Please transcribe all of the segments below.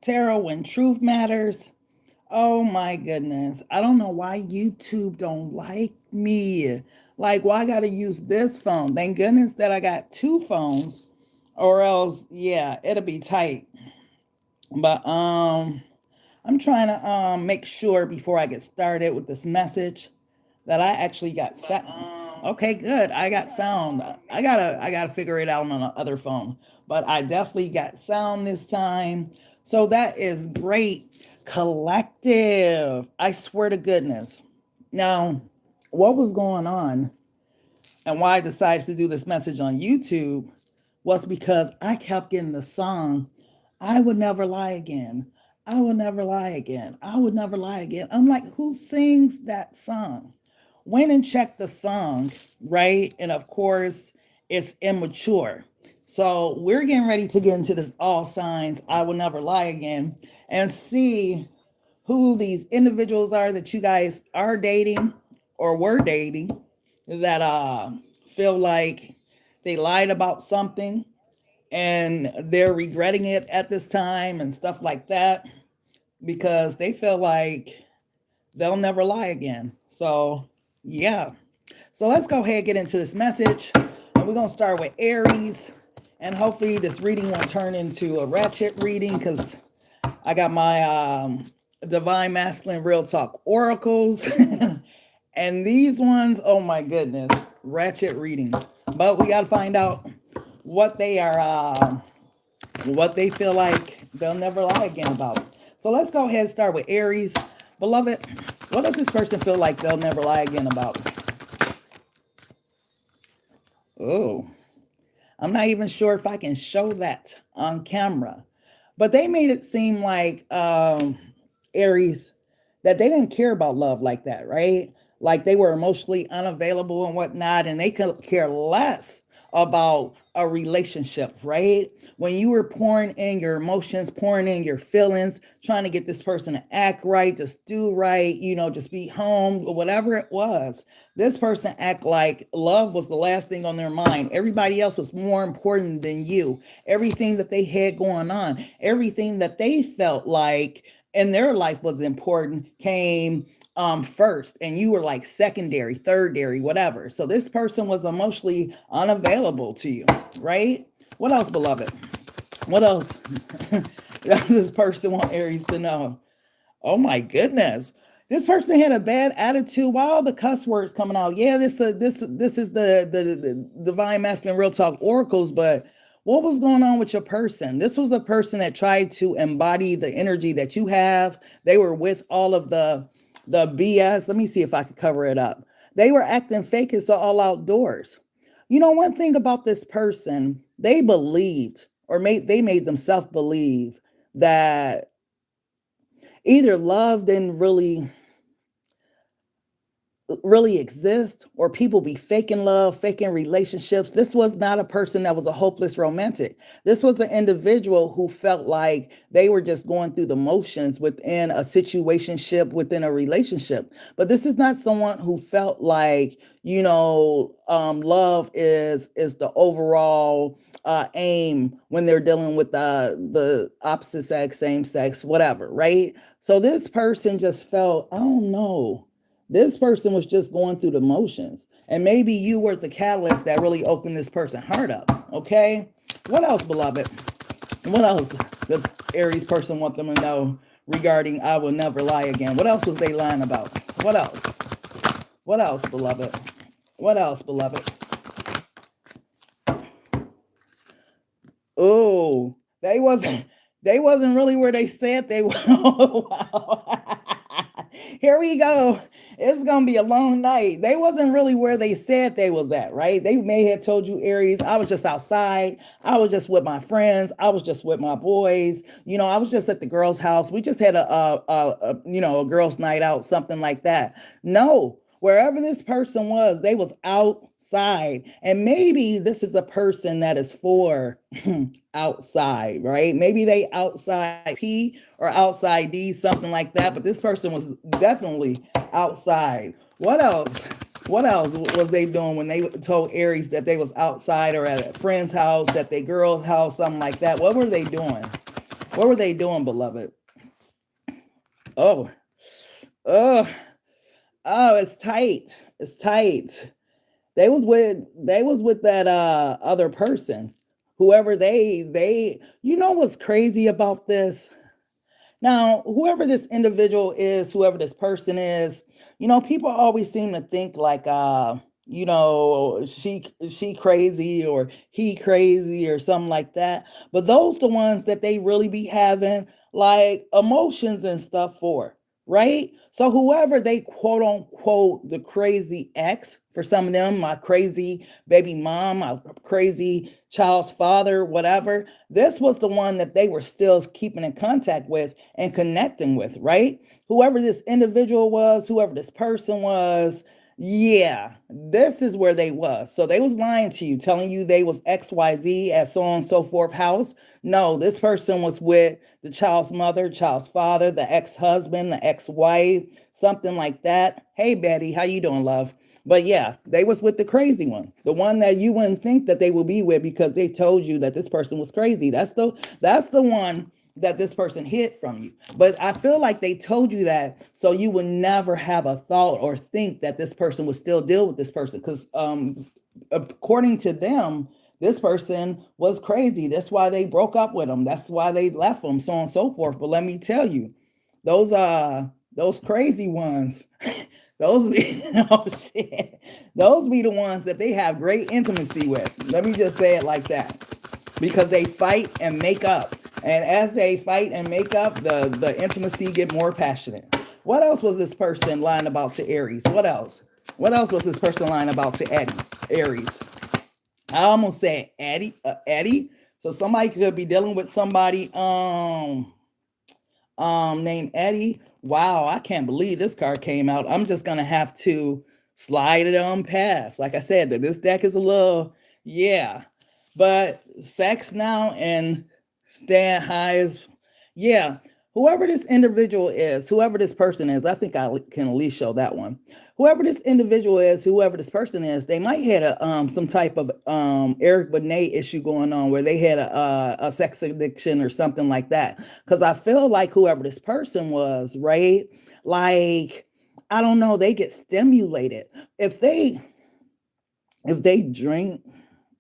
Tarot when truth matters. Oh my goodness. I don't know why YouTube don't like me. Like, why I gotta use this phone? Thank goodness that I got two phones, or else, yeah, it'll be tight. But I'm trying to make sure before I get started with this message that I actually got set. Okay, good. I got sound. I gotta figure it out on the other phone. But I definitely got sound this time. So that is great. Collective. I swear to goodness. Now, what was going on and why I decided to do this message on YouTube was because I kept getting the song, I would never lie again. I would never lie again. I would never lie again. I'm like, who sings that song? Went and checked the song, right? And of course, it's immature. So we're getting ready to get into this all signs, I will never lie again, and see who these individuals are that you guys are dating or were dating that feel like they lied about something and they're regretting it at this time and stuff like that because they feel like they'll never lie again. So, yeah. So let's go ahead and get into this message. And we're going to start with Aries. And hopefully this reading won't turn into a ratchet reading because I got my Divine Masculine Real Talk Oracles. And these ones, oh my goodness, ratchet readings. But we got to find out what they are, what they feel like they'll never lie again about. So let's go ahead and start with Aries. Beloved, what does this person feel like they'll never lie again about? Oh, I'm not even sure if I can show that on camera. But they made it seem like Aries that they didn't care about love like that, right? Like they were emotionally unavailable and whatnot, and they could care less about a relationship, right? When you were pouring in your emotions, pouring in your feelings, trying to get this person to act right, just do right, just be home, whatever it was. This person act like love was the last thing on their mind. Everybody else was more important than you. Everything that they had going on, everything that they felt like in their life was important came first, and you were like secondary, thirdary, whatever. So this person was emotionally unavailable to you, right? What else, beloved? What else does this person want Aries to know? Oh my goodness. This person had a bad attitude. Why all the cuss words coming out? Yeah, this is the Divine Masculine Real Talk Oracles, but what was going on with your person? This was a person that tried to embody the energy that you have. They were with all of the BS. Let me see if I could cover it up. They were acting fake as all outdoors. One thing about this person, they believed or they made themselves believe that either love didn't really exist, or people be faking love, faking relationships. This was not a person that was a hopeless romantic. This was an individual who felt like they were just going through the motions within a situationship, within a relationship. But this is not someone who felt like, love is the overall aim when they're dealing with the opposite sex, same sex, whatever, right? So this person just felt, I don't know, this person was just going through the motions. And maybe you were the catalyst that really opened this person's heart up. Okay. What else, beloved? What else does Aries person want them to know regarding I will never lie again? What else was they lying about? What else? What else, beloved? What else, beloved? Oh, they wasn't really where they said they were. Oh, wow. Here we go. It's gonna be a long night. They wasn't really where they said they was at, right? They may have told you, Aries, I was just outside. I was just with my friends. I was just with my boys. I was just at the girls' house. We just had a girls' night out, something like that. No, wherever this person was, they was outside. And maybe this is a person that is for outside, right? Maybe they outside P or outside D, something like that. But this person was definitely outside. What else? What else was they doing when they told Aries that they was outside or at a friend's house, at their girl's house, something like that? What were they doing? What were they doing, beloved? Oh, oh, oh, it's tight. It's tight. They was with that other person. Whoever they you know what's crazy about this? Now, whoever this individual is, whoever this person is, people always seem to think like she crazy or he crazy or something like that. But those the ones that they really be having like emotions and stuff for, right? So whoever they quote unquote the crazy ex, for some of them, my crazy baby mom, my crazy child's father, whatever, this was the one that they were still keeping in contact with and connecting with, right? Whoever this individual was, whoever this person was, yeah, this is where they was. So they was lying to you, telling you they was XYZ at so on and so forth house. No, this person was with the child's mother, child's father, the ex-husband, the ex-wife, something like that. Hey Betty, how you doing, love? But yeah, they was with the crazy one, the one that you wouldn't think that they would be with because they told you that this person was crazy. That's the one that this person hid from you. But I feel like they told you that so you would never have a thought or think that this person would still deal with this person. Because according to them, this person was crazy. That's why they broke up with him. That's why they left him, so on and so forth. But let me tell you, those crazy ones, those be oh shit. Those be the ones that they have great intimacy with. Let me just say it like that. Because they fight and make up. And as they fight and make up, the intimacy get more passionate. What else was this person lying about to Aries? What else? What else was this person lying about to Aries? I almost said Eddie. So somebody could be dealing with somebody named Eddie. Wow, I can't believe this card came out. I'm just gonna have to slide it on past. Like I said, that this deck is a little, yeah. But sex now and stand high is, yeah. Whoever this individual is, whoever this person is, I think I can at least show that one. Whoever this individual is, whoever this person is, they might had a some type of Eric Benet issue going on where they had a sex addiction or something like that. Because I feel like whoever this person was, right? Like, I don't know, they get stimulated if they drink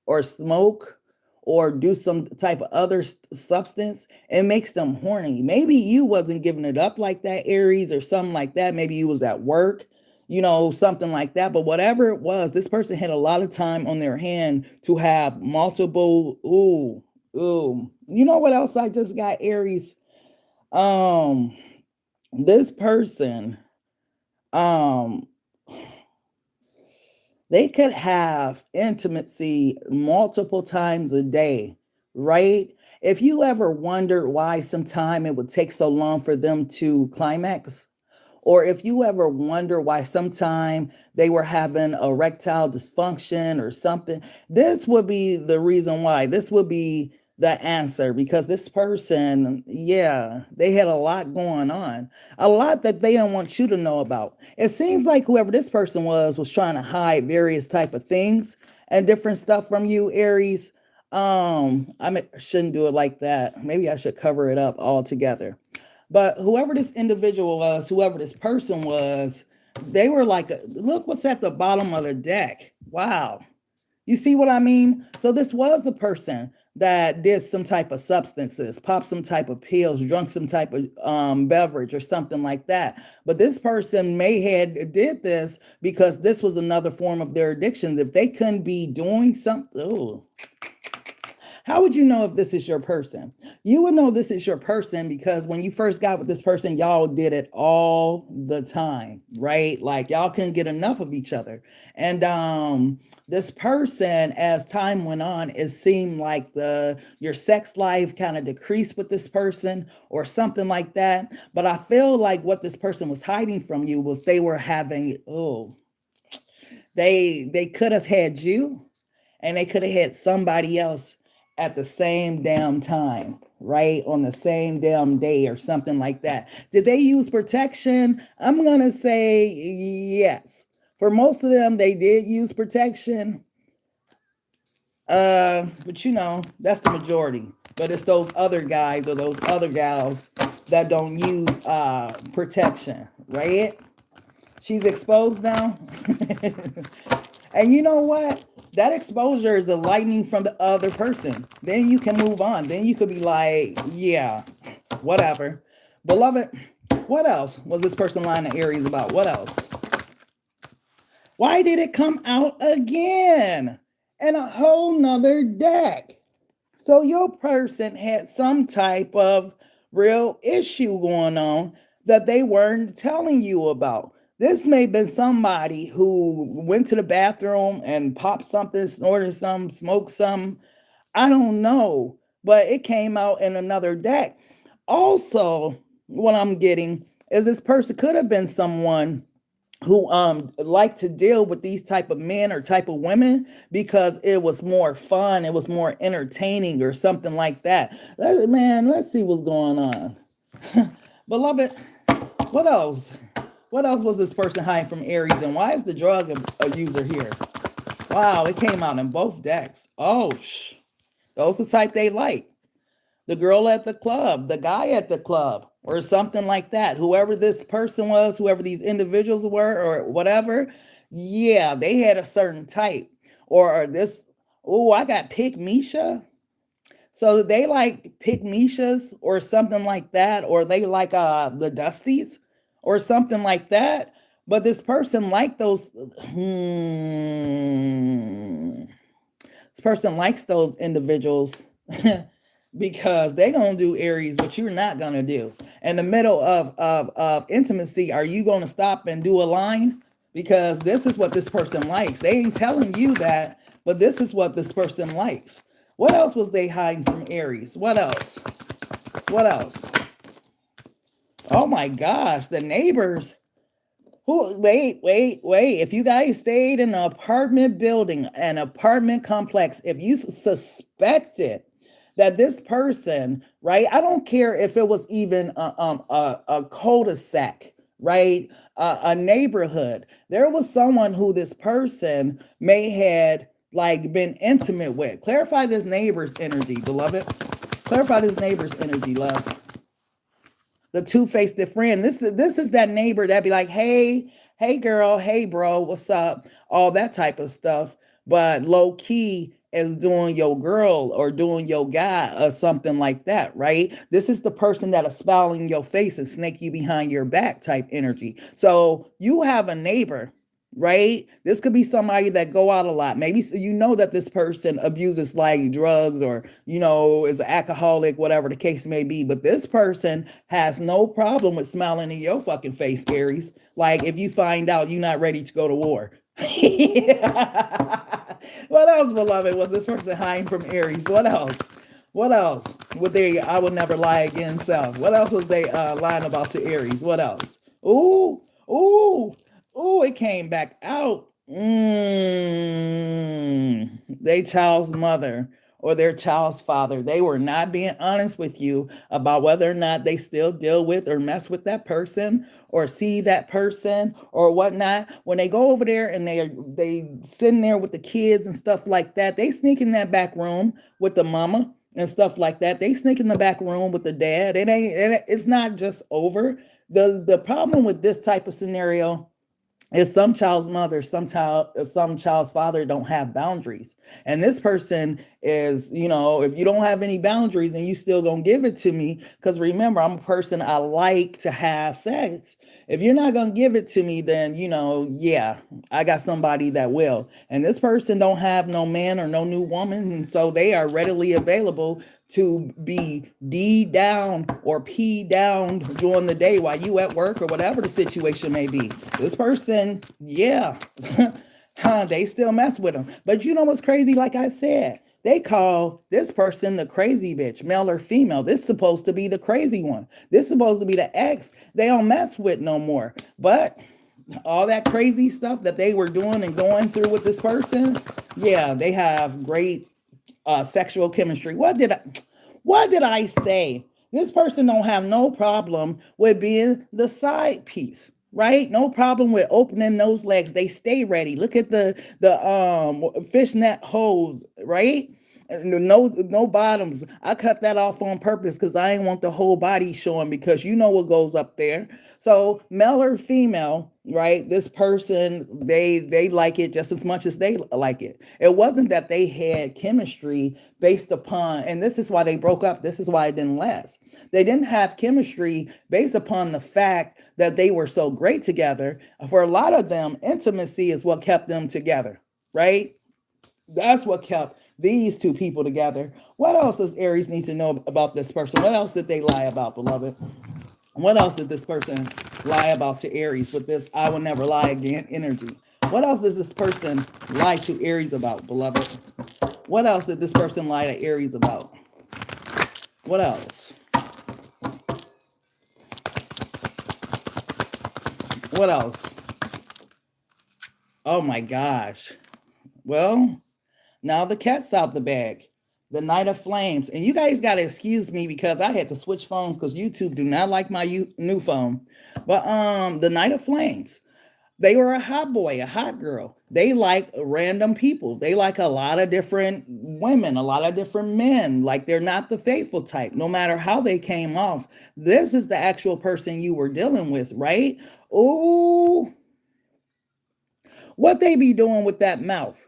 or smoke or do some type of other substance, it makes them horny. Maybe you wasn't giving it up like that, Aries, or something like that. Maybe you was at work, something like that. But whatever it was, this person had a lot of time on their hand to have multiple, ooh. You know what else I just got, Aries? This person, um, they could have intimacy multiple times a day, right? If you ever wondered why sometime it would take so long for them to climax, or if you ever wonder why sometime they were having erectile dysfunction or something, this would be the reason why. This would be the answer, because this person, yeah, they had a lot going on, a lot that they don't want you to know about. It seems like whoever this person was trying to hide various type of things and different stuff from you, Aries. Shouldn't do it like that. Maybe I should cover it up altogether. But whoever this individual was, whoever this person was, they were like, look what's at the bottom of the deck. Wow. You see what I mean? So this was a person that did some type of substances, popped some type of pills, drunk some type of beverage or something like that. But this person may had did this because this was another form of their addiction. If they couldn't be doing something, ooh, how would you know if this is your person? You would know this is your person because when you first got with this person, y'all did it all the time, right? Like y'all couldn't get enough of each other. And this person, as time went on, it seemed like your sex life kind of decreased with this person or something like that. But I feel like what this person was hiding from you was they were having, they could have had you and they could have had somebody else at the same damn time, right? On the same damn day or something like that. Did they use protection? I'm going to say yes. For most of them, they did use protection. But that's the majority. but it's those other guys or those other gals that don't use protection, right? She's exposed now. And you know what? That exposure is the lightning from the other person. Then you can move on. Then you could be like, yeah, whatever. Beloved, what else was this person lying to Aries about? What else? Why did it come out again? And a whole nother deck. So your person had some type of real issue going on that they weren't telling you about. This may have been somebody who went to the bathroom and popped something, snorted some, smoked some. I don't know, but it came out in another deck. Also, what I'm getting is this person could have been someone who like to deal with these type of men or type of women because it was more fun, it was more entertaining or something like that. Man, let's see what's going on. Beloved, what else? What else was this person hiding from Aries, and why is the drug abuser here? Wow, it came out in both decks. Oh, those the type they like. The girl at the club, the guy at the club, or something like that. Whoever this person was, whoever these individuals were, or whatever, yeah, they had a certain type. Or this, oh, I got Pick Misha. So they like Pick Mishas or something like that, or they like the Dusties or something like that. But this person liked those. This person likes those individuals. Because they're going to do Aries, what you're not going to do. In the middle of intimacy, are you going to stop and do a line? Because this is what this person likes. They ain't telling you that, but this is what this person likes. What else was they hiding from Aries? What else? What else? Oh my gosh, the neighbors. Wait. If you guys stayed in an apartment building, an apartment complex, if you suspected that this person, right? I don't care if it was even a cul-de-sac, right? A neighborhood. There was someone who this person may had like been intimate with. Clarify this neighbor's energy, beloved. Clarify this neighbor's energy, love. The two-faced friend. This is that neighbor that be like, hey girl, hey bro, what's up? All that type of stuff. But low key is doing your girl or doing your guy or something like that, right? This is the person that'll smile in your face and snake you behind your back type energy. So you have a neighbor, right? This could be somebody that go out a lot. Maybe you know that this person abuses like drugs or, you know, is an alcoholic, whatever the case may be. But this person has no problem with smiling in your fucking face, Aries. Like if you find out you're not ready to go to war. What else, beloved, was this person hiding from Aries? What else? What else? Would they, I would never lie again self. What else was they lying about to Aries? What else? Ooh, it came back out. They child's mother or their child's father. They were not being honest with you about whether or not they still deal with or mess with that person or see that person or whatnot. When they go over there and they sitting there with the kids and stuff like that, they sneak in that back room with the mama and stuff like that. They sneak in the back room with the dad. It's not just over. The problem with this type of scenario is some child's mother, some child's father don't have boundaries. And this person is, you know, if you don't have any boundaries and you still gonna give it to me, because remember, I'm a person, I like to have sex. If you're not gonna give it to me, then, you know, yeah, I got somebody that will. And this person don't have no man or no new woman, and so they are readily available to be D down or P down during the day while you at work or whatever the situation may be. This person, yeah, they still mess with them. But you know what's crazy? Like I said, they call this person the crazy bitch, male or female. This is supposed to be the crazy one. This is supposed to be the ex they don't mess with no more. But all that crazy stuff that they were doing and going through with this person, yeah, they have great sexual chemistry. What did I say? This person don't have no problem with being the side piece, right? No problem with opening those legs. They stay ready. Look at the fishnet hose, right? No bottoms. I cut that off on purpose because I ain't want the whole body showing, because you know what goes up there. So male or female, right? This person, they like it just as much as they like it. It wasn't that they had chemistry based upon, and this is why they broke up. This is why it didn't last. They didn't have chemistry based upon the fact that they were so great together. For a lot of them, intimacy is what kept them together, right? That's what kept these two people together. What else does Aries need to know about this person? What else did they lie about, beloved? What else did this person lie about to Aries with this I will never lie again energy? What else does this person lie to Aries about, beloved? What else did this person lie to Aries about? What else? What else? Oh my gosh. Well, now the cat's out the bag. The Knight of Flames. And you guys got to excuse me because I had to switch phones because YouTube do not like my new phone. But the Knight of Flames. They were a hot boy, a hot girl. They like random people. They like a lot of different women, a lot of different men. Like, they're not the faithful type, no matter how they came off. This is the actual person you were dealing with, right? Oh, what they be doing with that mouth?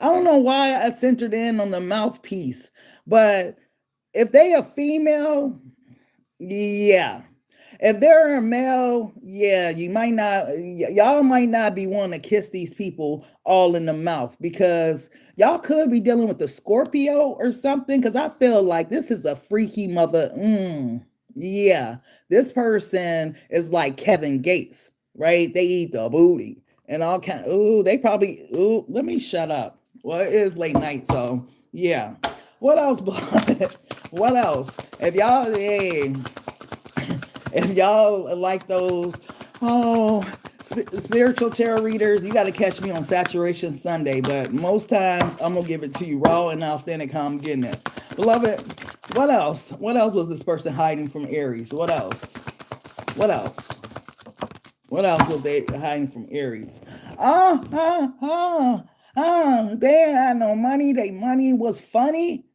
I don't know why I centered in on the mouthpiece, but if they a female, yeah. If they're a male, yeah, you might not, y'all might not be wanting to kiss these people all in the mouth, because y'all could be dealing with a Scorpio or something, because I feel like this is a freaky mother. Yeah, this person is like Kevin Gates, right? They eat the booty and all kind of, they probably, let me shut up. Well, it is late night, so yeah. What else? What else? If y'all, hey, if y'all like those, spiritual tarot readers, you got to catch me on Saturation Sunday. But most times, I'm going to give it to you raw and authentic how I'm getting it. Beloved, what else? What else was this person hiding from Aries? What else? What else? What else was they hiding from Aries? They had no money. Their money was funny.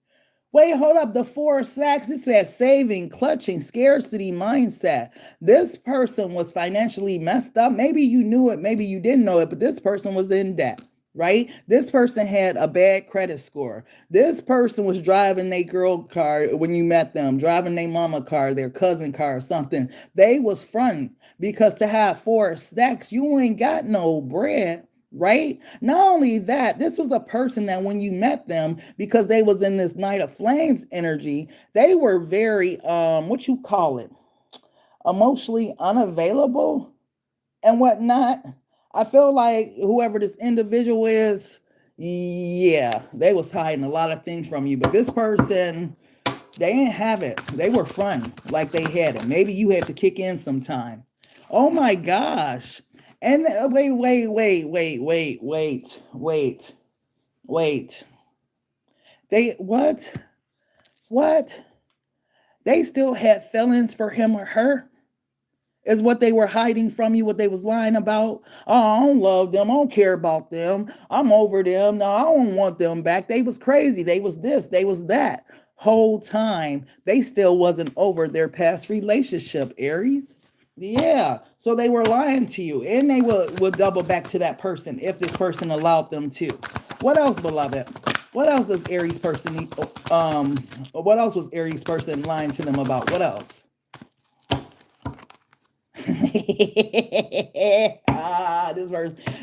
Wait, hold up. The 4 of Sacks, it says saving, clutching, scarcity mindset. This person was financially messed up. Maybe you knew it, maybe you didn't know it, but this person was in debt, right? This person had a bad credit score. This person was driving their girl car when you met them, driving their mama car, their cousin car or something. They was fronting, because to have 4 of Stacks, you ain't got no bread. Right? Not only that, this was a person that when you met them, because they was in this Knight of Flames energy, they were very, what you call it, emotionally unavailable and whatnot. I feel like whoever this individual is, yeah, they was hiding a lot of things from you. But this person, they didn't have it. They were fun like they had it. Maybe you had to kick in sometime. Oh my gosh. And wait. They, what? What? They still had feelings for him or her? Is what they were hiding from you, what they was lying about? Oh, I don't love them. I don't care about them. I'm over them. No, I don't want them back. They was crazy. They was this. They was that. Whole time, they still wasn't over their past relationship, Aries. Yeah, so they were lying to you, and they will double back to that person if this person allowed them to. What else, beloved? What else does Aries person need? What else was Aries person lying to them about? What else?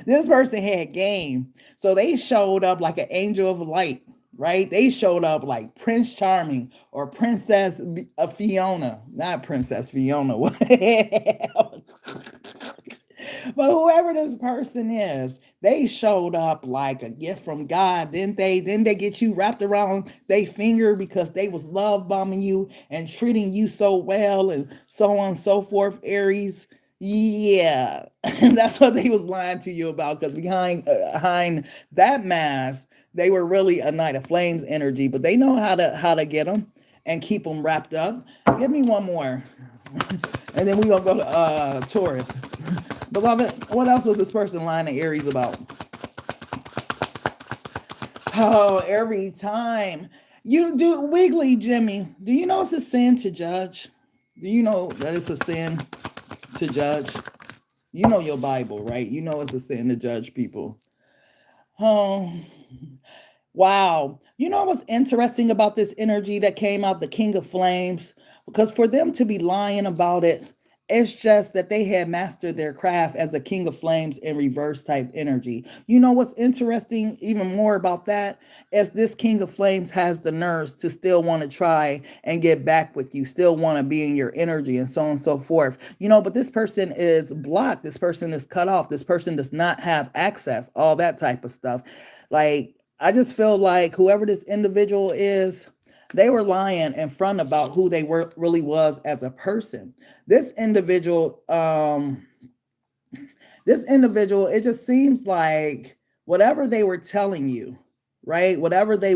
This person had game, so they showed up like an angel of light. Right? They showed up like Prince Charming or Princess Fiona. Not Princess Fiona. But whoever this person is, they showed up like a gift from God, didn't they? Didn't they get you wrapped around their finger because they was love bombing you and treating you so well and so on and so forth, Aries? Yeah, that's what they was lying to you about, because behind that mask, they were really a Knight of Flames energy, but they know how to get them and keep them wrapped up. Give me one more, and then we're gonna go to Taurus. Beloved, what else was this person lying to Aries about? Oh, every time. You do Wiggly Jimmy. Do you know it's a sin to judge? Do you know that it's a sin to judge? You know your Bible, right? You know it's a sin to judge people. Oh, wow. You know what's interesting about this energy that came out, the King of Flames? Because for them to be lying about it, it's just that they had mastered their craft as a King of Flames in reverse type energy. You know what's interesting even more about that? Is this King of Flames has the nerves to still want to try and get back with you, still want to be in your energy and so on and so forth. You know, but this person is blocked. This person is cut off. This person does not have access, all that type of stuff. Like, I just feel like whoever this individual is, they were lying in front about who they were really was as a person. This individual, it just seems like whatever they were telling you, right? Um, whatever they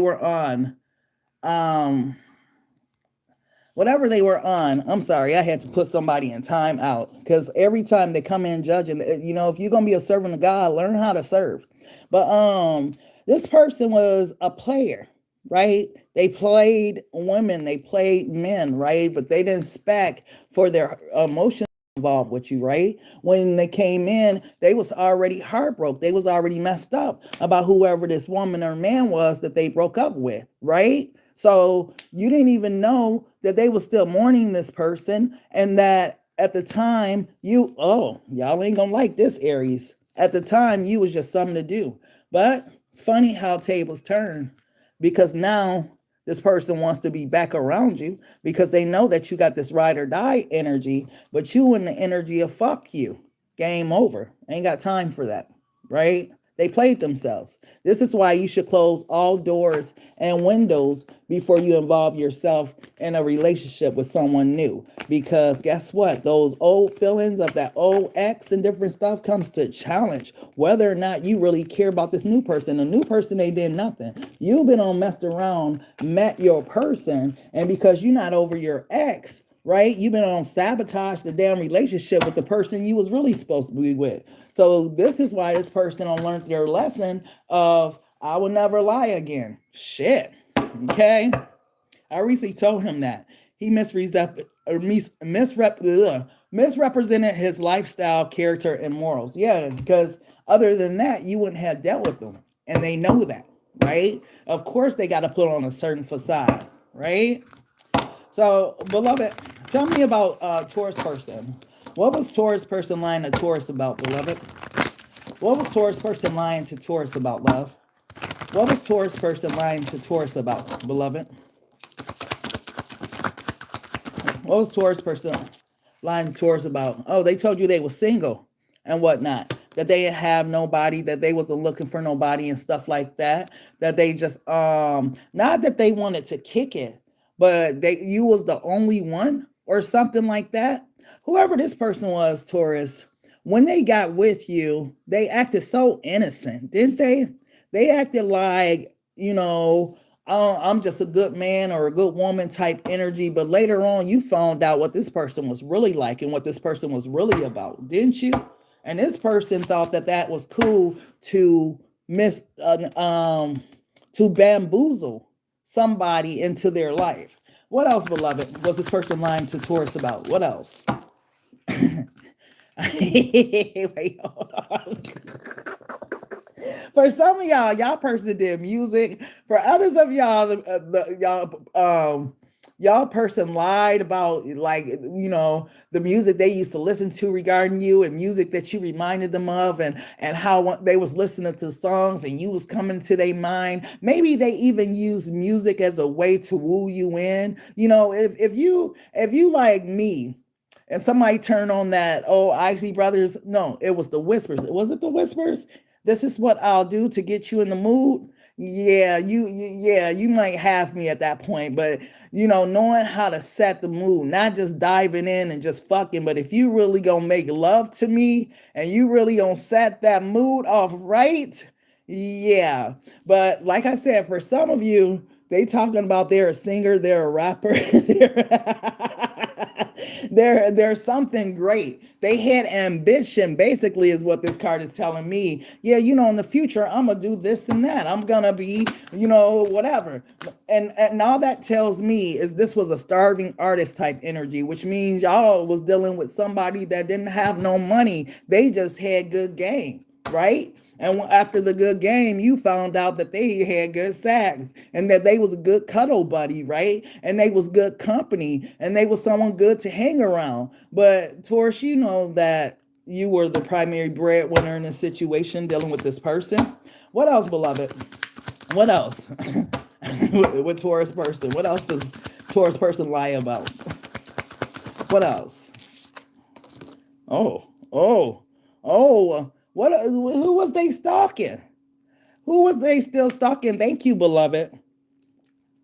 were on, I'm sorry, I had to put somebody in time out because every time they come in judging, you know, if you're gonna be a servant of God, learn how to serve. But this person was a player, right? They played women, they played men, right? But they didn't spec for their emotions involved with you, right? When they came in, they was already heartbroken. They was already messed up about whoever this woman or man was that they broke up with, right? So you didn't even know that they was still mourning this person, and that at the time y'all ain't gonna like this, Aries. At the time, you was just something to do. But it's funny how tables turn, because now this person wants to be back around you because they know that you got this ride or die energy, but you in the energy of fuck you. Game over. Ain't got time for that, right? They played themselves. This is why you should close all doors and windows before you involve yourself in a relationship with someone new. Because guess what? Those old feelings of that old ex and different stuff comes to challenge whether or not you really care about this new person. A new person, they did nothing. You've been on messed around, met your person, and because you're not over your ex, right? You've been on sabotage the damn relationship with the person you was really supposed to be with. So this is why this person learned their lesson of, I will never lie again. Shit. Okay. I recently told him that. He misrepresented his lifestyle, character, and morals. Yeah, because other than that, you wouldn't have dealt with them. And they know that, right? Of course, they got to put on a certain facade, right? So, beloved, tell me about Taurus person. What was Taurus person lying to Taurus about, beloved? What was Taurus person lying to Taurus about, love? What was Taurus person lying to Taurus about, beloved? What was Taurus person lying to Taurus about? Oh, they told you they were single and whatnot. That they have nobody, that they wasn't looking for nobody and stuff like that. That they just, not that they wanted to kick it, but you was the only one or something like that. Whoever this person was, Taurus, when they got with you, they acted so innocent, didn't they? They acted like, I'm just a good man or a good woman type energy. But later on, you found out what this person was really like and what this person was really about, didn't you? And this person thought that that was cool to to bamboozle somebody into their life. What else, beloved, was this person lying to Taurus about? What else? Wait, hold on. For some of y'all person did music. For others of y'all, y'all person lied about, like, the music they used to listen to regarding you, and music that you reminded them of, and how they was listening to songs and you was coming to their mind. Maybe they even used music as a way to woo you in. If you like me, and somebody turned on that, oh, Icy Brothers. No, it was the Whispers. Was it the Whispers? This is what I'll do to get you in the mood. Yeah, you might have me at that point, but knowing how to set the mood, not just diving in and just fucking, but if you really gonna make love to me and you really gonna set that mood off right, yeah. But like I said, for some of you, they talking about they're a singer, they're a rapper, There's something great. They had ambition, basically, is what this card is telling me. Yeah, in the future, I'm gonna do this and that. I'm gonna be, whatever. And all that tells me is this was a starving artist type energy, which means y'all was dealing with somebody that didn't have no money. They just had good game, right? And after the good game, you found out that they had good sex and that they was a good cuddle buddy, right? And they was good company and they was someone good to hang around. But Taurus, you know that you were the primary breadwinner in this situation dealing with this person. What else, beloved? What else? with Taurus person? What else does Taurus person lie about? What else? Oh. Who was they stalking? Who was they still stalking? Thank you, beloved.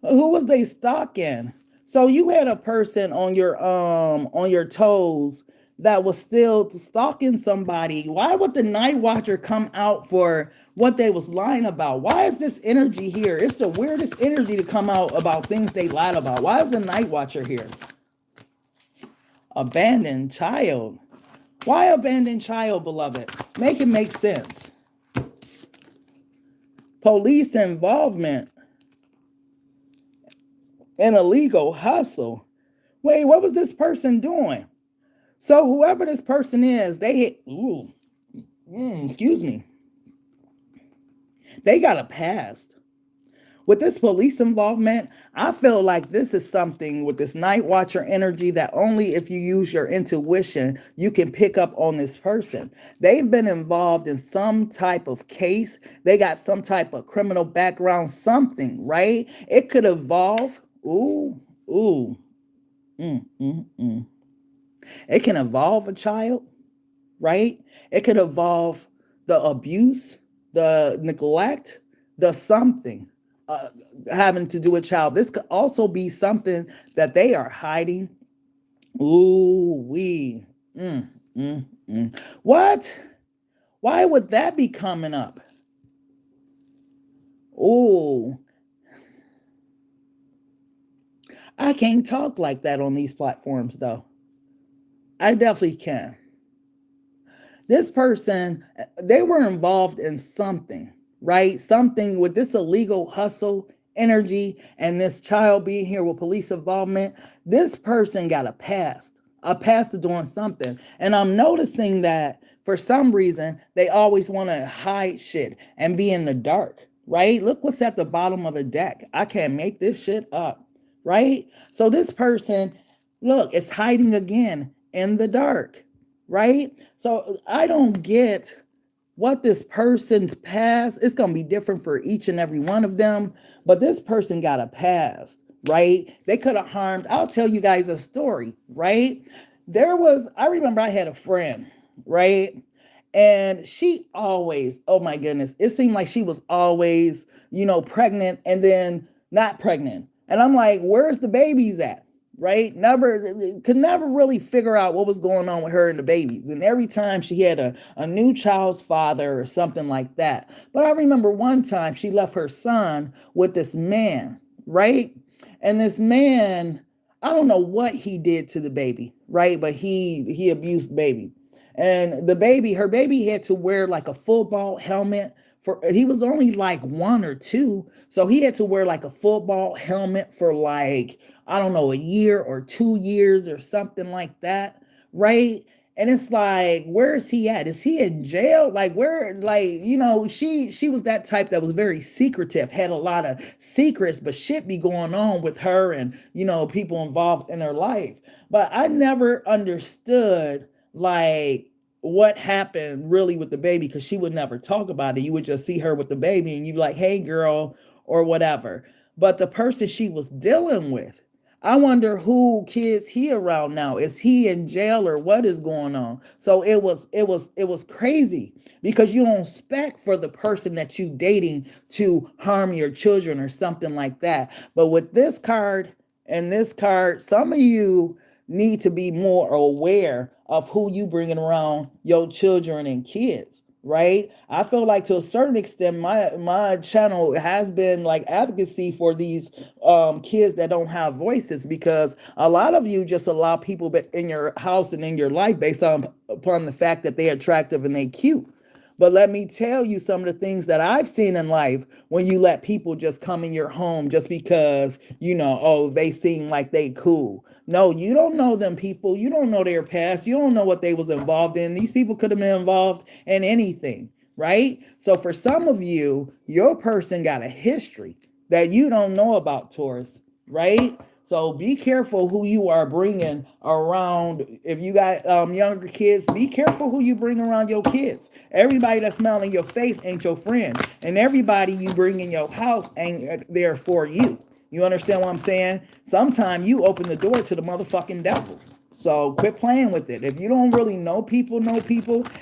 Who was they stalking? So you had a person on your toes that was still stalking somebody. Why would the night watcher come out for what they was lying about? Why is this energy here? It's the weirdest energy to come out about things they lied about. Why is the night watcher here? Abandoned child. Why abandoned child, beloved? Make it make sense. Police involvement in illegal hustle. Wait, what was this person doing? So whoever this person is, excuse me. They got a past. With this police involvement, I feel like this is something with this night watcher energy that only if you use your intuition, you can pick up on this person. They've been involved in some type of case. They got some type of criminal background, something, right? It could evolve. It can involve a child, right? It could involve the abuse, the neglect, the something. Having to do with child. This could also be something that they are hiding. What? Why would that be coming up? I can't talk like that on these platforms, though. I definitely can. This person, they were involved in something, right? Something with this illegal hustle energy and this child being here with police involvement. This person got a past to doing something. And I'm noticing that for some reason, they always want to hide shit and be in the dark, right? Look what's at the bottom of the deck. I can't make this shit up, right? So this person, look, it's hiding again in the dark, right? So I don't get what this person's past. It's going to be different for each and every one of them, but this person got a past, right? They could have harmed. I'll tell you guys a story, right? I remember I had a friend, right? And she always, oh my goodness, it seemed like she was always, pregnant and then not pregnant. And I'm like, where's the babies at? Right? Could never really figure out what was going on with her and the babies. And every time she had a new child's father or something like that. But I remember one time she left her son with this man, right? And this man, I don't know what he did to the baby, right? But he abused baby. And her baby had to wear like a football helmet. He was only like 1 or 2. So he had to wear like a football helmet for like, I don't know, a year or 2 years or something like that, right? And it's like, where is he at? Is he in jail? Like where, she was that type that was very secretive, had a lot of secrets, but shit be going on with her and, people involved in her life. But I never understood like what happened really with the baby, because she would never talk about it. You would just see her with the baby and you'd be like, hey girl, or whatever. But the person she was dealing with, I wonder who kids he around now. Is he in jail or what is going on? So it was crazy, because you don't expect for the person that you dating to harm your children or something like that. But with this card and this card, some of you need to be more aware of who you bringing around your children and kids, right? I feel like to a certain extent, my channel has been like advocacy for these kids that don't have voices, because a lot of you just allow people in your house and in your life based on upon the fact that they're attractive and they cute. But let me tell you some of the things that I've seen in life when you let people just come in your home just because, oh, they seem like they cool. No, you don't know them people. You don't know their past. You don't know what they was involved in. These people could have been involved in anything, right? So for some of you, your person got a history that you don't know about, Taurus, right? So be careful who you are bringing around. If you got younger kids, be careful who you bring around your kids. Everybody that's smiling in your face ain't your friend, and everybody you bring in your house ain't there for you. You understand what I'm saying? Sometimes you open the door to the motherfucking devil. So quit playing with it. If you don't really know people,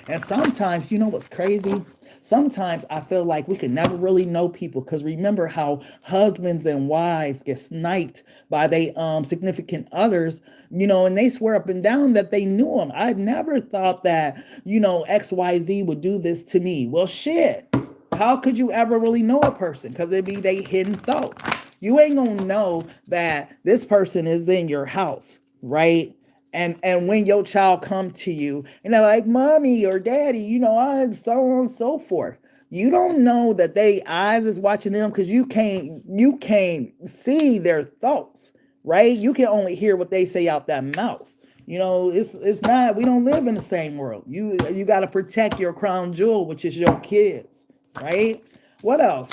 and sometimes, you know what's crazy? Sometimes I feel like we can never really know people, because remember how husbands and wives get sniped by their significant others, and they swear up and down that they knew them. I never thought that, XYZ would do this to me. Well, shit. How could you ever really know a person? Because it'd be they hidden thoughts. You ain't gonna know that this person is in your house, right? And when your child come to you and they're like, mommy or daddy, I so on and so forth. You don't know that they eyes is watching them, because you can't see their thoughts, right? You can only hear what they say out that mouth. It's not, we don't live in the same world. You got to protect your crown jewel, which is your kids, right? What else?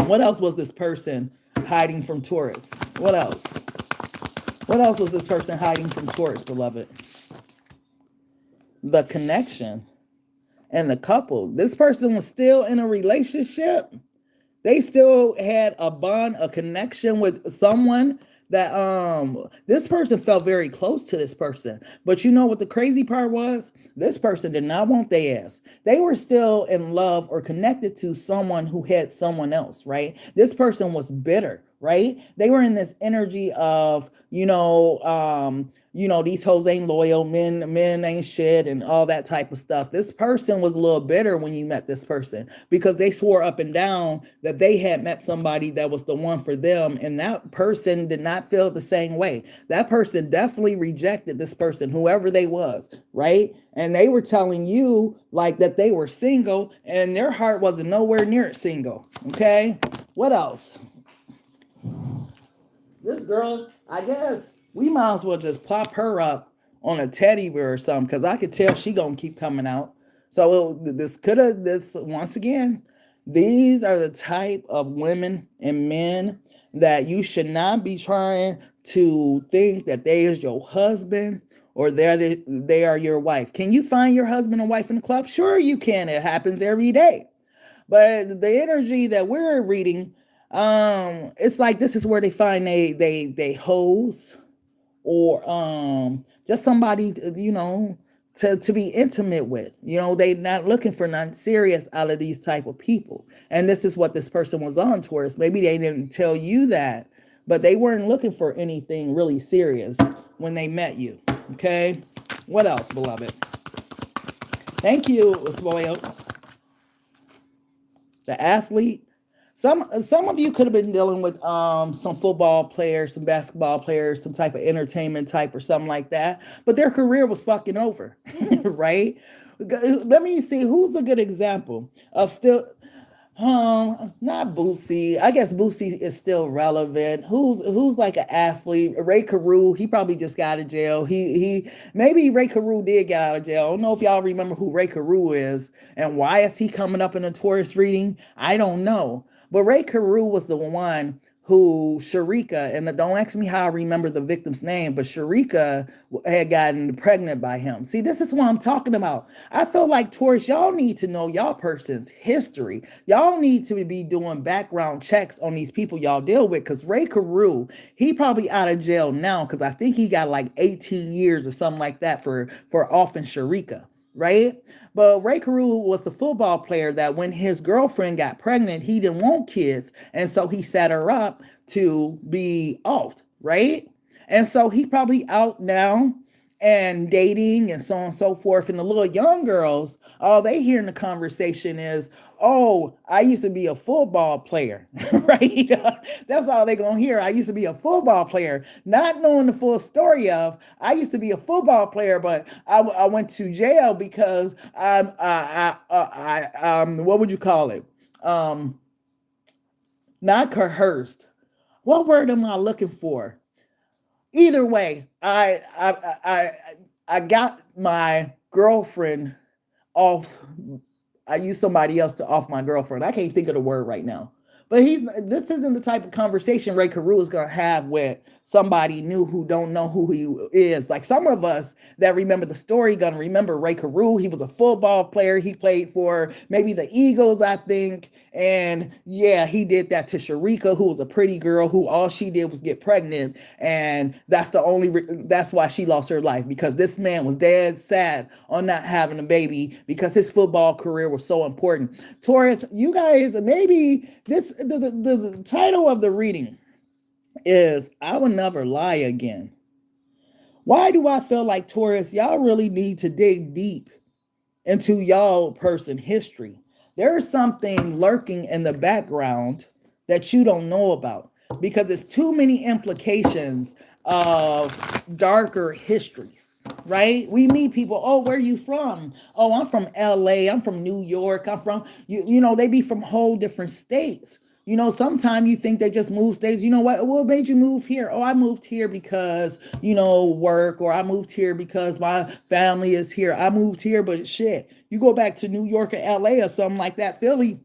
What else was this person hiding from Taurus? What else? What else was this person hiding from Taurus, beloved? The connection and the couple. This person was still in a relationship. They still had a bond, a connection with someone that this person felt very close to this person. But you know what the crazy part was? This person did not want their ass. They were still in love or connected to someone who had someone else, right? This person was bitter, right? They were in this energy of, these hoes ain't loyal, men ain't shit, and all that type of stuff. This person was a little bitter when you met this person, because they swore up and down that they had met somebody that was the one for them, and that person did not feel the same way. That person definitely rejected this person, whoever they was, right? And they were telling you like that they were single, and their heart wasn't nowhere near it single. Okay, what else? This girl, I guess we might as well just plop her up on a teddy bear or something, because I could tell she gonna keep coming out. So this once again, these are the type of women and men that you should not be trying to think that they is your husband or they are your wife. Can you find your husband and wife in the club? Sure you can. It happens every day. But the energy that we're reading, it's like this is where they find they hoes, or just somebody, to be intimate with. They not looking for nothing serious out of these type of people. And this is what this person was on towards. Maybe they didn't tell you that, but they weren't looking for anything really serious when they met you. Okay, what else, beloved? Thank you, Spoiled. The athlete. Some of you could have been dealing with some football players, some basketball players, some type of entertainment type or something like that, but their career was fucking over, right? Let me see who's a good example of still not Boosie. I guess Boosie is still relevant. Who's like an athlete? Ray Carew, he probably just got out of jail. He maybe Ray Carew did get out of jail. I don't know if y'all remember who Ray Carew is and why is he coming up in a Taurus reading? I don't know. But Ray Carew was the one who Sharika, and don't ask me how I remember the victim's name, but Sharika had gotten pregnant by him. See, this is what I'm talking about. I feel like Taurus, y'all need to know y'all person's history. Y'all need to be doing background checks on these people y'all deal with, because Ray Carew, he probably out of jail now, because I think he got like 18 years or something like that for offing Sharika, right? But Ray Carew was the football player that when his girlfriend got pregnant, he didn't want kids. And so he set her up to be offed, right? And so he probably out now. and dating and so on and so forth. And the little young girls, all they hear in the conversation is, oh, I used to be a football player, right? That's all they're going to hear. I used to be a football player, not knowing the full story of, I used to be a football player, but I went to jail because what would you call it? Not coerced. What word am I looking for? Either way, I got my girlfriend off. I used somebody else to off my girlfriend. I can't think of the word right now. But this isn't the type of conversation Ray Carew is going to have with somebody new who don't know who he is. Like some of us that remember the story going to remember Ray Carew. He was a football player. He played for maybe the Eagles, I think. And yeah, he did that to Sharika, who was a pretty girl who all she did was get pregnant. And that's that's why she lost her life, because this man was dead sad on not having a baby because his football career was so important. Taurus, you guys, maybe the title of the reading is I Will Never Lie Again. Why do I feel like, Taurus, y'all really need to dig deep into y'all person history? There is something lurking in the background that you don't know about, because there's too many implications of darker histories, right? We meet people, oh, where are you from? Oh, I'm from LA, I'm from New York, I'm from, you know, they be from whole different states. You know, sometimes you think they just moved states. You know what made you move here? Oh, I moved here because, you know, work, or I moved here because my family is here. I moved here, but shit, you go back to New York or LA or something like that, Philly,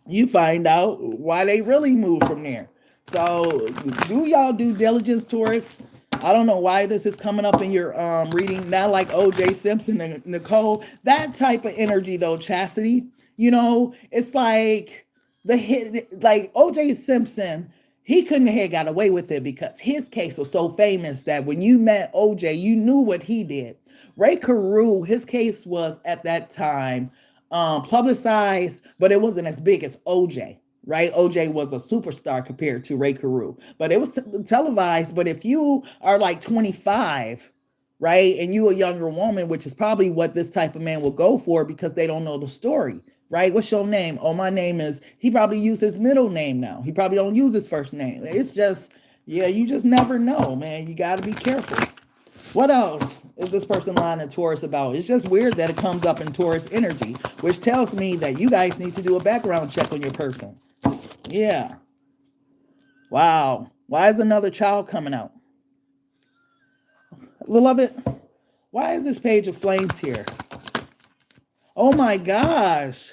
you find out why they really moved from there. So do y'all due diligence, Taurus. I don't know why this is coming up in your reading, not like OJ Simpson and Nicole. That type of energy though, Chastity. You know, it's like the hit, like OJ Simpson, he couldn't have got away with it because his case was so famous that when you met OJ, you knew what he did. Ray Carew, his case was at that time publicized, but it wasn't as big as OJ, right? OJ was a superstar compared to Ray Carew, but it was televised. But if you are like 25, right, and you a younger woman, which is probably what this type of man will go for because they don't know the story, right? What's your name? Oh, my name is, he probably used his middle name now. He probably don't use his first name. It's just, yeah, you just never know, man. You got to be careful. What else is this person lying to Taurus about? It's just weird that it comes up in Taurus energy, which tells me that you guys need to do a background check on your person. Yeah. Wow. Why is another child coming out? Beloved, why is this page of flames here? Oh my gosh.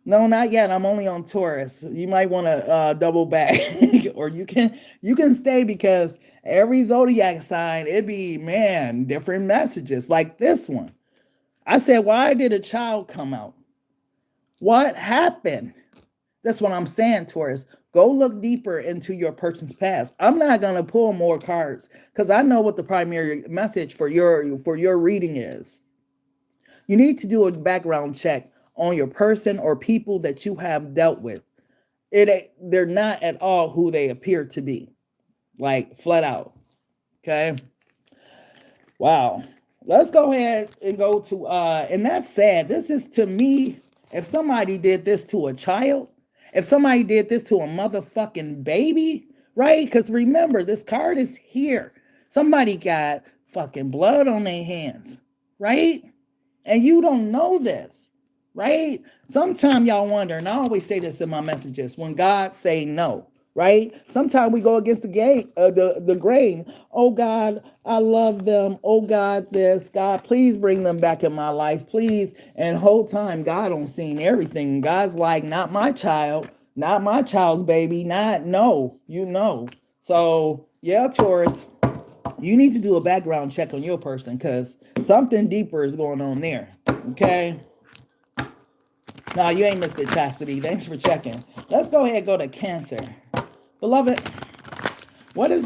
No, not yet. I'm only on Taurus. You might want to double back, or you can stay, because every zodiac sign, it be, man, different messages like this one. I said, why did a child come out? What happened? That's what I'm saying, Taurus. Go look deeper into your person's past. I'm not gonna pull more cards because I know what the primary message for your reading is. You need to do a background check on your person or people that you have dealt with. They're not at all who they appear to be, like flat out. Okay. Wow. Let's go ahead and go to and that's sad. This is, to me, if somebody did this to a child, if somebody did this to a motherfucking baby, right? Because remember, this card is here. Somebody got fucking blood on their hands, right? And you don't know this, right? Sometimes y'all wonder, and I always say this in my messages, when God say no, right? Sometimes we go against the grain. Oh God, I love them. Oh God, this. God, please bring them back in my life, please. And whole time, God don't seen everything. God's like, not my child, not my child's baby, not, no, you know. So yeah, Taurus, you need to do a background check on your person because something deeper is going on there. Okay. No, you ain't missed it, Chastity. Thanks for checking. Let's go ahead and go to Cancer. Beloved, what is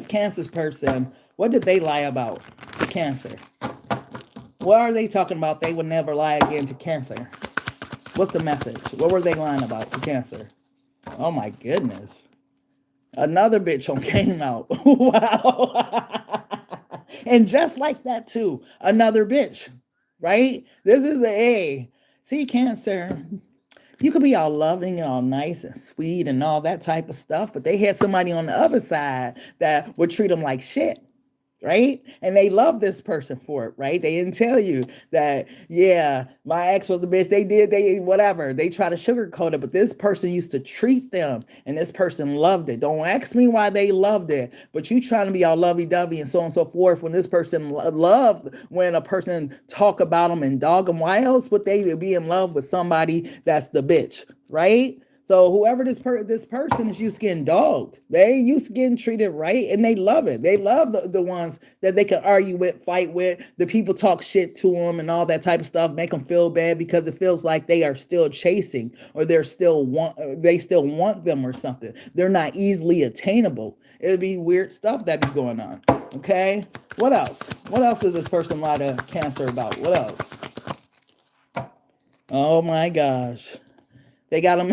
Cancer's person? What did they lie about to Cancer? What are they talking about? They would never lie again to Cancer. What's the message? What were they lying about to Cancer? Oh my goodness. Another bitch on came out. Wow. And just like that too, another bitch, right? This is the A. See, Cancer, you could be all loving and all nice and sweet and all that type of stuff, but they had somebody on the other side that would treat them like shit, right? And they love this person for it, right? They didn't tell you that, yeah, my ex was a bitch. They whatever. They try to sugarcoat it, but this person used to treat them and this person loved it. Don't ask me why they loved it, but you trying to be all lovey-dovey and so on and so forth when this person loved when a person talk about them and dog them. Why else would they be in love with somebody that's the bitch, right? So whoever this person is used to getting dogged. They used to getting treated right and they love it. They love the ones that they can argue with, fight with, the people talk shit to them and all that type of stuff, make them feel bad because it feels like they are still chasing or they still want them or something. They're not easily attainable. It'd be weird stuff that be going on. Okay? What else? What else is this person lie to Cancer about? What else? Oh my gosh. They got them.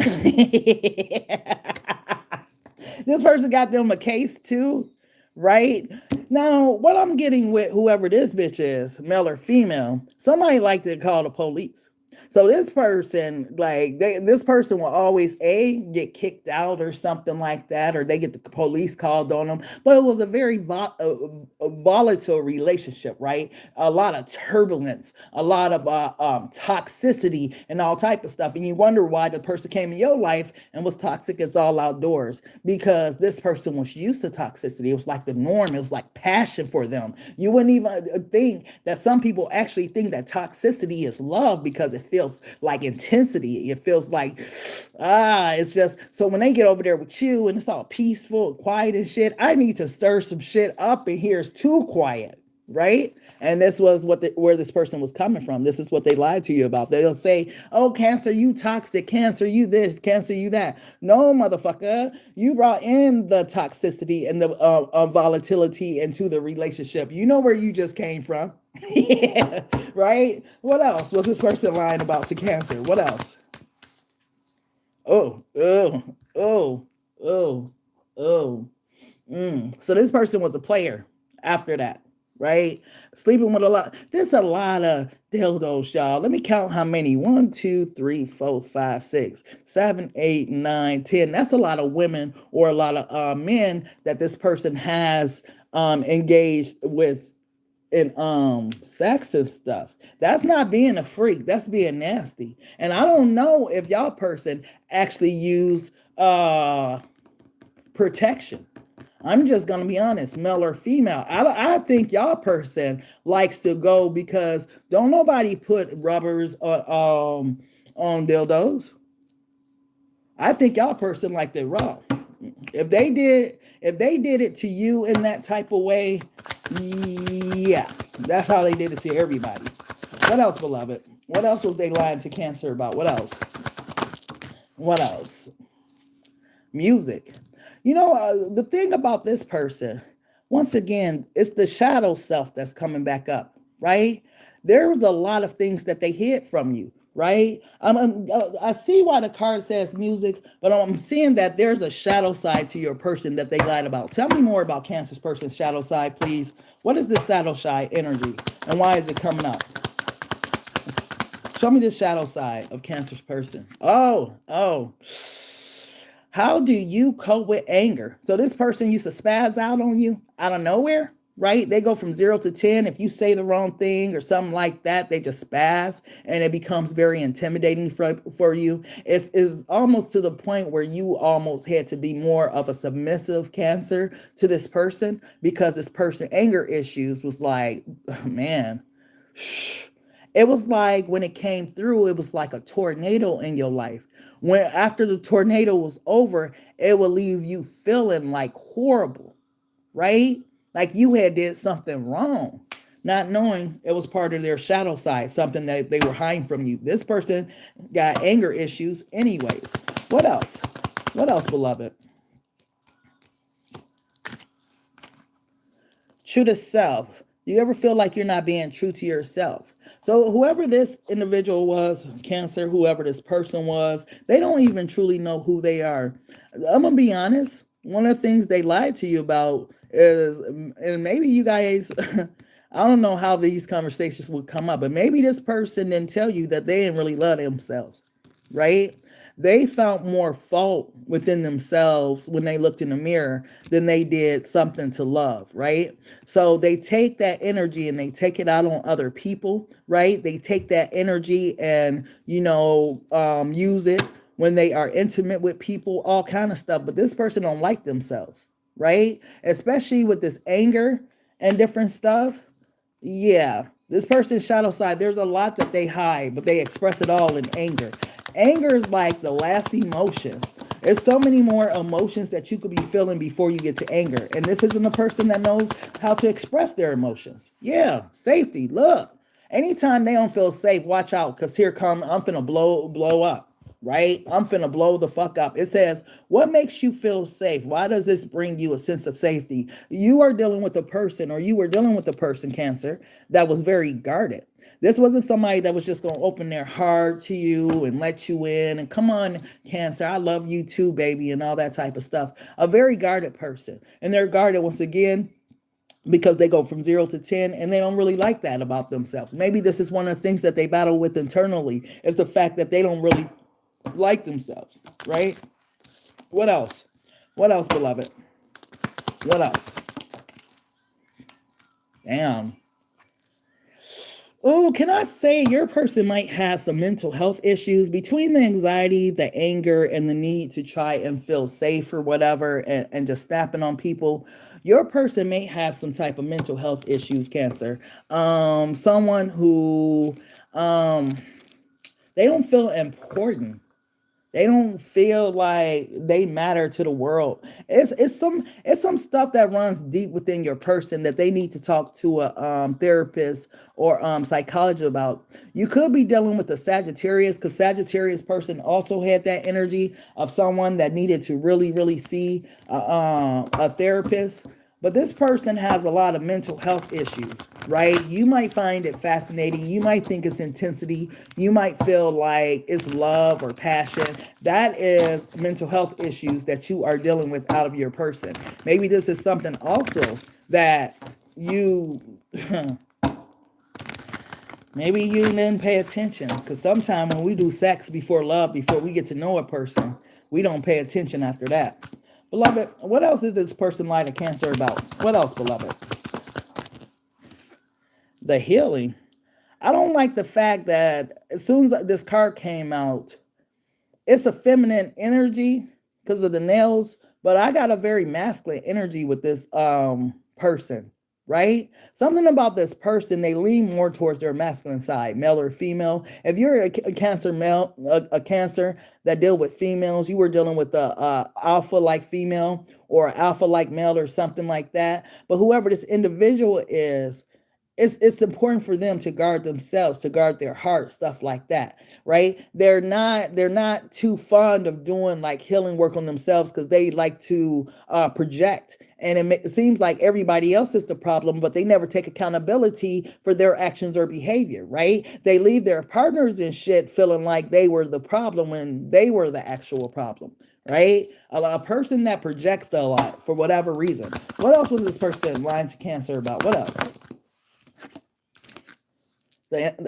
This person got them a case too, right? Now, what I'm getting with whoever this bitch is, male or female, somebody like to call the police. So this person, like, this person will always get kicked out or something like that, or they get the police called on them. But it was a very volatile relationship, right? A lot of turbulence, a lot of toxicity, and all type of stuff. And you wonder why the person came in your life and was toxic as all outdoors, because this person was used to toxicity. It was like the norm. It was like passion for them. You wouldn't even think that some people actually think that toxicity is love because it feels like intensity. It feels like, it's just, so when they get over there with you and it's all peaceful and quiet and shit, I need to stir some shit up and here it's too quiet, right? And this was where this person was coming from. This is what they lied to you about. They'll say, oh, Cancer, you toxic. Cancer, you this. Cancer, you that. No, motherfucker. You brought in the toxicity and the volatility into the relationship. You know where you just came from. Yeah, right? What else was this person lying about to Cancer? What else? Oh, oh, oh, oh, oh. So this person was a player after that, right? Sleeping with a lot. There's a lot of dildos, y'all. Let me count how many. 1, 2, 3, 4, 5, 6, 7, 8, 9, 10. That's a lot of women or a lot of men that this person has engaged with in sex and stuff. That's not being a freak. That's being nasty. And I don't know if y'all person actually used protection. I'm just gonna be honest, male or female. I think y'all person likes to go because don't nobody put rubbers on dildos. I think y'all person like it raw. If they did it to you in that type of way, yeah, that's how they did it to everybody. What else, beloved? What else was they lying to Cancer about? What else? What else? Music. You know, the thing about this person, once again, it's the shadow self that's coming back up, right? There was a lot of things that they hid from you, right? I see why the card says music, but I'm seeing that there's a shadow side to your person that they lied about. Tell me more about Cancer's person's shadow side, please. What is this shadow side energy and why is it coming up? Show me the shadow side of Cancer's person. Oh. How do you cope with anger? So this person used to spaz out on you out of nowhere, right? They go from 0 to 10. If you say the wrong thing or something like that, they just spaz and it becomes very intimidating for you. It's almost to the point where you almost had to be more of a submissive Cancer to this person because this person anger issues was like, man, it was like when it came through, it was like a tornado in your life. When after the tornado was over, it will leave you feeling like horrible, right? Like you had did something wrong, not knowing it was part of their shadow side, something that they were hiding from you. This person got anger issues anyways. What else? What else, beloved? True to self. You ever feel like you're not being true to yourself? So whoever this individual was, Cancer, whoever this person was, they don't even truly know who they are. I'm going to be honest. one of the things they lied to you about is, and maybe you guys, I don't know how these conversations would come up, but maybe this person didn't tell you that they didn't really love themselves, right? They found more fault within themselves when they looked in the mirror than they did something to love, right? So they take that energy and they take it out on other people, right? They take that energy and, use it when they are intimate with people, all kind of stuff. But this person don't like themselves, right? Especially with this anger and different stuff. Yeah, this person's shadow side, there's a lot that they hide, but they express it all in anger. Anger is like the last emotion. There's so many more emotions that you could be feeling before you get to anger. And this isn't a person that knows how to express their emotions. Yeah, safety. Look, anytime they don't feel safe, watch out, because here come, I'm finna blow up. Right? I'm finna blow the fuck up. It says, what makes you feel safe? Why does this bring you a sense of safety? You are dealing with a person, or you were dealing with a person, Cancer, that was very guarded. This wasn't somebody that was just going to open their heart to you and let you in and come on, Cancer, I love you too, baby, and all that type of stuff. A very guarded person. And they're guarded, once again, because they go from 0 to 10 and they don't really like that about themselves. Maybe this is one of the things that they battle with internally, is the fact that they don't really like themselves, right? What else? What else, beloved? What else? Damn. Oh, can I say your person might have some mental health issues between the anxiety, the anger, and the need to try and feel safe or whatever, and just snapping on people? Your person may have some type of mental health issues, Cancer. Someone who they don't feel important. They don't feel like they matter to the world. It's some stuff that runs deep within your person that they need to talk to a therapist or psychologist about. You could be dealing with a Sagittarius, because Sagittarius person also had that energy of someone that needed to really, really see a therapist. But this person has a lot of mental health issues, right? You might find it fascinating. You might think it's intensity. You might feel like it's love or passion. That is mental health issues that you are dealing with out of your person. Maybe this is something also that you, maybe you didn't pay attention. Because sometimes when we do sex before love, before we get to know a person, we don't pay attention after that. Beloved, what else is this person lie to Cancer about? What else, beloved? The healing. I don't like the fact that as soon as this card came out, it's a feminine energy because of the nails, but I got a very masculine energy with this person, right? Something about this person, they lean more towards their masculine side, male or female. If you're a Cancer male, a Cancer that deal with females, you were dealing with a alpha like female or alpha like male or something like that. But whoever this individual is, it's important for them to guard themselves, to guard their heart, stuff like that, right? They're not too fond of doing like healing work on themselves, because they like to project, and it seems like everybody else is the problem, but they never take accountability for their actions or behavior, right? They leave their partners and shit feeling like they were the problem when they were the actual problem, right? A person that projects a lot for whatever reason. What else was this person lying to Cancer about? What else?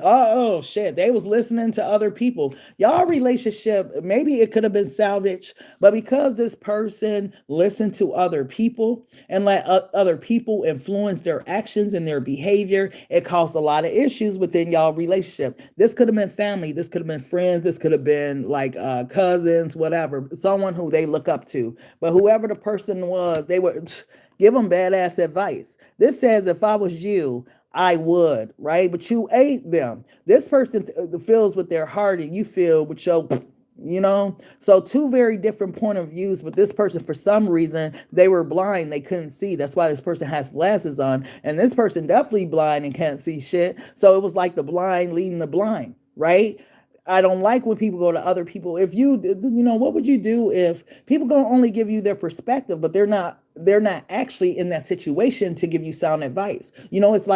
Oh shit, they was listening to other people. Y'all relationship, maybe it could have been salvaged, but because this person listened to other people and let other people influence their actions and their behavior, it caused a lot of issues within y'all relationship. This could have been family, this could have been friends, this could have been like cousins, whatever, someone who they look up to. But whoever the person was, they would give them badass advice. This says, if I was you, I would, right? But you ate them. This person feels with their heart and you feel with your, So two very different point of views, but this person, for some reason, they were blind. They couldn't see. That's why this person has glasses on. And this person definitely blind and can't see shit. So it was like the blind leading the blind, right? I don't like when people go to other people. If what would you do if people gonna only give you their perspective, but they're not actually in that situation to give you sound advice. It's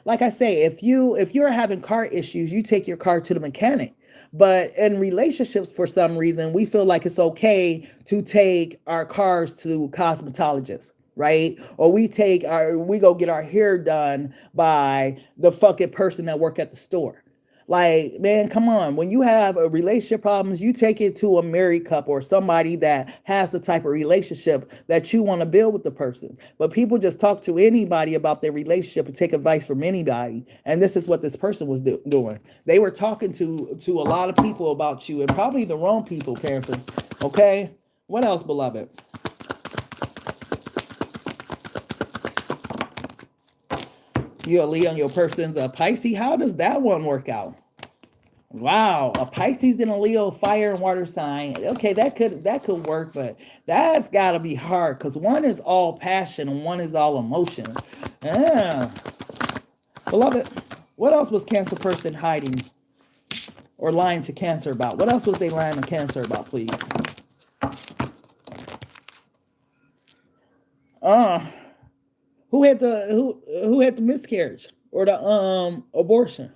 like I say, if you're having car issues, you take your car to the mechanic. But in relationships, for some reason, we feel like it's okay to take our cars to cosmetologists, right? Or we go get our hair done by the fucking person that work at the store. Like, man, come on. When you have a relationship problems, you take it to a married couple or somebody that has the type of relationship that you want to build with the person. But people just talk to anybody about their relationship and take advice from anybody. And this is what this person was doing. They were talking to a lot of people about you, and probably the wrong people, Cancer. Okay? What else, beloved? You're a Leo and your person's a Pisces. How does that one work out? Wow, a Pisces and a Leo, fire and water sign. Okay, that could work, but that's got to be hard because one is all passion and one is all emotion. Yeah. Beloved, what else was Cancer person hiding or lying to Cancer about? What else was they lying to Cancer about, please? Who had the miscarriage or the abortion?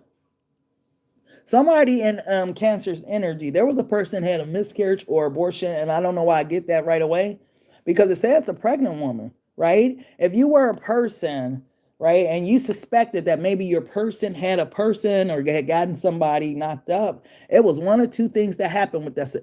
Somebody in Cancer's energy, there was a person had a miscarriage or abortion, and I don't know why I get that right away, because it says the pregnant woman, right? If you were a person, right, and you suspected that maybe your person had a person or had gotten somebody knocked up, it was one or two things that happened with that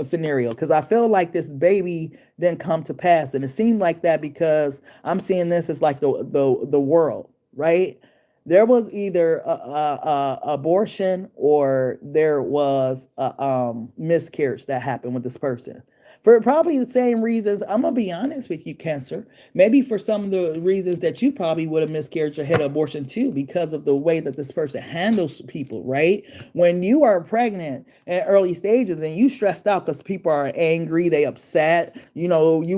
scenario, because I feel like this baby didn't come to pass, and it seemed like that because I'm seeing this as like the world, right? There was either a abortion or there was a miscarriage that happened with this person. For probably the same reasons, I'm going to be honest with you, Cancer. Maybe for some of the reasons that you probably would have miscarried or had an abortion too, because of the way that this person handles people, right? When you are pregnant at early stages and you stressed out because people are angry, they upset, you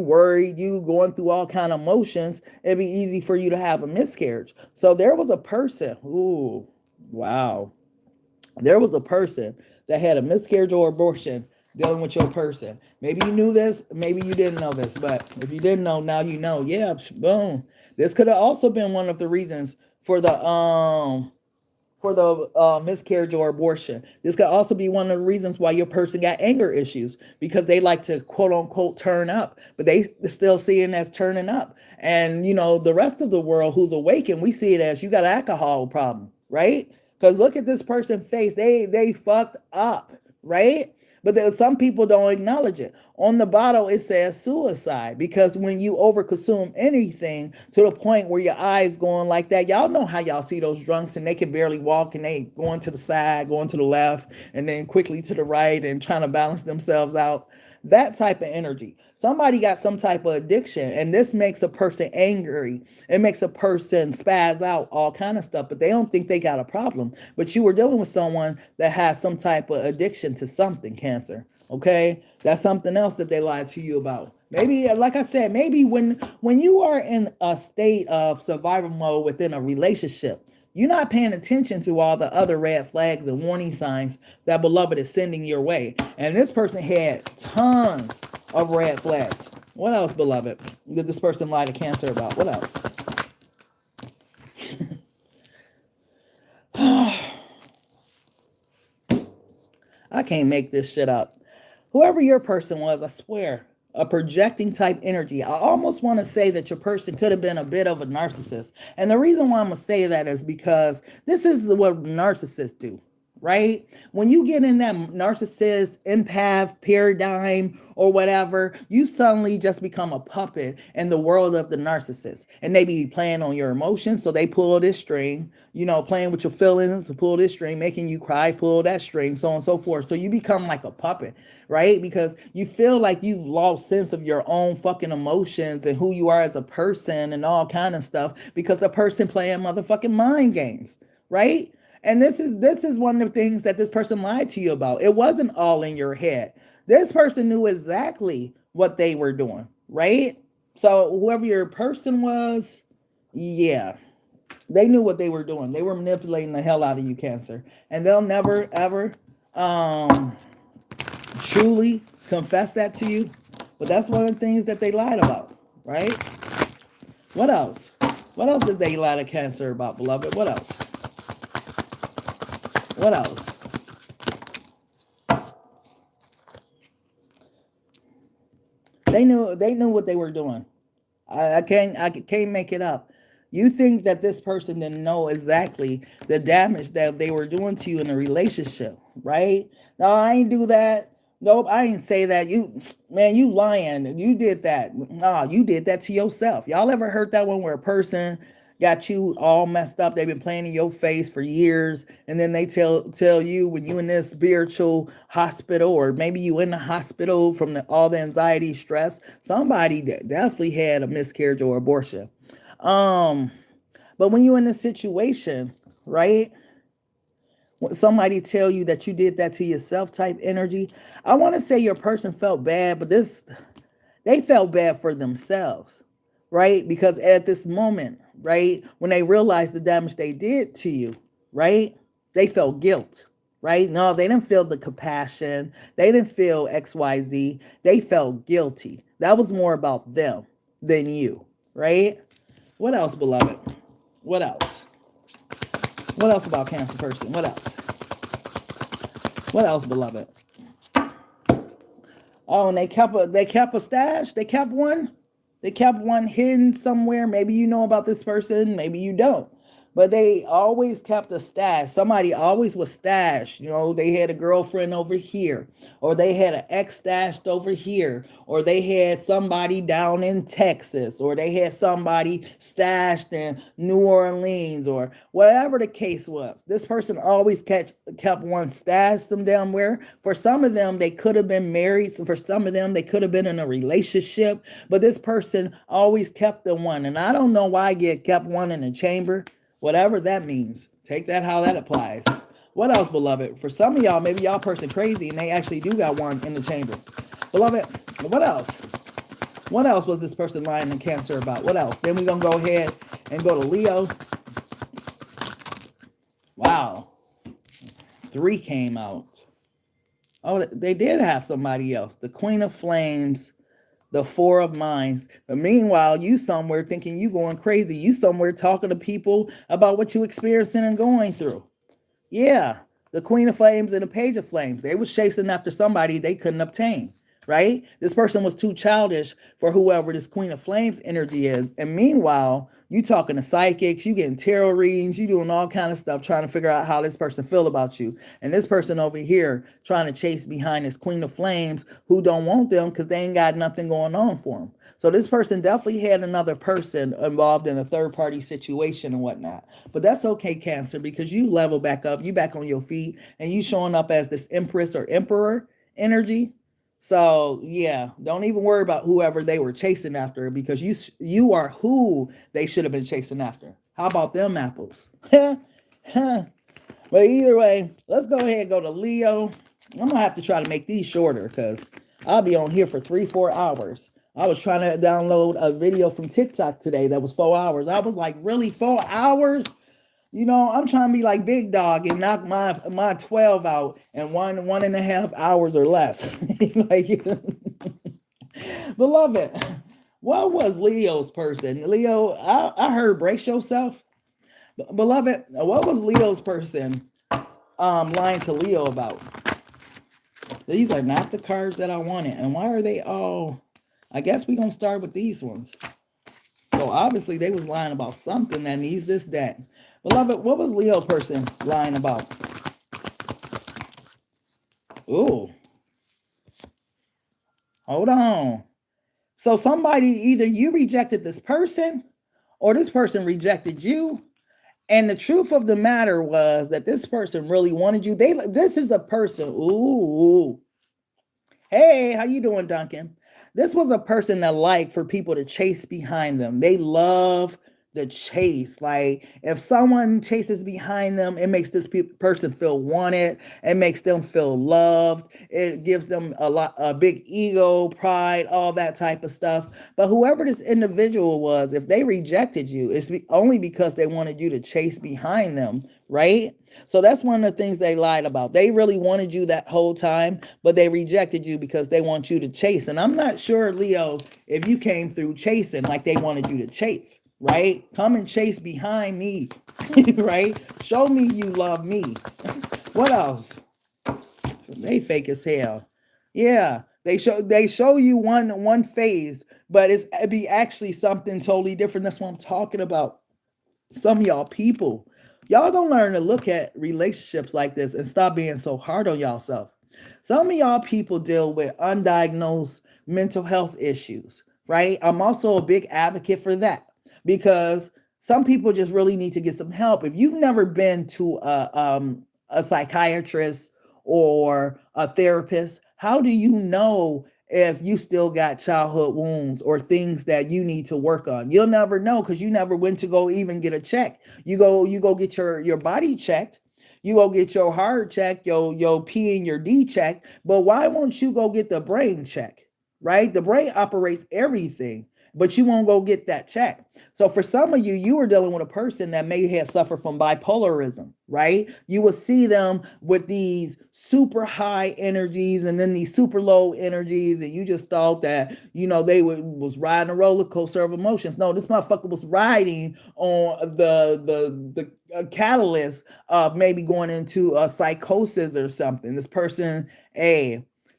worried, you going through all kind of emotions, it'd be easy for you to have a miscarriage. So there was a person, ooh, wow. There was a person that had a miscarriage or abortion dealing with your person. Maybe you knew this, maybe you didn't know this, but if you didn't know, now you know. Yeah, boom. This could have also been one of the reasons for the miscarriage or abortion. This could also be one of the reasons why your person got anger issues, because they like to quote unquote turn up, but they still see it as turning up. And the rest of the world who's awakened, we see it as you got an alcohol problem, right? Because look at this person's face. They fucked up, right? But some people don't acknowledge it. On the bottle, it says suicide, because when you overconsume anything to the point where your eyes going like that, y'all know how y'all see those drunks and they can barely walk and they going to the side, going to the left, and then quickly to the right and trying to balance themselves out. That type of energy. Somebody got some type of addiction, and this makes a person angry. It makes a person spaz out, all kind of stuff, but they don't think they got a problem. But you were dealing with someone that has some type of addiction to something, Cancer. Okay? That's something else that they lied to you about. Maybe, like I said, maybe when you are in a state of survival mode within a relationship, you're not paying attention to all the other red flags and warning signs that beloved is sending your way. And this person had tons of red flags. What else, beloved, did this person lie to Cancer about? What else? I can't make this shit up. Whoever your person was, I swear, a projecting type energy. I almost want to say that your person could have been a bit of a narcissist. And the reason why I'm going to say that is because this is what narcissists do, right? When you get in that narcissist, empath paradigm or whatever, you suddenly just become a puppet in the world of the narcissist. And they be playing on your emotions. So they pull this string, playing with your feelings, pull this string, making you cry, pull that string, so on and so forth. So you become like a puppet, right? Because you feel like you've lost sense of your own fucking emotions and who you are as a person and all kind of stuff, because the person playing motherfucking mind games, right? And this is one of the things that this person lied to you about. It wasn't all in your head. This person knew exactly what they were doing, right? So whoever your person was, yeah, they knew what they were doing. They were manipulating the hell out of you, Cancer. And they'll never, ever truly confess that to you. But that's one of the things that they lied about, right? What else? What else did they lie to Cancer about, beloved? What else? What else? They knew what they were doing. I can't make it up. You think that this person didn't know exactly the damage that they were doing to you in a relationship, right? No, I ain't do that. Nope, I ain't say that. Man, you lying. You did that. Nah, you did that to yourself. Y'all ever heard that one where a person got you all messed up? They've been playing in your face for years, and then they tell you when you in this spiritual hospital, or maybe you in the hospital from all the anxiety, stress. Somebody definitely had a miscarriage or abortion. Um, but when you're in this situation, right? When somebody tell you that you did that to yourself type energy, I want to say your person felt bad, but they felt bad for themselves, right? Because at this moment, right, when they realized the damage they did to you, right, they felt guilt, right? No, they didn't feel the compassion. They didn't feel XYZ. They felt guilty. That was more about them than you, right? What else, beloved? What else? What else about Cancer person? What else? What else, beloved? Oh, and they kept a stash. They kept one. They kept one hidden somewhere. Maybe you know about this person, maybe you don't. But they always kept a stash. Somebody always was stashed. They had a girlfriend over here, or they had an ex stashed over here, or they had somebody down in Texas, or they had somebody stashed in New Orleans, or whatever the case was. This person always kept one stashed them down where. For some of them, they could have been married. So for some of them, they could have been in a relationship. But this person always kept the one. And I don't know why I get kept one in a chamber. Whatever that means. Take that how that applies. What else, beloved? For some of y'all, maybe y'all person crazy and they actually do got one in the chamber. Beloved, what else? What else was this person lying in Cancer about? What else? Then we're going to go ahead and go to Leo. Wow. 3 came out. Oh, they did have somebody else. The Queen of Flames, the 4 of Minds. But meanwhile, you somewhere thinking you going crazy. You somewhere talking to people about what you experiencing and going through. Yeah, the Queen of Flames and the Page of Flames. They was chasing after somebody they couldn't obtain, right? This person was too childish for whoever this Queen of Flames energy is. And meanwhile, you talking to psychics, you getting tarot readings, you doing all kind of stuff trying to figure out how this person feel about you. And this person over here trying to chase behind this Queen of Flames who don't want them because they ain't got nothing going on for them. So this person definitely had another person involved in a third-party situation and whatnot. But that's okay, Cancer, because you level back up, you back on your feet, and you showing up as this Empress or Emperor energy. So yeah, don't even worry about whoever they were chasing after, because you are who they should have been chasing after. How about them apples? But either way, let's go ahead and go to Leo. I'm gonna have to try to make these shorter because I'll be on here for 3-4 hours. I was trying to download a video from TikTok today that was 4 hours. I was like, really, 4 hours? I'm trying to be like Big Dog and knock my 12 out in 1.5 hours or less. Like, beloved, what was Leo's person? Leo, I heard brace yourself. Beloved, what was Leo's person lying to Leo about? These are not the cards that I wanted. And why are they all... I guess we're going to start with these ones. So obviously they was lying about something that needs this, that. Beloved, what was Leo person lying about? Ooh. Hold on. So somebody, either you rejected this person or this person rejected you. And the truth of the matter was that this person really wanted you. This is a person. Ooh. Hey, how you doing, Duncan? This was a person that liked for people to chase behind them. They love the chase. Like, if someone chases behind them, it makes this person feel wanted. It makes them feel loved. It gives them a big ego, pride, all that type of stuff. But whoever this individual was, if they rejected you, it's only because they wanted you to chase behind them, right? So that's one of the things they lied about. They really wanted you that whole time, but they rejected you because they want you to chase. And I'm not sure, Leo, if you came through chasing like they wanted you to chase, right? Come and chase behind me, right? Show me you love me. What else? They fake as hell. Yeah. They show you one phase, but it'd be actually something totally different. That's what I'm talking about. Some of y'all people, y'all gonna learn to look at relationships like this and stop being so hard on y'all self. Some of y'all people deal with undiagnosed mental health issues, right? I'm also a big advocate for that because some people just really need to get some help. If you've never been to a psychiatrist or a therapist, how do you know if you still got childhood wounds or things that you need to work on? You'll never know because you never went to go even get a check. You go get your body checked. You go get your heart checked, your P and your D checked. But why won't you go get the brain check? Right? The brain operates everything, but you won't go get that check. So for some of you, you are dealing with a person that may have suffered from bipolarism, right? You will see them with these super high energies and then these super low energies, and you just thought that, they was riding a roller coaster of emotions. No, this motherfucker was riding on the catalyst of maybe going into a psychosis or something. This person,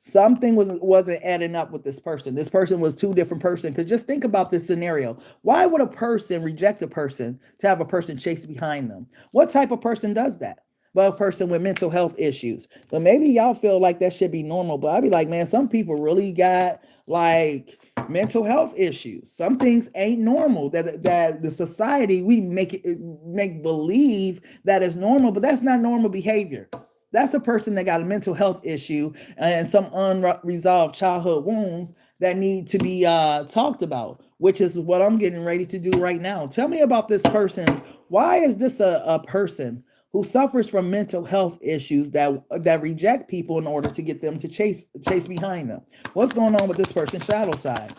something wasn't adding up with this person. This person was two different persons. Because just think about this scenario. Why would a person reject a person to have a person chase behind them? What type of person does that? But a person with mental health issues. But maybe y'all feel like that should be normal. But I'd be like, man, some people really got like mental health issues. Some things ain't normal. That the society, we make believe that is normal, but that's not normal behavior. That's a person that got a mental health issue and some unresolved childhood wounds that need to be talked about, which is what I'm getting ready to do right now. Tell me about this person's. Why is this a person who suffers from mental health issues that reject people in order to get them to chase behind them? What's going on with this person's shadow side?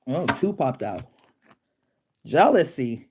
Oh, two popped out. Jealousy.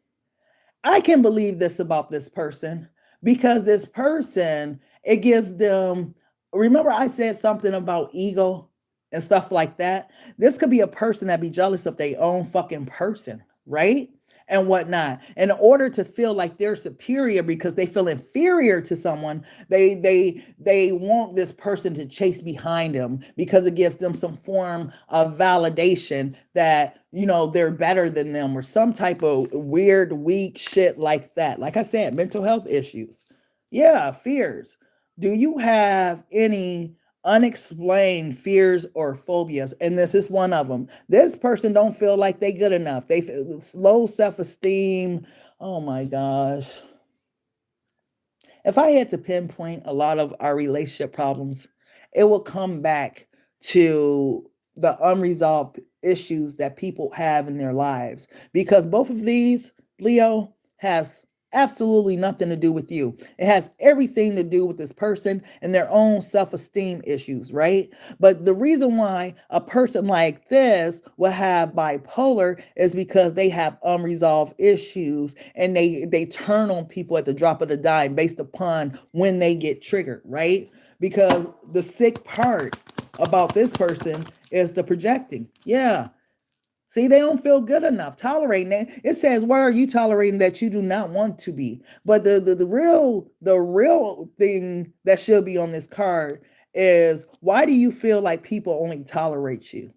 I can believe this about this person because this person, it gives them, remember I said something about ego and stuff like that? This could be a person that be jealous of their own fucking person, right? And whatnot. In order to feel like they're superior because they feel inferior to someone, they want this person to chase behind them because it gives them some form of validation that they're better than them or some type of weird, weak shit like that. Like I said, mental health issues. Yeah, fears. Do you have any unexplained fears or phobias? And this is one of them. This person don't feel like they good enough. They feel low self-esteem. Oh my gosh. If I had to pinpoint a lot of our relationship problems, it will come back to the unresolved issues that people have in their lives. Because both of these, Leo, has absolutely nothing to do with you. It has everything to do with this person and their own self-esteem issues, right? But the reason why a person like this will have bipolar is because they have unresolved issues and they turn on people at the drop of the dime based upon when they get triggered, right? Because the sick part about this person is the projecting. Yeah. See, they don't feel good enough tolerating that. It says, why are you tolerating that you do not want to be? But the real thing that should be on this card is, why do you feel like people only tolerate you?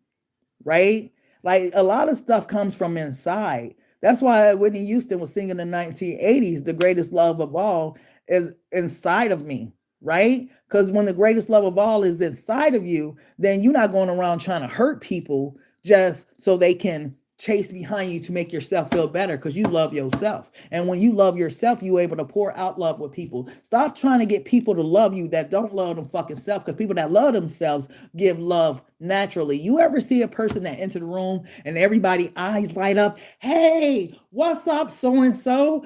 Right? Like a lot of stuff comes from inside. That's why Whitney Houston was singing in the 1980s, the greatest love of all is inside of me. Right? Because when the greatest love of all is inside of you, then you're not going around trying to hurt people just so they can chase behind you to make yourself feel better, because you love yourself. And when you love yourself, you're able to pour out love with people. Stop trying to get people to love you that don't love them fucking self, because people that love themselves give love naturally. You ever see a person that enter the room and everybody eyes light up? Hey, what's up, so-and-so?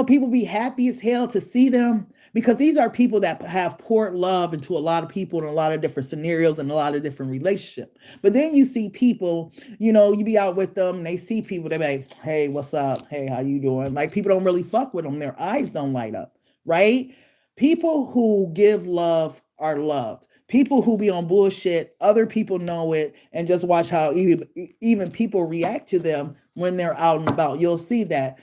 People be happy as hell to see them, because these are people that have poured love into a lot of people in a lot of different scenarios and a lot of different relationships. But then you see people, you be out with them and they see people, they be like, hey, what's up? Hey, how you doing? Like, people don't really fuck with them. Their eyes don't light up, right? People who give love are loved. People who be on bullshit, other people know it, and just watch how even people react to them when they're out and about. You'll see that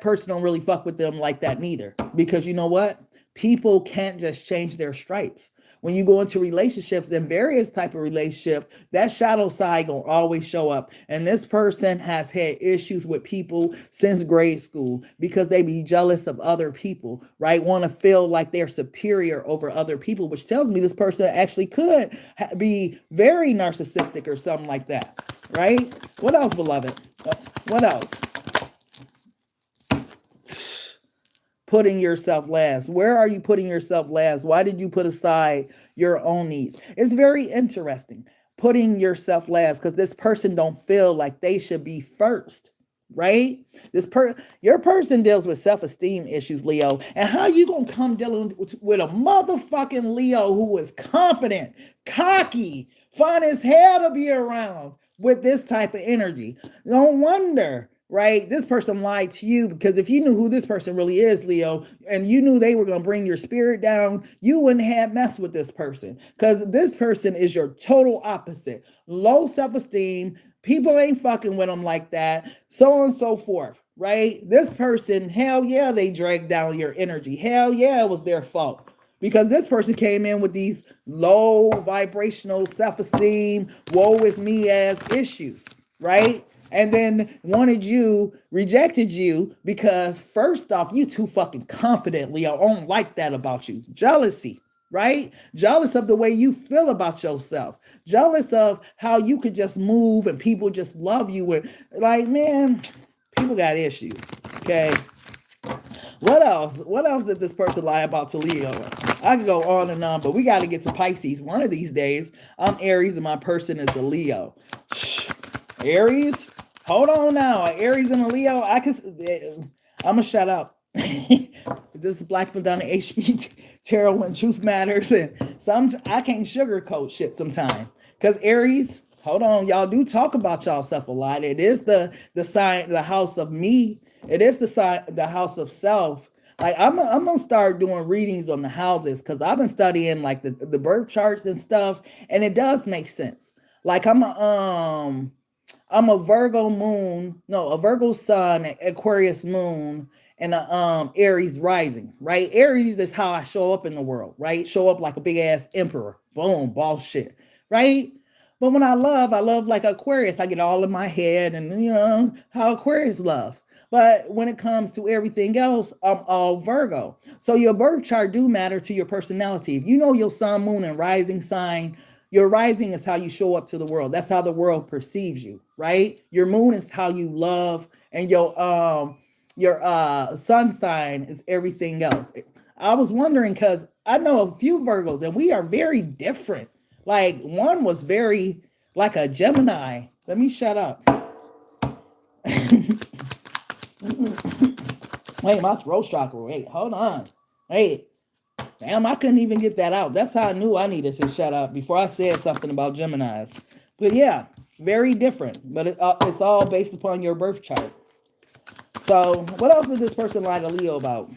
person don't really fuck with them like that neither. Because you know what? People can't just change their stripes. When you go into relationships and various type of relationship, that shadow side gonna always show up. And this person has had issues with people since grade school because they be jealous of other people, right? Want to feel like they're superior over other people, which tells me this person actually could be very narcissistic or something like that, right? What else, beloved? What else? Putting yourself last. Where are you putting yourself last? Why did you put aside your own needs? It's very interesting. Putting yourself last because this person don't feel like they should be first, right? Your person deals with self-esteem issues, Leo. And how you gonna come dealing with a motherfucking Leo who is confident, cocky, fun as hell to be around with this type of energy? No wonder, right? This person lied to you, because if you knew who this person really is, Leo, and you knew they were going to bring your spirit down, you wouldn't have messed with this person, because this person is your total opposite. Low self-esteem. People ain't fucking with them like that. So on and so forth, right? This person, hell yeah, they dragged down your energy. Hell yeah, it was their fault. Because this person came in with these low vibrational self-esteem, woe is me ass issues, right? And then rejected you because first off, you too fucking confident, Leo. I don't like that about you. Jealousy, right? Jealous of the way you feel about yourself. Jealous of how you could just move and people just love you. And like, man, people got issues, okay? What else? What else did this person lie about to Leo? I could go on and on, but we got to get to Pisces one of these days. I'm Aries and my person is a Leo. Aries? Hold on now. Aries and a Leo? I'm going to shut up. This is Black Madonna HP Tarot and Truth Matters. And I can't sugarcoat shit sometimes. Because Aries, hold on, y'all do talk about y'all-self a lot. It is the sign, the house of me. It is the house of self. Like I'm gonna start doing readings on the houses because I've been studying like the birth charts and stuff, and it does make sense. Like I'm a Virgo moon, no, a Virgo sun, Aquarius moon, and a Aries rising, right? Aries is how I show up in the world, right? Show up like a big ass emperor, boom, boss shit, right? But when I love like Aquarius. I get all in my head, and you know how Aquarius love. But when it comes to everything else, I'm all Virgo. So your birth chart do matter to your personality. If you know your sun, moon, and rising sign, your rising is how you show up to the world. That's how the world perceives you, right? Your moon is how you love, and your sun sign is everything else. I was wondering because I know a few Virgos, and we are very different. Like one was very like a Gemini. Let me shut up. Wait, my throat chakra. Wait, hold on. Wait. Damn, I couldn't even get that out. That's how I knew I needed to shut up before I said something about Geminis. But yeah, very different. But it's all based upon your birth chart. So what else did this person lie to Leo about?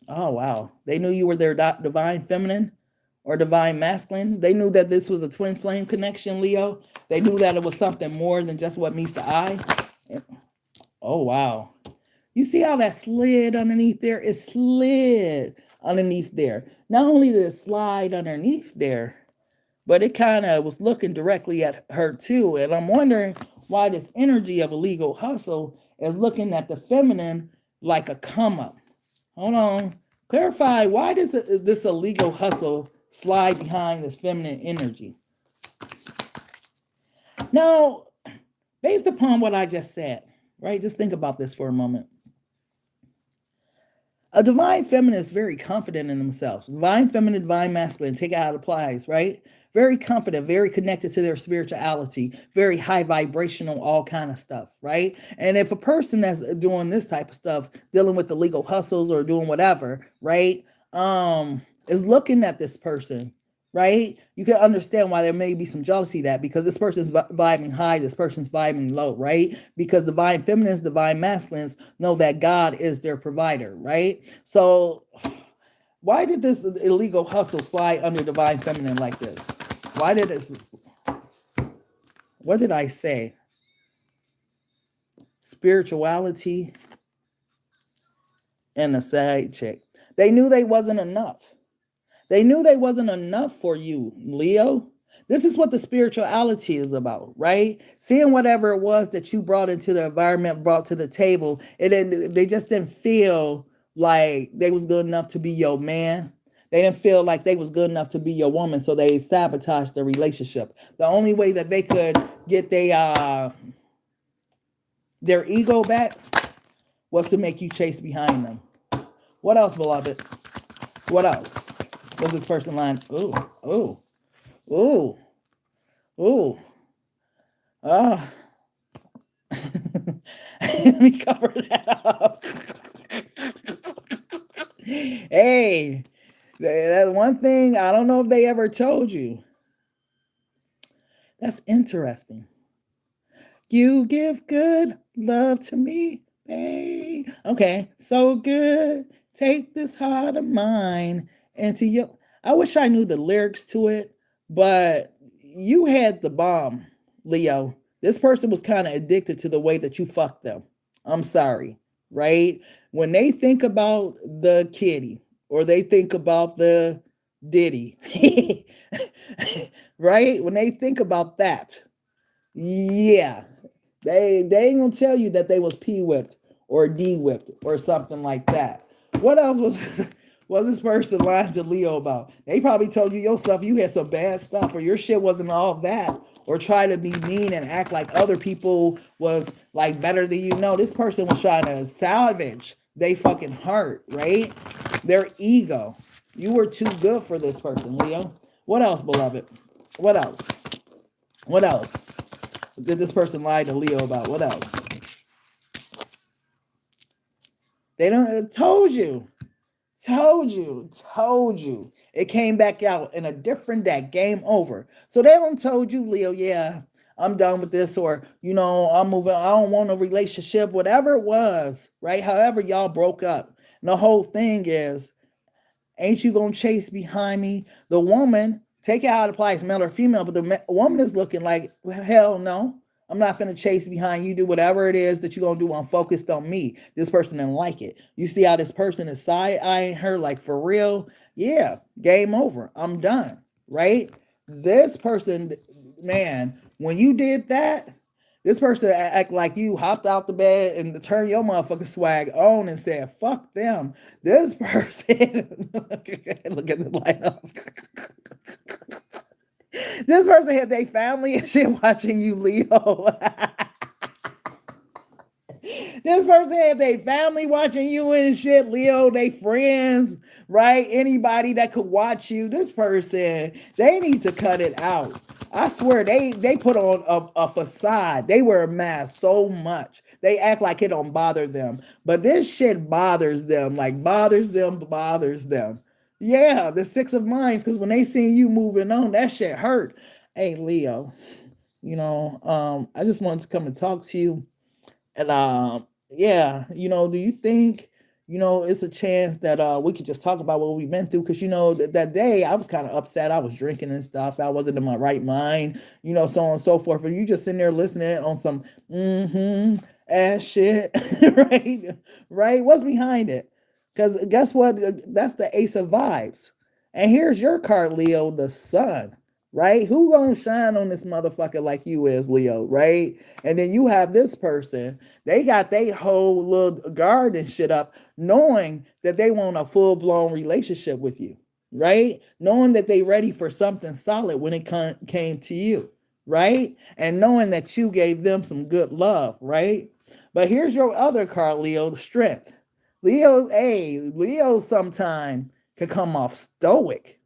Oh, wow. They knew you were their divine feminine or divine masculine. They knew that this was a twin flame connection, Leo. They knew that it was something more than just what meets the eye. Oh, wow. You see how that slid underneath there? It slid underneath there. Not only did it slide underneath there, but it kind of was looking directly at her too. And I'm wondering why this energy of a legal hustle is looking at the feminine like a come up. Hold on. Clarify, why does this illegal hustle slide behind this feminine energy? Now, based upon what I just said, right? Just think about this for a moment. A divine feminine is very confident in themselves. Divine feminine, divine masculine, take it how it applies, right? Very confident, very connected to their spirituality, very high vibrational, all kind of stuff, right? And if a person that's doing this type of stuff, dealing with the legal hustles or doing whatever, right, is looking at this person, right? You can understand why there may be some jealousy that because this person's vibing high, this person's vibing low, right? Because divine feminines, divine masculines know that God is their provider, right? So why did this illegal hustle slide under divine feminine like this? Why did this? What did I say? Spirituality and a side chick. They knew they wasn't enough. They knew they wasn't enough for you, Leo. This is what the spirituality is about, right? Seeing whatever it was that you brought into the environment, brought to the table, they just didn't feel like they was good enough to be your man. They didn't feel like they was good enough to be your woman, so they sabotaged the relationship. The only way that they could get their ego back was to make you chase behind them. What else, beloved? What else? Was this person lying? Ooh, ooh, ooh, ooh. Ah. Let me cover that up. Hey, that one thing, I don't know if they ever told you. That's interesting. You give good love to me, babe. Okay, so good. Take this heart of mine into your. I wish I knew the lyrics to it, but you had the bomb, Leo. This person was kind of addicted to the way that you fucked them. I'm sorry, right? When they think about the kitty or they think about the ditty, right? When they think about that, yeah, they ain't gonna tell you that they was P whipped or D whipped or something like that. What else was this person lying to Leo about? They probably told you your stuff, you had some bad stuff, or your shit wasn't all that, or try to be mean and act like other people was like better than you. No, this person was trying to salvage they fucking heart, right? Their ego. You were too good for this person, Leo. What else, beloved? What else? What else did this person lie to Leo about? What else? They don't told you. It came back out in a different day. Game over. So they don't told you, Leo, yeah, I'm done with this, or I'm moving. I don't want a relationship, whatever it was, right? However, y'all broke up. And the whole thing is, ain't you gonna chase behind me? The woman, take it how it applies, male or female, but the woman is looking like, well, hell no. I'm not gonna chase behind you. Do whatever it is that you're gonna do. I'm focused on me. This person didn't like it. You see how this person is side-eyeing her, like, for real? Yeah, game over. I'm done, right? This person, man, when you did that, this person act like you hopped out the bed and turned your motherfucking swag on and said, fuck them. This person, look at the lineup. This person had their family and shit watching you, Leo. This person had their family watching you and shit, Leo, they friends, right? Anybody that could watch you. This person, they need to cut it out. I swear, they put on a facade. They wear a mask so much. They act like it don't bother them. But this shit bothers them, like bothers them. Yeah, the Six of Minds, because when they see you moving on, that shit hurt. Hey, Leo, I just wanted to come and talk to you. And yeah, do you think, it's a chance that we could just talk about what we've been through? Because that day I was kind of upset. I was drinking and stuff. I wasn't in my right mind, so on and so forth. And you just sitting there listening on some ass shit, right? Right? What's behind it? Because guess what? That's the Ace of Vibes. And here's your card, Leo, the Sun. Right? Who gonna shine on this motherfucker like you is, Leo, right? And then you have this person, they got their whole little guard and shit up, knowing that they want a full-blown relationship with you, right? Knowing that they ready for something solid when it came to you, right? And knowing that you gave them some good love, right? But here's your other card, Leo, the Strength. Leo sometime could come off stoic,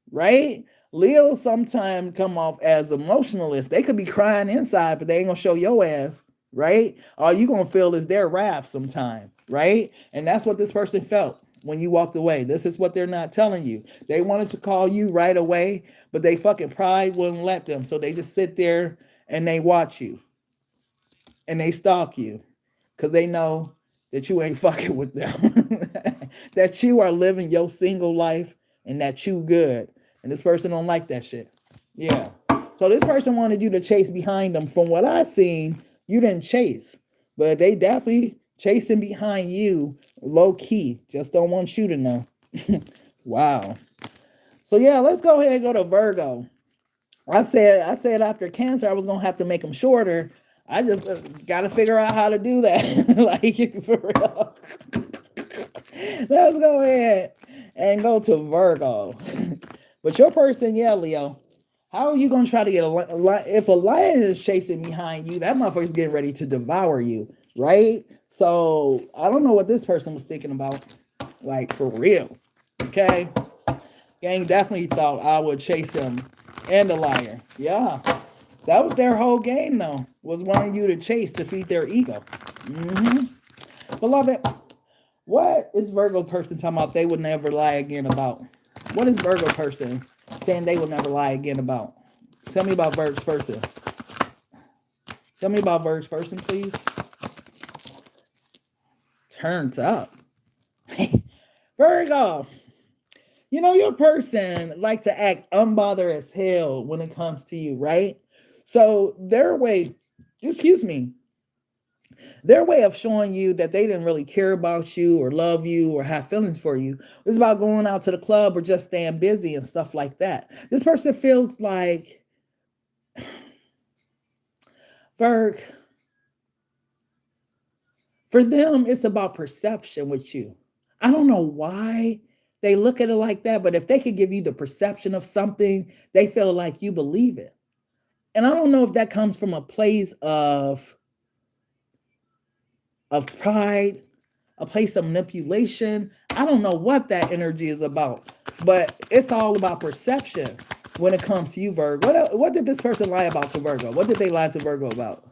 right? Leo sometimes come off as emotionalist. They could be crying inside, but they ain't gonna show your ass, right? All you gonna feel is their wrath sometime, right? And that's what this person felt when you walked away. This is what they're not telling you. They wanted to call you right away, but they fucking pride wouldn't let them. So they just sit there and they watch you and they stalk you because they know that you ain't fucking with them, that you are living your single life and that you good. And this person don't like that shit. Yeah. So this person wanted you to chase behind them. From what I've seen, you didn't chase. But they definitely chasing behind you low key. Just don't want you to know. Wow. So yeah, let's go ahead and go to Virgo. I said after Cancer, I was gonna have to make them shorter. I just got to figure out how to do that. Like for real. Let's go ahead and go to Virgo. But your person, yeah, Leo. How are you gonna try to get if a lion is chasing behind you? That motherfucker's getting ready to devour you, right? So I don't know what this person was thinking about, like for real. Okay, gang definitely thought I would chase him and the liar. Yeah, that was their whole game, though. Was wanting you to chase to feed their ego. Beloved, what is Virgo person talking about? They would never lie again about. What is Virgo person saying they will never lie again about? Tell me about Virgo's person. Tell me about Virgo's person, please. Turns up. Virgo. You know, your person like to act unbothered as hell when it comes to you, right? So their way of showing you that they didn't really care about you or love you or have feelings for you is about going out to the club or just staying busy and stuff like that. This person feels like, Virg, for them, it's about perception with you. I don't know why they look at it like that, but if they could give you the perception of something, they feel like you believe it. And I don't know if that comes from a place of pride, a place of manipulation. I don't know what that energy is about, but it's all about perception when it comes to you, Virgo. What did this person lie about to Virgo? What did they lie to Virgo about?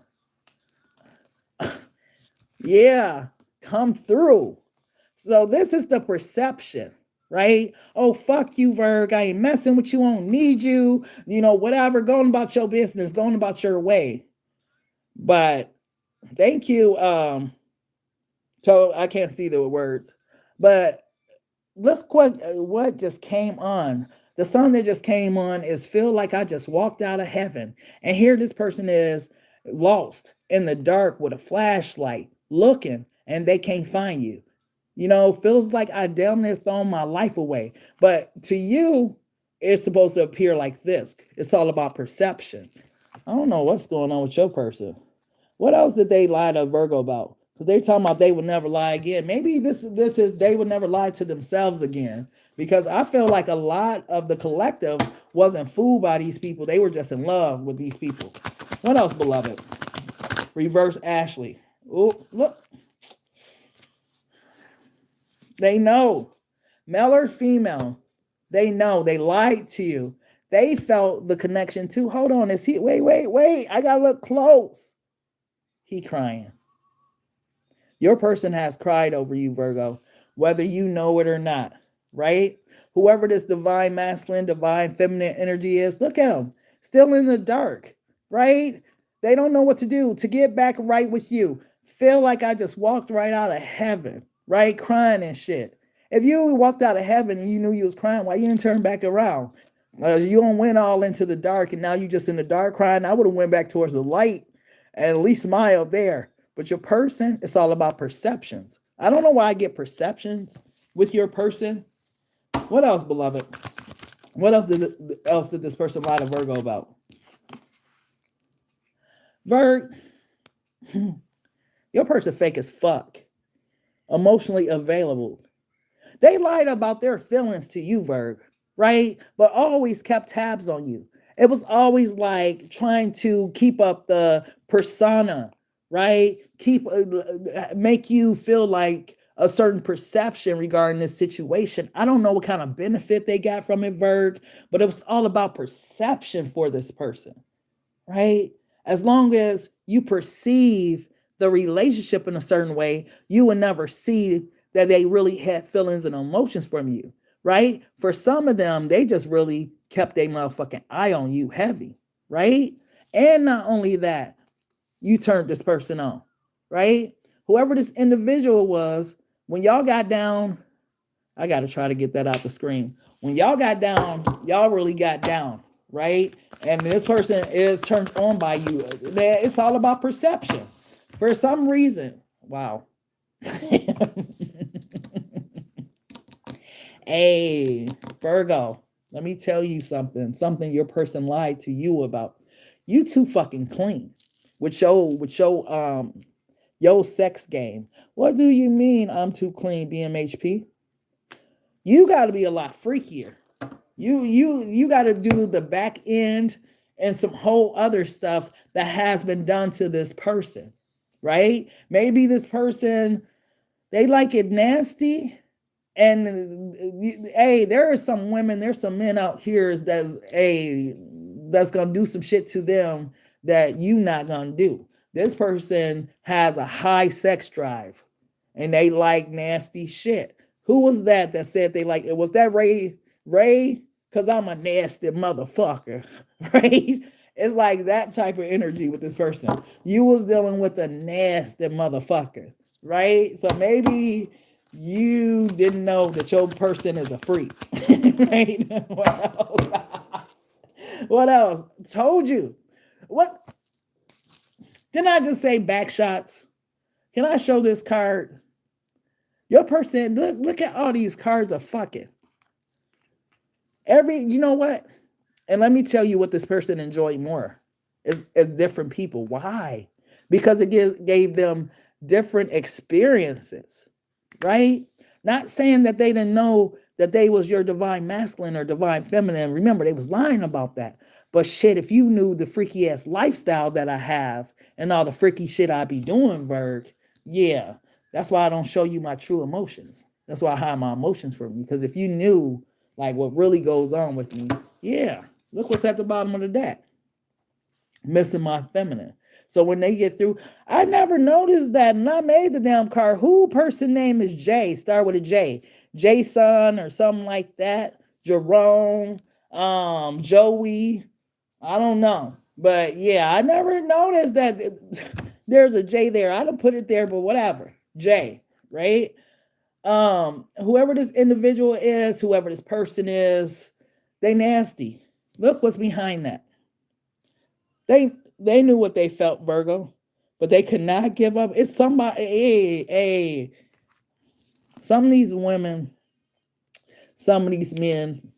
Yeah, come through. So this is the perception, right? Oh, fuck you, Virg. I ain't messing with you. I don't need you. You know, whatever. Going about your business, going about your way. But thank you. So I can't see the words. But look what just came on. The song that just came on is Feel Like I Just Walked Out of Heaven. And here this person is lost in the dark with a flashlight looking and they can't find you. You know, feels like I damn near thrown my life away. But to you, it's supposed to appear like this. It's all about perception. I don't know what's going on with your person. What else did they lie to Virgo about? Because they're talking about they would never lie again. Maybe this is they would never lie to themselves again. Because I feel like a lot of the collective wasn't fooled by these people. They were just in love with these people. What else, beloved? Reverse Ashley. Oh, look. They know. Male or female. They know. They lied to you. They felt the connection too. Hold on. Is he? Wait. I gotta look close. He crying. Your person has cried over you, Virgo, whether you know it or not, right? Whoever this divine masculine, divine feminine energy is, look at them. Still in the dark, right? They don't know what to do to get back right with you. Feel like I just walked right out of heaven, right? Crying and shit. If you walked out of heaven and you knew you was crying, why you didn't turn back around? You don't went all into the dark and now you just in the dark crying. I would have went back towards the light and at least smiled there. But your person, it's all about perceptions. I don't know why I get perceptions with your person. What else, beloved? What else did this person lie to Virgo about? Virg, your person fake as fuck. Emotionally available. They lied about their feelings to you, Virg, right? But always kept tabs on you. It was always like trying to keep up the persona, right? Make you feel like a certain perception regarding this situation. I don't know what kind of benefit they got from it, Virg, but it was all about perception for this person, right? As long as you perceive the relationship in a certain way, you will never see that they really had feelings and emotions from you, right? For some of them, they just really kept their motherfucking eye on you heavy, right? And not only that, you turned this person on, right? Whoever this individual was, when y'all got down, I got to try to get that out the screen. When y'all got down, y'all really got down, right? And this person is turned on by you. It's all about perception. For some reason, wow. Hey, Virgo. Let me tell you something. Something your person lied to you about. You too fucking clean with your sex game. What do you mean I'm too clean, BMHP? You got to be a lot freakier. You got to do the back end and some whole other stuff that has been done to this person, right? Maybe this person, they like it nasty. And hey, there are some women, there's some men out here that's gonna do some shit to them that you not gonna do. This person has a high sex drive and they like nasty shit. Who was that said they like it? Was that Ray? Ray? Because I'm a nasty motherfucker, right? It's like that type of energy with this person. You was dealing with a nasty motherfucker, right? So maybe you didn't know that your person is a freak, right? What else? What else? Told you. What? Didn't I just say back shots? Can I show this card? Your person, look at all these cards of fucking. You know what? And let me tell you what this person enjoyed more. Is different people. Why? Because it gave them different experiences, right? Not saying that they didn't know that they was your divine masculine or divine feminine. Remember, they was lying about that. But shit, if you knew the freaky ass lifestyle that I have and all the freaky shit I be doing, Virg, yeah, that's why I don't show you my true emotions. That's why I hide my emotions from you. Because if you knew like what really goes on with me, yeah, look what's at the bottom of the deck. Missing my feminine. So when they get through, I never noticed that, and I made the damn card. Who person name is Jay? Start with a J. Jason or something like that. Jerome, Joey. I don't know. But yeah, I never noticed that there's a J there. I don't put it there, but whatever. J, right? Whoever this individual is, whoever this person is, they nasty. Look what's behind that. They knew what they felt, Virgo, but they could not give up. It's somebody, hey, some of these women, some of these men,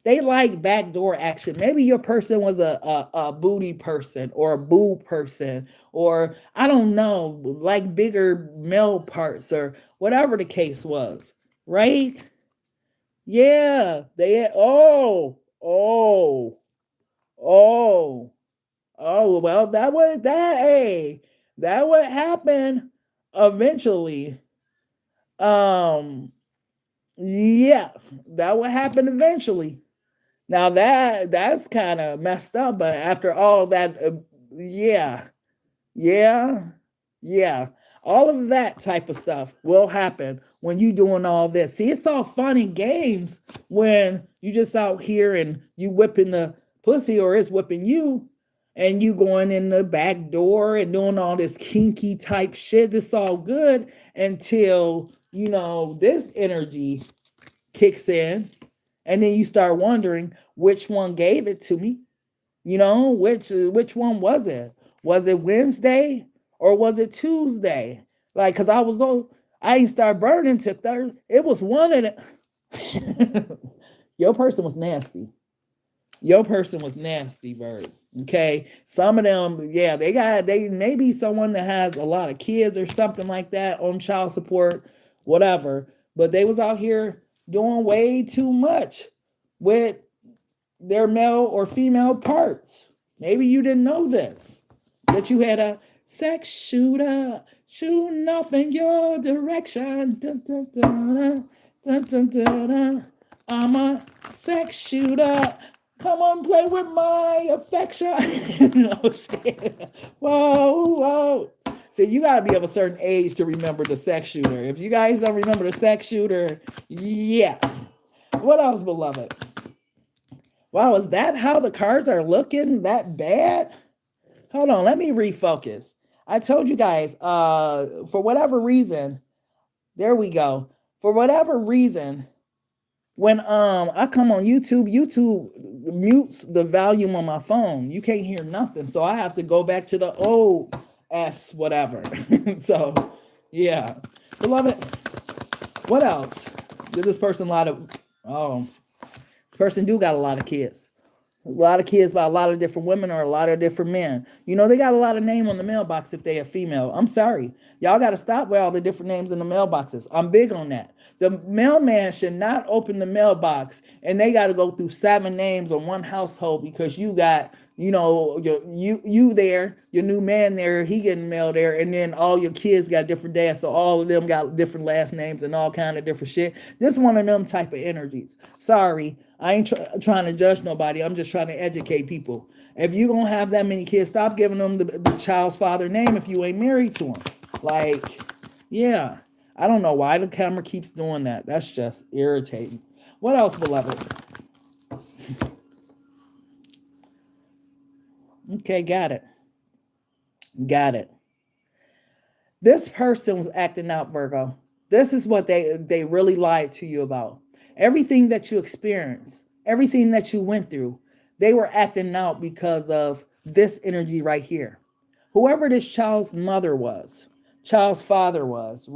they like backdoor action. Maybe your person was a booty person or a boob person, or I don't know, like bigger male parts or whatever the case was, right? Yeah, oh, oh, oh, oh, well, that would happen eventually. Um, yeah, that would happen eventually. Now that's kind of messed up, but after all that, yeah, yeah, yeah. All of that type of stuff will happen when you doing all this. See, it's all fun and games when you just out here and you whipping the pussy or it's whipping you and you going in the back door and doing all this kinky type shit. It's all good until, this energy kicks in and then you start wondering which one gave it to me. Which one was it? Was it Wednesday or was it Tuesday? Like, cause I ain't start burning till Thursday. It was one of the. Your person was nasty. Your person was nasty, Bird. Okay, some of them, yeah, they maybe someone that has a lot of kids or something like that on child support, whatever. But they was out here doing way too much with their male or female parts. Maybe you didn't know this, that you had a sex shooter shooting off in your direction. Dun, dun, dun, dun, dun, dun, dun. I'm a sex shooter. Come on, play with my affection. Oh, shit. Whoa, whoa. See, you got to be of a certain age to remember the sex shooter. If you guys don't remember the sex shooter, yeah. What else, beloved? Wow, is that how the cards are looking that bad? Hold on, let me refocus. I told you guys, for whatever reason, there we go. For whatever reason, when I come on YouTube mutes the volume on my phone. You can't hear nothing. So I have to go back to the old S whatever. So yeah. Beloved, What else? Did this person oh, this person do got a lot of kids. A lot of kids by a lot of different women or a lot of different men. You know, they got a lot of name on the mailbox if they are female. I'm sorry. Y'all got to stop with all the different names in the mailboxes. I'm big on that. The mailman should not open the mailbox and they got to go through 7 names on one household because you got, you know, you there, your new man there, he getting mail there, and then all your kids got different dads, so all of them got different last names and all kind of different shit. This one of them type of energies. Sorry, I ain't trying to judge nobody. I'm just trying to educate people. If you gonna have that many kids, stop giving them the child's father name if you ain't married to him. Like, yeah, I don't know why the camera keeps doing that. That's just irritating. What else, beloved? Okay, got it. Got it. This person was acting out, Virgo. This is what they really lied to you about. Everything that you experienced, everything that you went through, they were acting out because of this energy right here. Whoever this child's mother was, child's father was,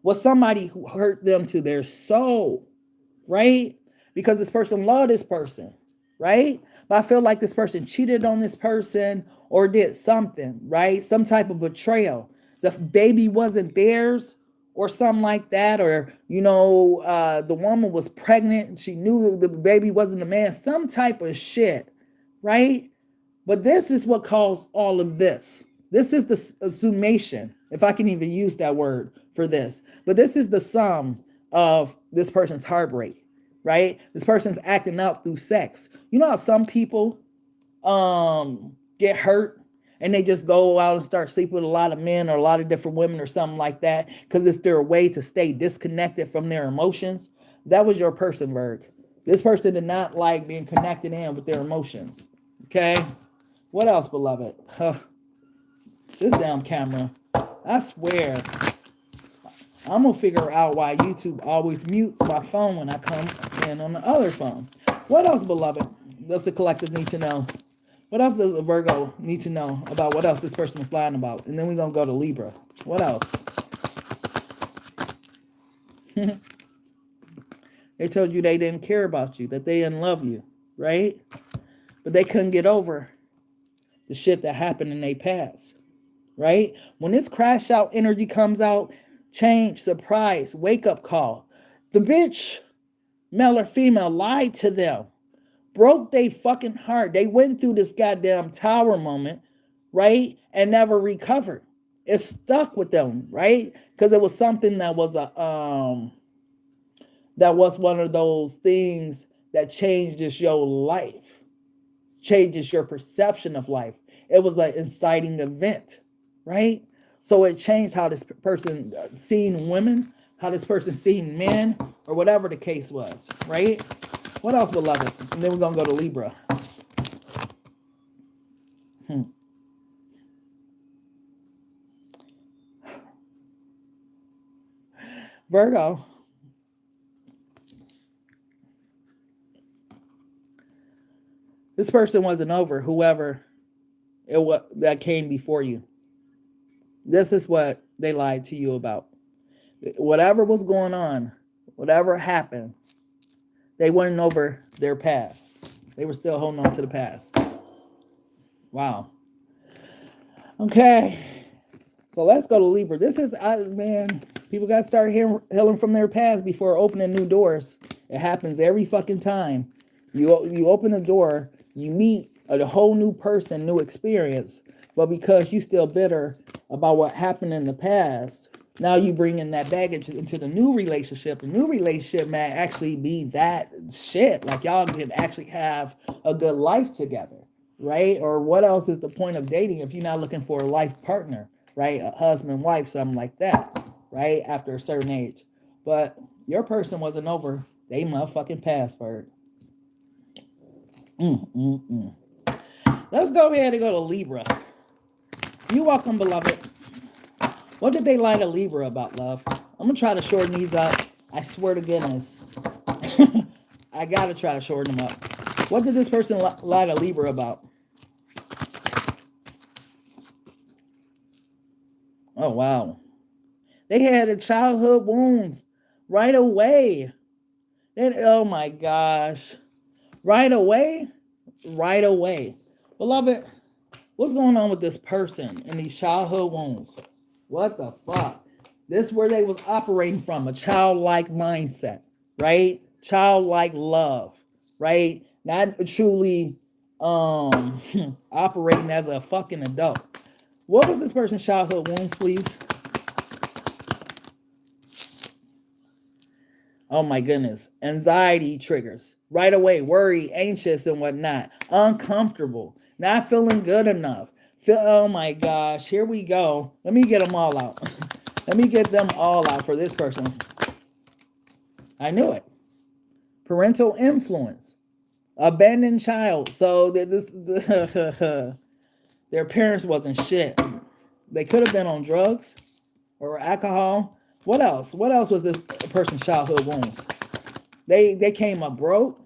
was somebody who hurt them to their soul, right? Because this person loved this person, right? But I feel like this person cheated on this person or did something, right? Some type of betrayal. The baby wasn't theirs or something like that. Or, you know, the woman was pregnant and she knew the baby wasn't a man. Some type of shit, right? But this is what caused all of this. This is the summation, if I can even use that word for this. But this is the sum of this person's heartbreak, right? This person's acting out through sex. You know how some people get hurt and they just go out and start sleeping with a lot of men or a lot of different women or something like that because it's their way to stay disconnected from their emotions? That was your person, Virg. This person did not like being connected in with their emotions. Okay? What else, beloved? This damn camera. I swear. I'm going to figure out why YouTube always mutes my phone when I come in on the other phone. What else, beloved, does the collective need to know? What else does the Virgo need to know about what else this person is lying about? And then we're going to go to Libra. What else? They told you they didn't care about you, that they didn't love you, right? But they couldn't get over the shit that happened in their past, right? When this crash out energy comes out, change, surprise, wake up call. The bitch, male or female, lied to them, broke their fucking heart. They went through this goddamn tower moment, right? And never recovered. It stuck with them, right? Because it was something that was one of those things that changes your life, changes your perception of life. It was an inciting event, right? So it changed how this person seen women, how this person seen men, or whatever the case was, right? What else, beloved? And then we're going to go to Libra. Virgo. This person wasn't over whoever it was that came before you. This is what they lied to you about. Whatever was going on, whatever happened, they weren't over their past. They were still holding on to the past. Wow. Okay. So let's go to Libra. This is, man, people got to start healing from their past before opening new doors. It happens every fucking time. You open a door, you meet a whole new person, new experience, but because you still bitter about what happened in the past, now you bring in that baggage into the new relationship. The new relationship may actually be that shit. Like y'all can actually have a good life together, right? Or what else is the point of dating if you're not looking for a life partner, right? A husband, wife, something like that, right? After a certain age. But your person wasn't over they motherfucking password. Let's go ahead and go to Libra. You're welcome, beloved. What did they lie to Libra about, love? I'm going to try to shorten these up. I swear to goodness. I got to try to shorten them up. What did this person lie to Libra about? Oh, wow. They had childhood wounds, right away. And oh my gosh. Right away. Right away. Beloved, what's going on with this person and these childhood wounds? What the fuck? This is where they was operating from, a childlike mindset, right? Childlike love, right? Not truly operating as a fucking adult. What was this person's childhood wounds, please? Oh my goodness. Anxiety triggers. Right away, worry, anxious and whatnot. Uncomfortable. Not feeling good enough. Oh my gosh. Here we go. Let me get them all out. Let me get them all out for this person. I knew it. Parental influence. Abandoned child. So their parents wasn't shit. They could have been on drugs or alcohol. What else? What else was this person's childhood wounds? They came up broke.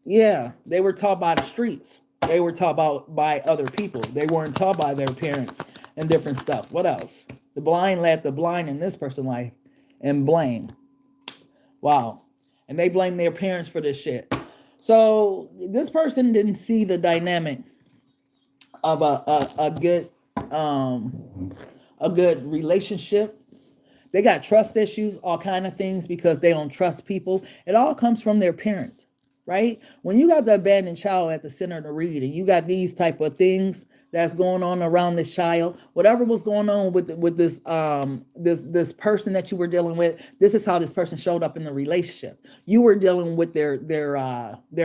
Yeah, they were taught by the streets. They were taught by other people. They weren't taught by their parents and different stuff. What else? The blind led the blind in this person's life and blame. Wow. And they blame their parents for this shit. So this person didn't see the dynamic of a good relationship. They got trust issues, all kind of things because they don't trust people. It all comes from their parents, right? When you got the abandoned child at the center of the read and you got these type of things that's going on around this child, whatever was going on with this this person that you were dealing with, this is how this person showed up in the relationship. You were dealing with their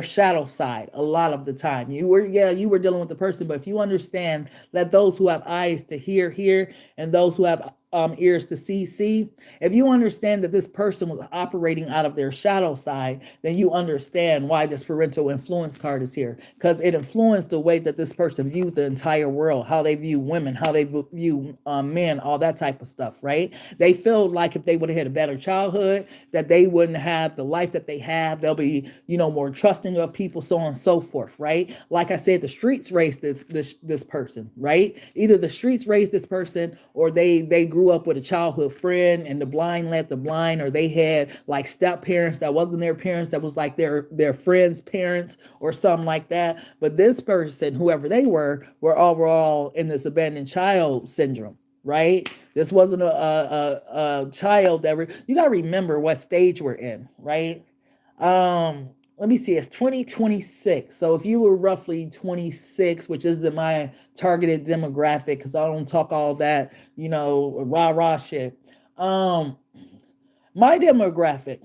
shadow side a lot of the time. You were dealing with the person, but if you understand, let those who have eyes to hear, and those who have ears to see. If you understand that this person was operating out of their shadow side, then you understand why this parental influence card is here, because it influenced the way that this person viewed the entire world, how they view women, how they view men, all that type of stuff, right? They feel like if they would have had a better childhood, that they wouldn't have the life that they have. They'll be, more trusting of people, so on and so forth, right? Like I said, the streets raised this person, right? Either the streets raised this person, or they grew up with a childhood friend and the blind led the blind, or they had like step parents that wasn't their parents, that was like their friends' parents or something like that. But this person, whoever they were overall in this abandoned child syndrome, right? This wasn't a child that you got to remember what stage we're in, right? Let me see, it's 2026. So if you were roughly 26, which isn't my targeted demographic, because I don't talk all that, rah shit. My demographic,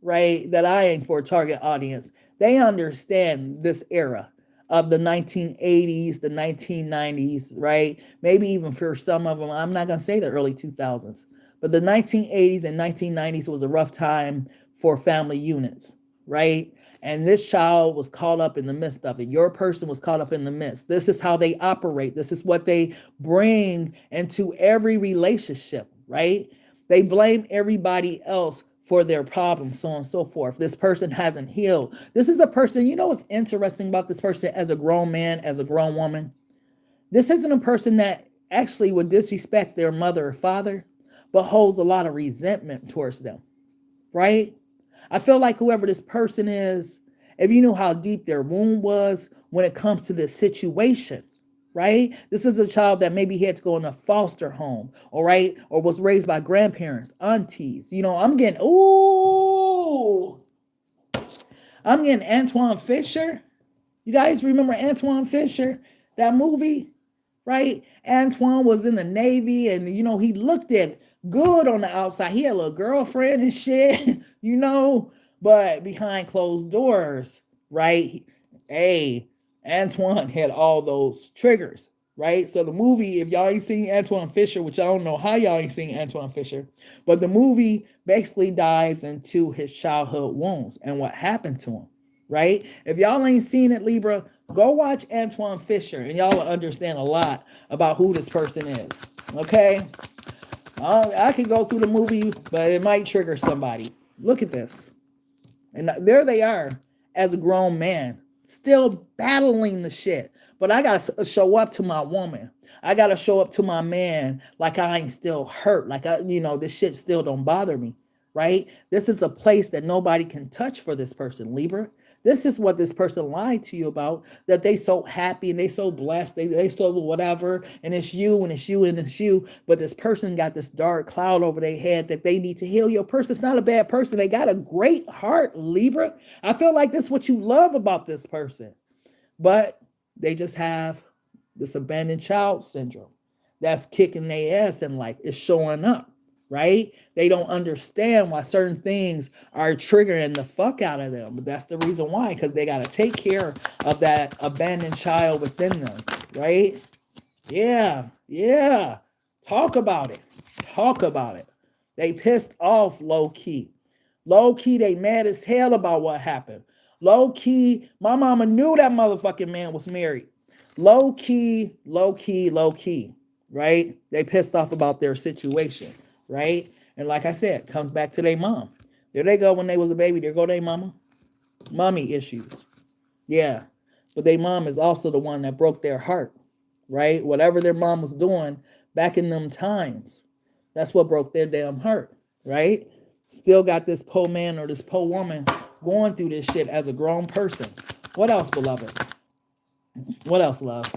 right, that I aim for target audience, they understand this era of the 1980s, the 1990s, right? Maybe even for some of them, I'm not going to say the early 2000s, but the 1980s and 1990s was a rough time for family units, right? And this child was caught up in the midst of it. Your person was caught up in the midst. This is how they operate. This is what they bring into every relationship, right? They blame everybody else for their problems, so on and so forth. This person hasn't healed. This is a person, what's interesting about this person as a grown man, as a grown woman? This isn't a person that actually would disrespect their mother or father, but holds a lot of resentment towards them, right? I feel like whoever this person is, if you knew how deep their wound was when it comes to this situation, right? This is a child that maybe had to go in a foster home, all right? Or was raised by grandparents, aunties. I'm getting Antoine Fisher. You guys remember Antoine Fisher, that movie, right? Antoine was in the Navy and, he looked at good on the outside. He had a little girlfriend and shit, but behind closed doors, right? Hey, Antoine had all those triggers, right? So the movie, if y'all ain't seen Antoine Fisher, which I don't know how y'all ain't seen Antoine Fisher, but the movie basically dives into his childhood wounds and what happened to him, right? If y'all ain't seen it, Libra, go watch Antoine Fisher and y'all will understand a lot about who this person is, okay? I could go through the movie, but it might trigger somebody. Look at this. And there they are as a grown man, still battling the shit. But I got to show up to my woman. I got to show up to my man like I ain't still hurt. Like, this shit still don't bother me, right? This is a place that nobody can touch for this person, Libra. This is what this person lied to you about, that they so happy and they so blessed, they so whatever, and it's you and it's you and it's you. But this person got this dark cloud over their head that they need to heal. Your person's not a bad person. They got a great heart, Libra. I feel like this is what you love about this person. But they just have this abandoned child syndrome that's kicking their ass in life. It's showing up, right? They don't understand why certain things are triggering the fuck out of them. But that's the reason why, because they got to take care of that abandoned child within them, right? Yeah, yeah. Talk about it. Talk about it. They pissed off low key. Low key, they mad as hell about what happened. Low key, my mama knew that motherfucking man was married. Low key, low key, low key, right? They pissed off about their situation, right? And like I said, comes back to their mom. There they go when they was a baby. There go their mama. Mommy issues. Yeah. But their mom is also the one that broke their heart, right? Whatever their mom was doing back in them times, that's what broke their damn heart, right? Still got this poor man or this poor woman going through this shit as a grown person. What else, beloved? What else, love?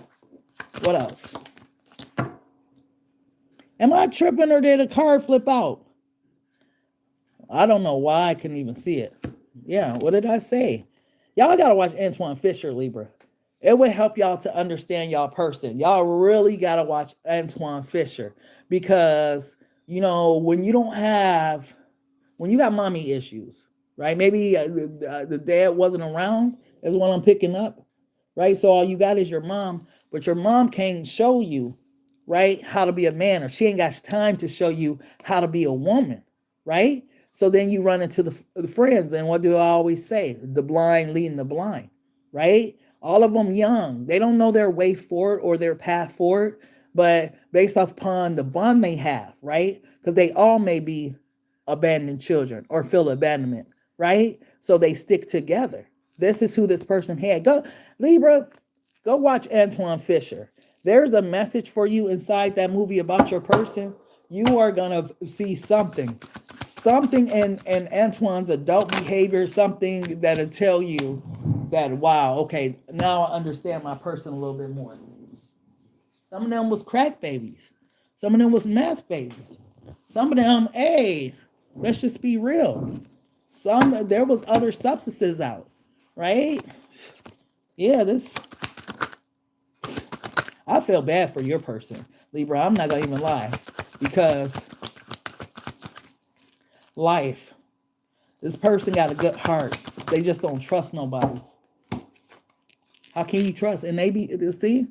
What else? Am I tripping or did a card flip out? I don't know why I couldn't even see it. Yeah, what did I say? Y'all got to watch Antoine Fisher, Libra. It would help y'all to understand y'all person. Y'all really got to watch Antoine Fisher because, you know, when you got mommy issues, right? Maybe the dad wasn't around is what I'm picking up, right? So all you got is your mom, but your mom can't show you, right, how to be a man, or she ain't got time to show you how to be a woman, right? So then you run into the friends, and what do I always say? The blind leading the blind, right? All of them young. They don't know their way forward or their path forward, but based upon the bond they have, right? Because they all may be abandoned children or feel abandonment, right? So they stick together. This is who this person had. Go, Libra, go watch Antoine Fisher. There's a message for you inside that movie about your person. You are going to see something in Antoine's adult behavior, something that'll tell you that, wow, okay, now I understand my person a little bit more. Some of them was crack babies. Some of them was meth babies. Some of them, hey, let's just be real. There was other substances out, right? Yeah, I feel bad for your person, Libra. I'm not gonna even lie, because life, this person got a good heart. They just don't trust nobody. How can you trust? And see,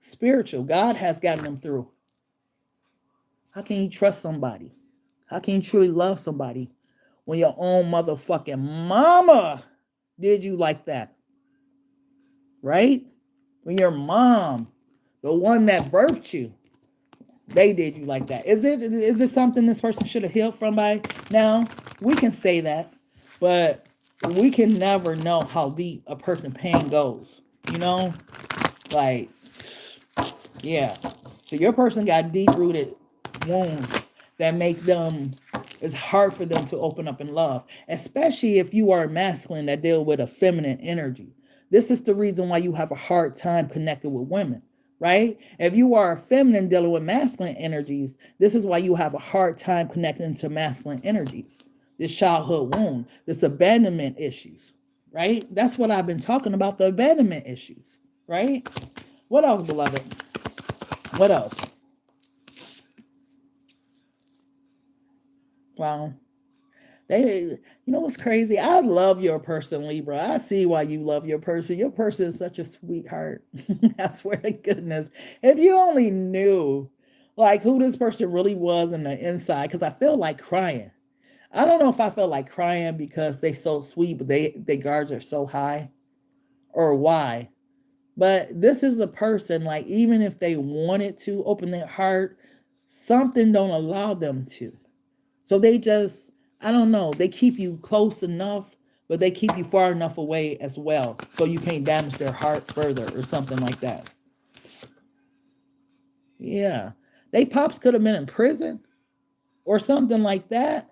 spiritual. God has gotten them through. How can you trust somebody? How can you truly love somebody when your own motherfucking mama did you like that? Right? When your mom, the one that birthed you, they did you like that. Is it something this person should have healed from by now? We can say that, but we can never know how deep a person's pain goes. You know? Like, yeah. So your person got deep-rooted wounds that make them, it's hard for them to open up in love, especially if you are masculine that deal with a feminine energy. This is the reason why you have a hard time connecting with women, right? If you are a feminine dealing with masculine energies, this is why you have a hard time connecting to masculine energies. This childhood wound, this abandonment issues, right? That's what I've been talking about, the abandonment issues, right? What else, beloved? What else? Wow. You know what's crazy? I love your person, Libra. I see why you love your person. Your person is such a sweetheart. I swear to goodness. If you only knew, like, who this person really was in the inside, because I feel like crying. I don't know if I feel like crying because they so sweet, but they guards are so high, or why. But this is a person, like, even if they wanted to open their heart, something don't allow them to. So they just, I don't know, they keep you close enough, but they keep you far enough away as well, so you can't damage their heart further or something like that. Yeah. They pops could have been in prison or something like that.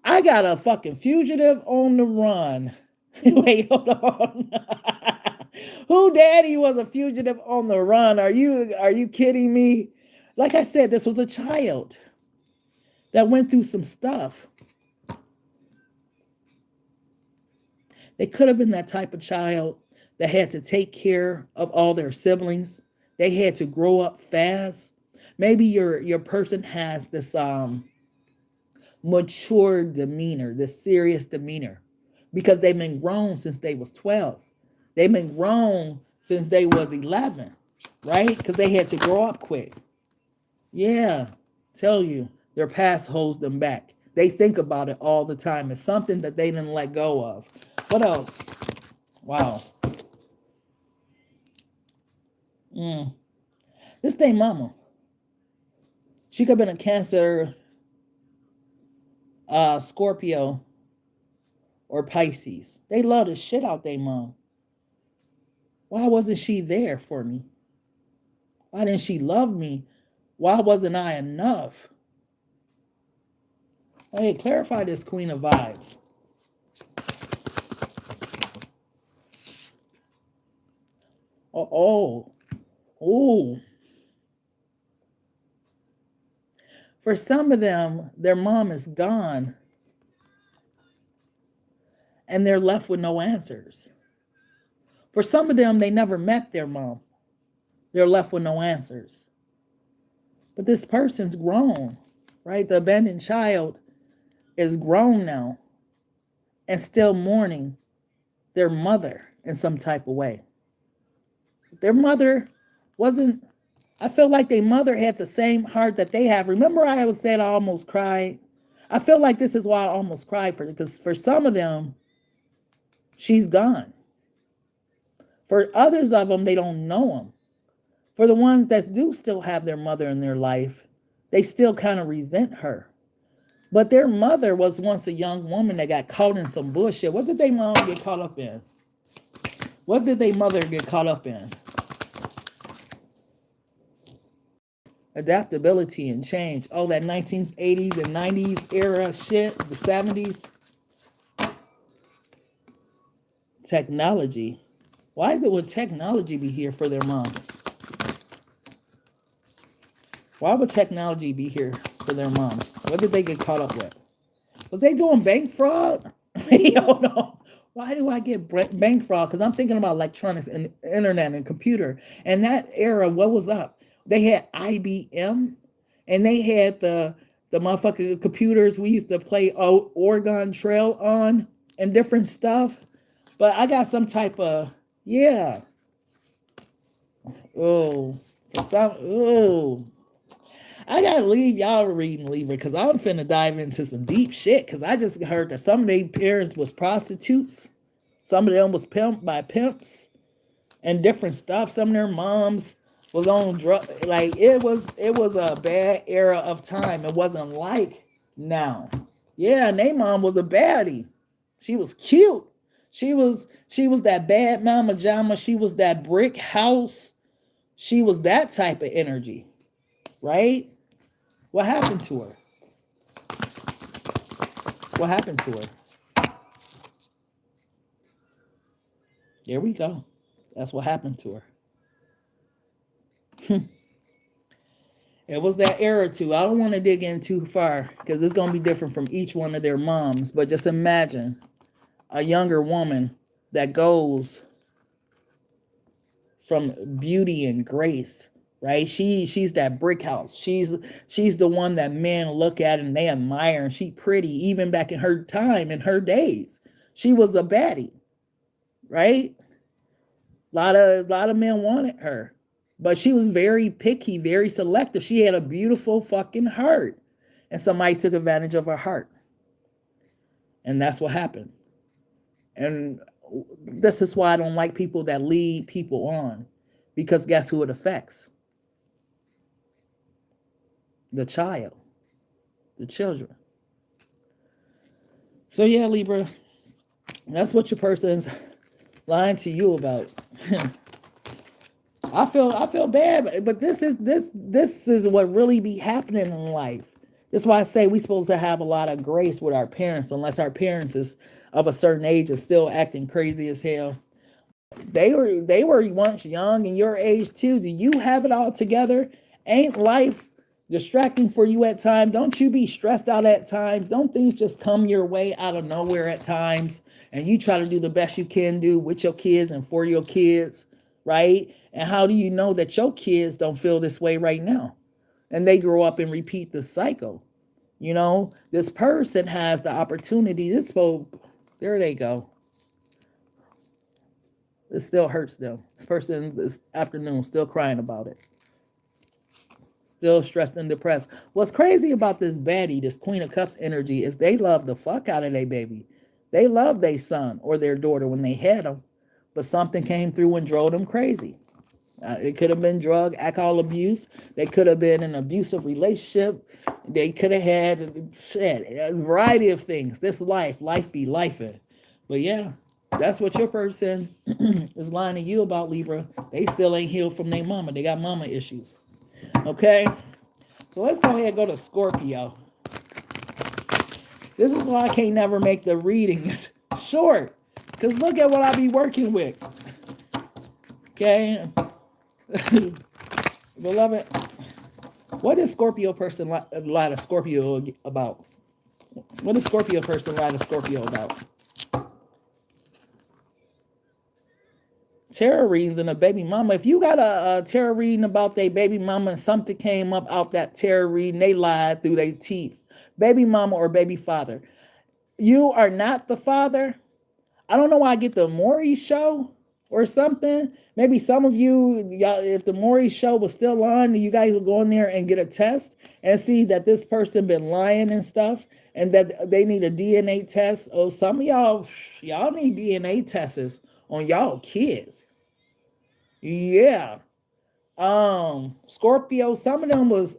I got a fucking fugitive on the run. Wait, hold on. Who daddy was a fugitive on the run? Are you kidding me? Like I said, this was a child that went through some stuff. They could have been that type of child that had to take care of all their siblings. They had to grow up fast. Maybe your person has this mature demeanor, this serious demeanor, because they've been grown since they was 12. They've been grown since they was 11, right? Because they had to grow up quick. Yeah, tell you, their past holds them back. They think about it all the time. It's something that they didn't let go of. What else? Wow. This thing mama. She could have been a Cancer, Scorpio, or Pisces. They love the shit out their mom. Why wasn't she there for me? Why didn't she love me? Why wasn't I enough? Hey, clarify this Queen of Vibes. Oh. For some of them, their mom is gone and they're left with no answers. For some of them, they never met their mom. They're left with no answers. But this person's grown, right? The abandoned child is grown now and still mourning their mother in some type of way. Their mother wasn't, I feel like their mother had the same heart that they have. Remember I said I almost cried? I feel like this is why I almost cried for it, because for some of them, she's gone. For others of them, they don't know them. For the ones that do still have their mother in their life, they still kind of resent her. But their mother was once a young woman that got caught in some bullshit. What did their mom get caught up in? What did their mother get caught up in? Adaptability and change. Oh, that 1980s and 90s era shit, the 70s. Technology. Why would technology be here for their mom? Why would technology be here for their mom? What did they get caught up with? Was they doing bank fraud? Hold on. Why do I get bank fraud? Because I'm thinking about electronics and internet and computer. And that era, what was up? They had IBM and they had the motherfucking computers we used to play Oregon Trail on and different stuff. But I got some type of, yeah. Oh, for some, oh. I gotta leave y'all reading Libra because I'm finna dive into some deep shit because I just heard that some of their parents was prostitutes. Some of them was pimped by pimps and different stuff. Some of their moms was on drugs. Like it was a bad era of time. It wasn't like now. Yeah, and their mom was a baddie. She was cute. She was that bad mama jama. She was that brick house. She was that type of energy, right? What happened to her? What happened to her? There we go. That's what happened to her. It was that era too. I don't want to dig in too far because it's going to be different from each one of their moms. But just imagine a younger woman that goes from beauty and grace, right? She's that brick house. She's the one that men look at and they admire, and she pretty even back in her time, in her days. She was a baddie, right? A lot of men wanted her, but she was very picky, very selective. She had a beautiful fucking heart, and somebody took advantage of her heart, and that's what happened. And this is why I don't like people that lead people on, because guess who it affects? The child, the children. So yeah, Libra, that's what your person's lying to you about. I feel bad, but this is what really be happening in life. That's why I say we're supposed to have a lot of grace with our parents, unless our parents is of a certain age and still acting crazy as hell. They were once young and your age too. Do you have it all together? Ain't life distracting for you at times? Don't you be stressed out at times? Don't things just come your way out of nowhere at times? And you try to do the best you can do with your kids and for your kids, right? And how do you know that your kids don't feel this way right now? And they grow up and repeat the cycle. This person has the opportunity. There they go. It still hurts them. This person this afternoon still crying about it. Still stressed and depressed. What's crazy about this baddie, this Queen of Cups energy, is they love the fuck out of their baby. They love their son or their daughter when they had them. But something came through and drove them crazy. It could have been drug, alcohol abuse. They could have been in an abusive relationship. They could have had a variety of things. This life be lifing. But yeah, that's what your person is lying to you about, Libra. They still ain't healed from their mama. They got mama issues. Okay? So let's go ahead and go to Scorpio. This is why I can't never make the readings short. Because look at what I be working with. Okay? Beloved, what does Scorpio person lie to Scorpio about? What does Scorpio person lie to Scorpio about? Tarot readings and a baby mama. If you got a tarot reading about their baby mama and something came up out that tarot reading, they lied through their teeth. Baby mama or baby father. You are not the father. I don't know why I get the Maury show or something. Maybe some of you, y'all, if the Maury show was still on, you guys would go in there and get a test and see that this person been lying and stuff and that they need a DNA test. Oh, some of y'all need DNA tests on y'all kids. Yeah. Scorpio, some of them was,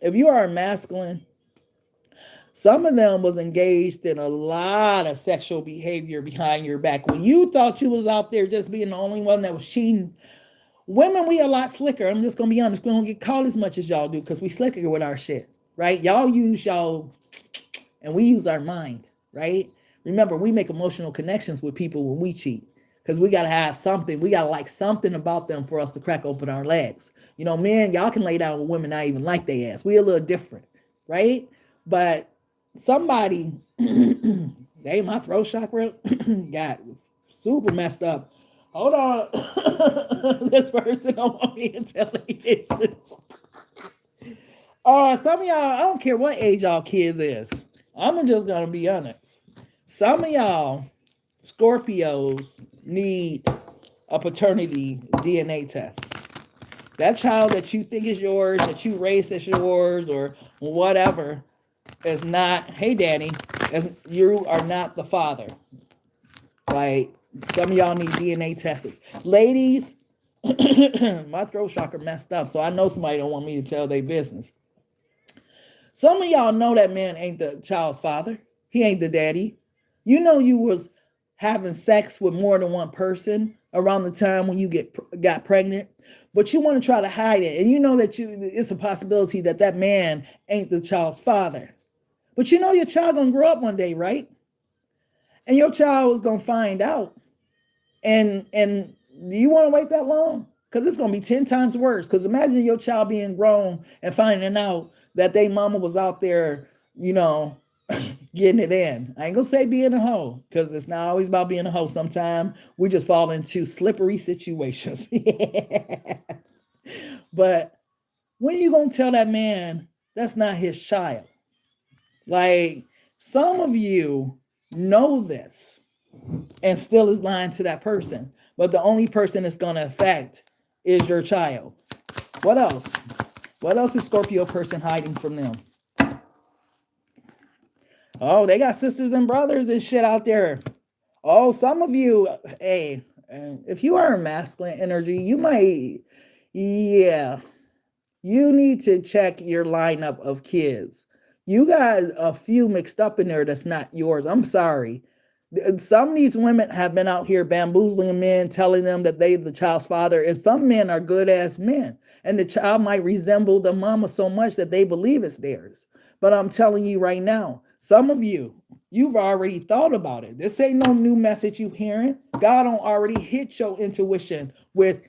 if you are masculine, some of them was engaged in a lot of sexual behavior behind your back. When you thought you was out there just being the only one that was cheating, women, we a lot slicker. I'm just going to be honest. We don't get caught as much as y'all do because we slicker with our shit, right? Y'all use y'all, and we use our mind, right? Remember, we make emotional connections with people when we cheat because we got to have something. We got to like something about them for us to crack open our legs. Men, y'all can lay down with women not even like they ass. We a little different, right? But somebody, my throat chakra got super messed up. Hold on. This person don't want me to tell their business. Some of y'all, I don't care what age y'all kids is. I'm just going to be honest. Some of y'all Scorpios need a paternity DNA test. That child that you think is yours, that you raised as yours or whatever, is not, hey daddy, you are not the father. Like, some of y'all need DNA tests. Ladies, my throat chakra messed up, so I know somebody don't want me to tell their business. Some of y'all know that man ain't the child's father. He ain't the daddy. You was having sex with more than one person around the time when you got pregnant, but you want to try to hide it. And you know that it's a possibility that man ain't the child's father. But your child gonna grow up one day, right? And your child is gonna find out. And do you want to wait that long? Because it's gonna be 10 times worse. Because imagine your child being grown and finding out that their mama was out there, getting it in. I ain't gonna say being a hoe, because it's not always about being a hoe. Sometimes we just fall into slippery situations. But when you gonna tell that man that's not his child? Like, some of you know this and still is lying to that person, but the only person it's going to affect is your child. What else? What else is Scorpio person hiding from them? Oh, they got sisters and brothers and shit out there. Oh, some of you, hey, if you are a masculine energy, you might, yeah, you need to check your lineup of kids. You got a few mixed up in there that's not yours. I'm sorry. Some of these women have been out here bamboozling men, telling them that they the child's father, and some men are good ass men, and the child might resemble the mama so much that they believe it's theirs. But I'm telling you right now, some of you, you've already thought about it. This ain't no new message you hearing. God don't already hit your intuition with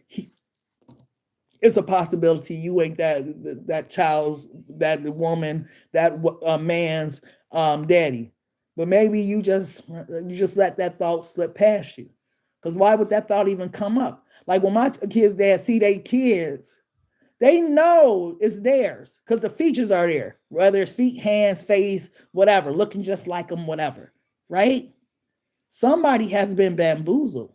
it's a possibility you ain't that child's, that woman, that man's daddy. But maybe you just let that thought slip past you. Because why would that thought even come up? Like when my kids' dad see their kids, they know it's theirs because the features are there, whether it's feet, hands, face, whatever, looking just like them, whatever, right? Somebody has been bamboozled.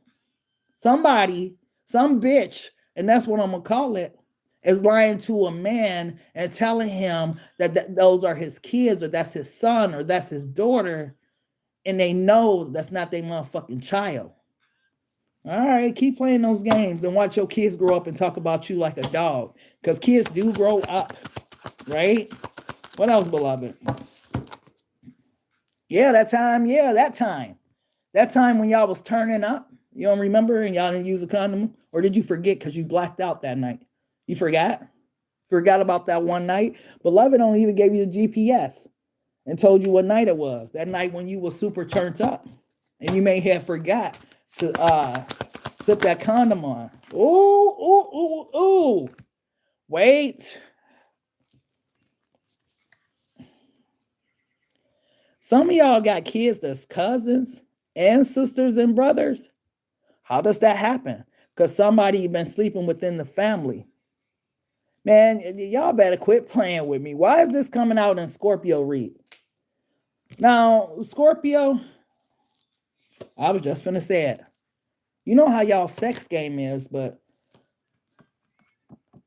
Somebody, some bitch, and that's what I'm gonna call it, is lying to a man and telling him that those are his kids, or that's his son, or that's his daughter, and they know that's not their motherfucking child. All right, keep playing those games and watch your kids grow up and talk about you like a dog, because kids do grow up, right? What else, beloved? Yeah, that time. Yeah, that time. That time when y'all was turning up. You don't remember and y'all didn't use a condom? Or did you forget because you blacked out that night? You forgot? Forgot about that one night? Beloved only even gave you the GPS and told you what night it was. That night when you were super turned up. And you may have forgot to slip that condom on. Ooh. Wait. Some of y'all got kids that's cousins and sisters and brothers. How does that happen? Because somebody been sleeping within the family. Man, y'all better quit playing with me. Why is this coming out in Scorpio read? Now, Scorpio, I was just finna say it. You know how y'all sex game is, but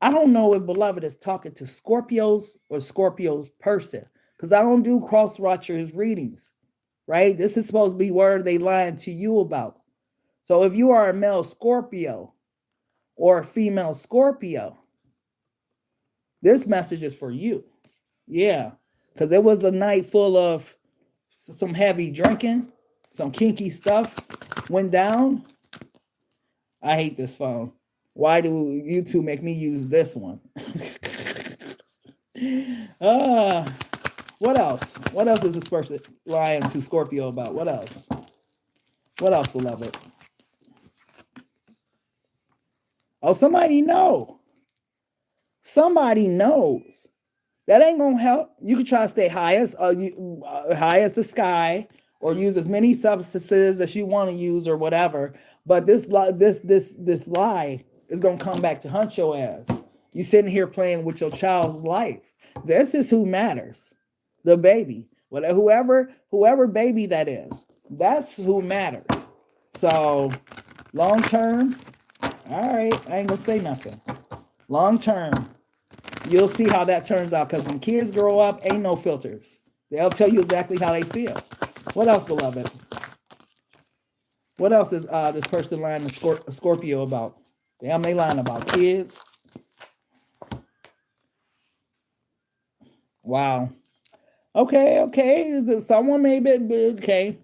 I don't know if beloved is talking to Scorpios or Scorpio's person, because I don't do cross watchers readings, right? This is supposed to be word they lying to you about. So if you are a male Scorpio or a female Scorpio, this message is for you. Yeah, because it was a night full of some heavy drinking, some kinky stuff went down. I hate this phone. Why do you two make me use this one? What else? What else is this person lying to Scorpio about? What else? What else, beloved? Oh, somebody know. Somebody knows. That ain't gonna help. You can try to stay high as the sky, or use as many substances as you want to use, or whatever. But this lie is gonna come back to hunt your ass. You sitting here playing with your child's life. This is who matters. The baby, whoever baby that is. That's who matters. So long term, all right, I ain't gonna say nothing. Long term, you'll see how that turns out, because when kids grow up, ain't no filters. They'll tell you exactly how they feel. What else, beloved? What else is this person lying to Scorpio about? Damn, they lying about kids. Wow. Okay. Someone may be okay.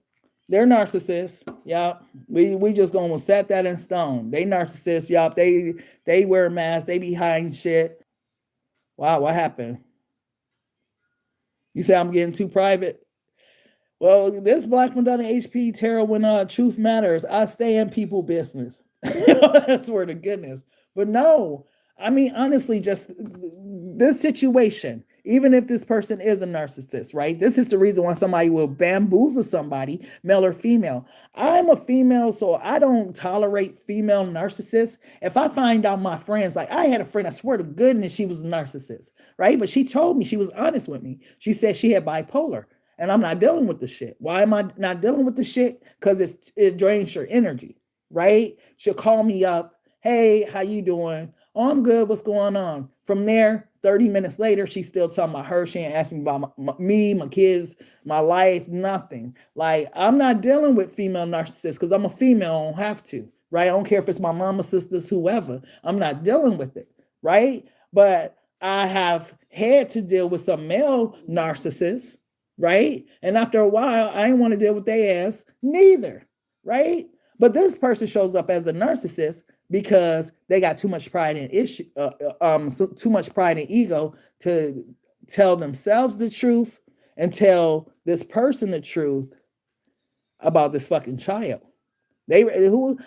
They're narcissists. Yeah. We just gonna set that in stone. They narcissists. Yup. They wear masks. They be hiding shit. Wow, what happened? You say I'm getting too private? Well, this Black Madonna HP tarot, when truth matters, I stay in people business. I swear to goodness. But no, I mean, honestly, just this situation, even if this person is a narcissist, right? This is the reason why somebody will bamboozle somebody, male or female. I'm a female, so I don't tolerate female narcissists. If I find out my friends, like I had a friend, I swear to goodness, she was a narcissist, right? But she told me, she was honest with me. She said she had bipolar. And I'm not dealing with the shit. Why am I not dealing with the shit? Because it drains your energy, right? She'll call me up. Hey, how you doing? Oh, I'm good. What's going on? From there, 30 minutes later, she's still talking about her. She ain't asking me about me, my kids, my life, nothing. Like, I'm not dealing with female narcissists because I'm a female. I don't have to, right? I don't care if it's my mama, sisters, whoever. I'm not dealing with it, right? But I have had to deal with some male narcissists, right? And after a while, I didn't want to deal with their ass neither, right? But this person shows up as a narcissist because they got too much pride and too much pride and ego to tell themselves the truth and tell this person the truth about this fucking child. They who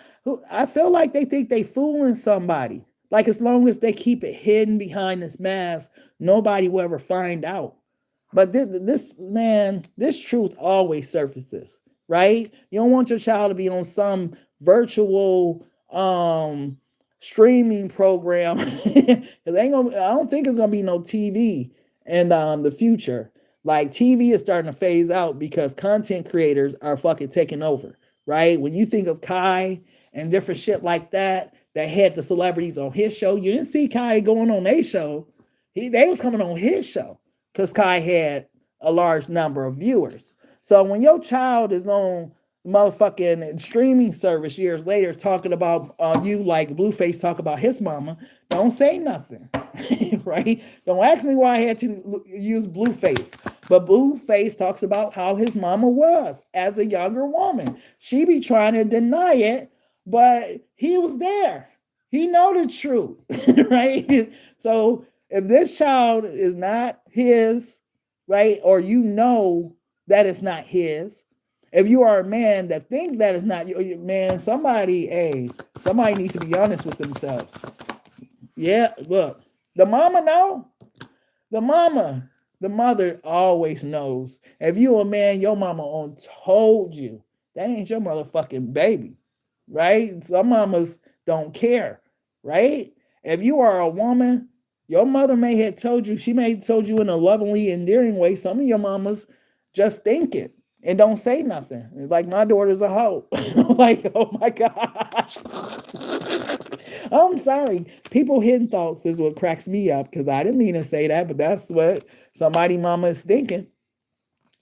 I feel like they think they fooling somebody. Like as long as they keep it hidden behind this mask, nobody will ever find out. But this truth always surfaces, right? You don't want your child to be on some virtual streaming program because I don't think it's gonna be no TV in the future. Like TV is starting to phase out because content creators are fucking taking over, right? When you think of Kai and different shit like that had the celebrities on his show, you didn't see Kai going on their show. They was coming on his show because Kai had a large number of viewers. So when your child is on motherfucking streaming service years later talking about you like Blueface talk about his mama, don't say nothing, right? Don't ask me why I had to use Blueface. But Blueface talks about how his mama was as a younger woman. She be trying to deny it, but he was there. He know the truth, right? So if this child is not his, right, or you know that it's not his, if you are a man that think that it's not your man, somebody needs to be honest with themselves. Yeah, look, the mama know. The mother always knows. If you a man, your mama on told you that ain't your motherfucking baby, right? Some mamas don't care, right? If you are a woman, your mother may have told you, she may have told you in a lovingly, endearing way. Some of your mamas just think it and don't say nothing. Like my daughter's a hoe. Like, oh my gosh. I'm sorry. People hidden thoughts is what cracks me up because I didn't mean to say that, but that's what somebody mama is thinking.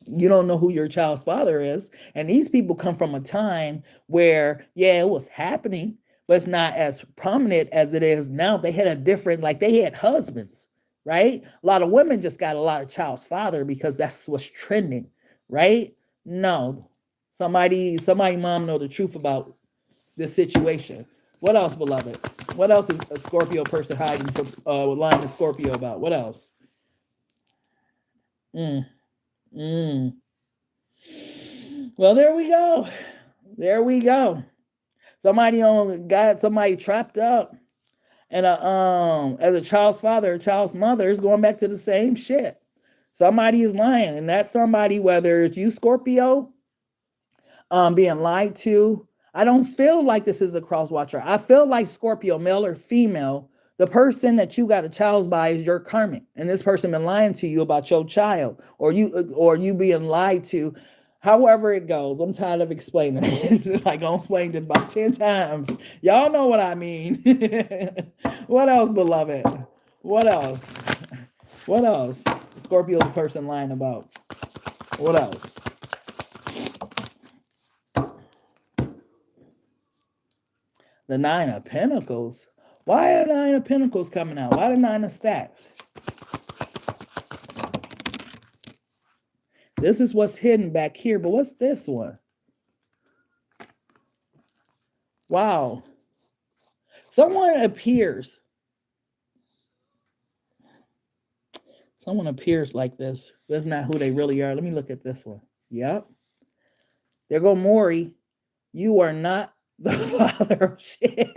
You don't know who your child's father is. And these people come from a time where, yeah, it was happening, but it's not as prominent as it is now. They had a different, like they had husbands, right? A lot of women just got a lot of child's father because that's what's trending, right? No. Somebody mom know the truth about this situation. What else, beloved? What else is a Scorpio person hiding from lying to Scorpio about? What else? Mm, mm. Well, there we go. There we go. Somebody got somebody trapped up, and as a child's father, a child's mother is going back to the same shit. Somebody is lying, and that's somebody, whether it's you, Scorpio, being lied to. I don't feel like this is a cross watcher. I feel like Scorpio, male or female, the person that you got a child by is your karmic, and this person been lying to you about your child, or you being lied to. However it goes, I'm tired of explaining it. Like I explained it about 10 times. Y'all know what I mean. What else, beloved? What else? What else? Scorpio's person lying about. What else? The Nine of Pentacles. Why are the Nine of Pentacles coming out? Why the Nine of Stacks? This is what's hidden back here, but what's this one? Wow. Someone appears. Someone appears like this. That's not who they really are. Let me look at this one. Yep. There go Maury. You are not the father of shit.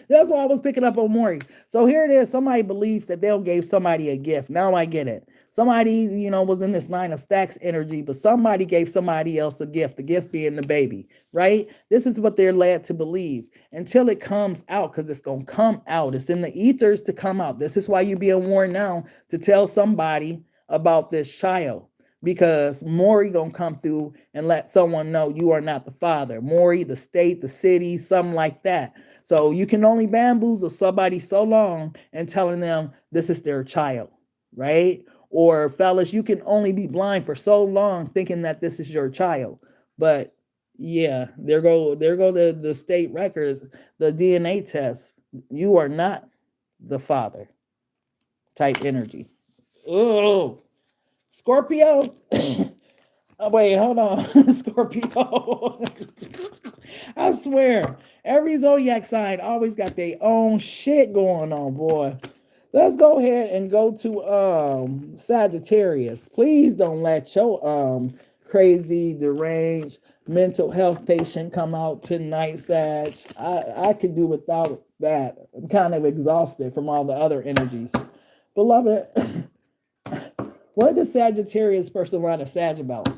That's why I was picking up on Maury. So here it is. Somebody believes that they gave somebody a gift. Now I get it. Somebody, was in this Nine of Stacks energy, but somebody gave somebody else a gift, the gift being the baby, right? This is what they're led to believe until it comes out, because it's going to come out. It's in the ethers to come out. This is why you're being warned now to tell somebody about this child. Because Maury gonna come through and let someone know you are not the father. Maury, the state, the city, something like that. So you can only bamboozle somebody so long and telling them this is their child, right? Or fellas, you can only be blind for so long thinking that this is your child. But yeah, there go the state records, the DNA test. You are not the father type energy. Oh. Scorpio. Oh, wait, hold on. Scorpio. I swear, every zodiac sign always got their own shit going on, boy. Let's go ahead and go to Sagittarius. Please don't let your crazy, deranged mental health patient come out tonight, Sag. I could do without that. I'm kind of exhausted from all the other energies. Beloved, what does Sagittarius person lie to Sag about?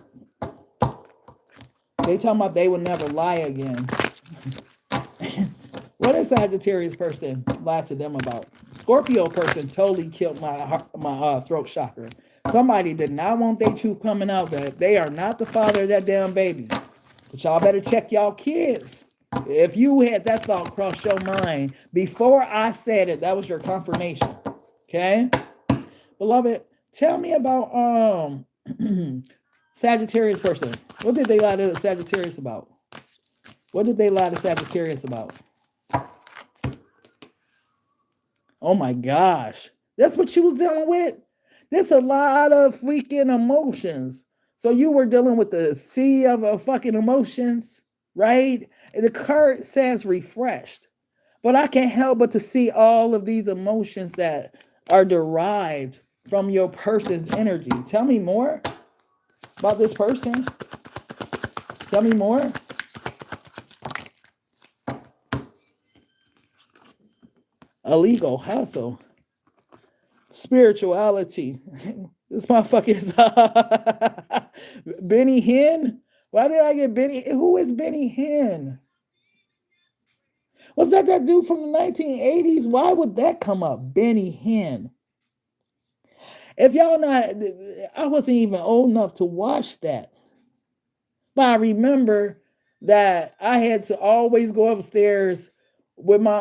They talking about they would never lie again. What does Sagittarius person lie to them about? Scorpio person totally killed my throat chakra. Somebody did not want their truth coming out that they are not the father of that damn baby. But y'all better check y'all kids. If you had that thought cross your mind before I said it, that was your confirmation. Okay? Beloved, tell me about Sagittarius person. What did they lie to Sagittarius about? What did they lie to Sagittarius about? Oh my gosh. That's what she was dealing with? There's a lot of freaking emotions. So you were dealing with the sea of fucking emotions, right? And the card says refreshed. But I can't help but to see all of these emotions that are derived from your person's energy. Tell me more about this person. Tell me more. Illegal hustle. Spirituality. This motherfucker is Benny Hinn. Why did I get Benny? Who is Benny Hinn? Was that dude from the 1980s? Why would that come up? Benny Hinn. If y'all not, I wasn't even old enough to watch that. But I remember that I had to always go upstairs with my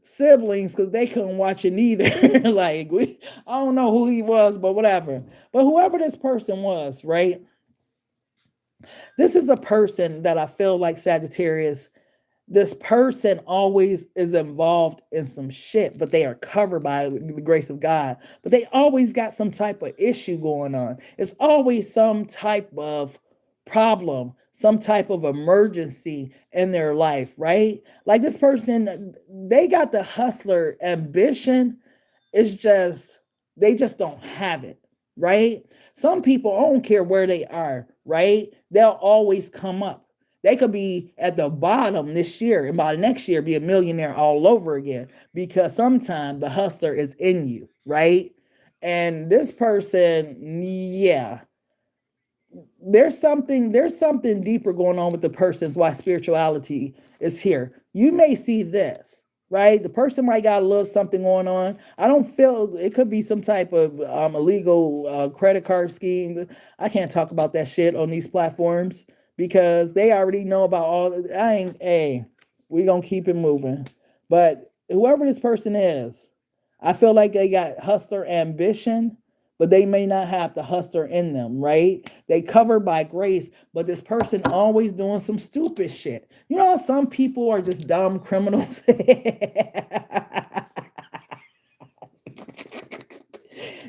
siblings because they couldn't watch it neither. Like I don't know who he was, but whatever. But whoever this person was, right? This is a person that I feel like Sagittarius. This person always is involved in some shit, but they are covered by the grace of God. But they always got some type of issue going on. It's always some type of problem, some type of emergency in their life, right? Like this person, they got the hustler ambition. It's just, they just don't have it, right? Some people, I don't care where they are, right? They'll always come up. They could be at the bottom this year and by next year be a millionaire all over again because sometimes the hustler is in you, right? And this person, yeah, there's something deeper going on with the person's why spirituality is here. You may see this, right? The person might got a little something going on. I don't feel it could be some type of illegal credit card scheme. I can't talk about that shit on these platforms because they already know about all. We gonna keep it moving. But whoever this person is, I feel like they got hustler ambition, but they may not have the hustler in them, right? They covered by grace, but this person always doing some stupid shit. You know how some people are just dumb criminals?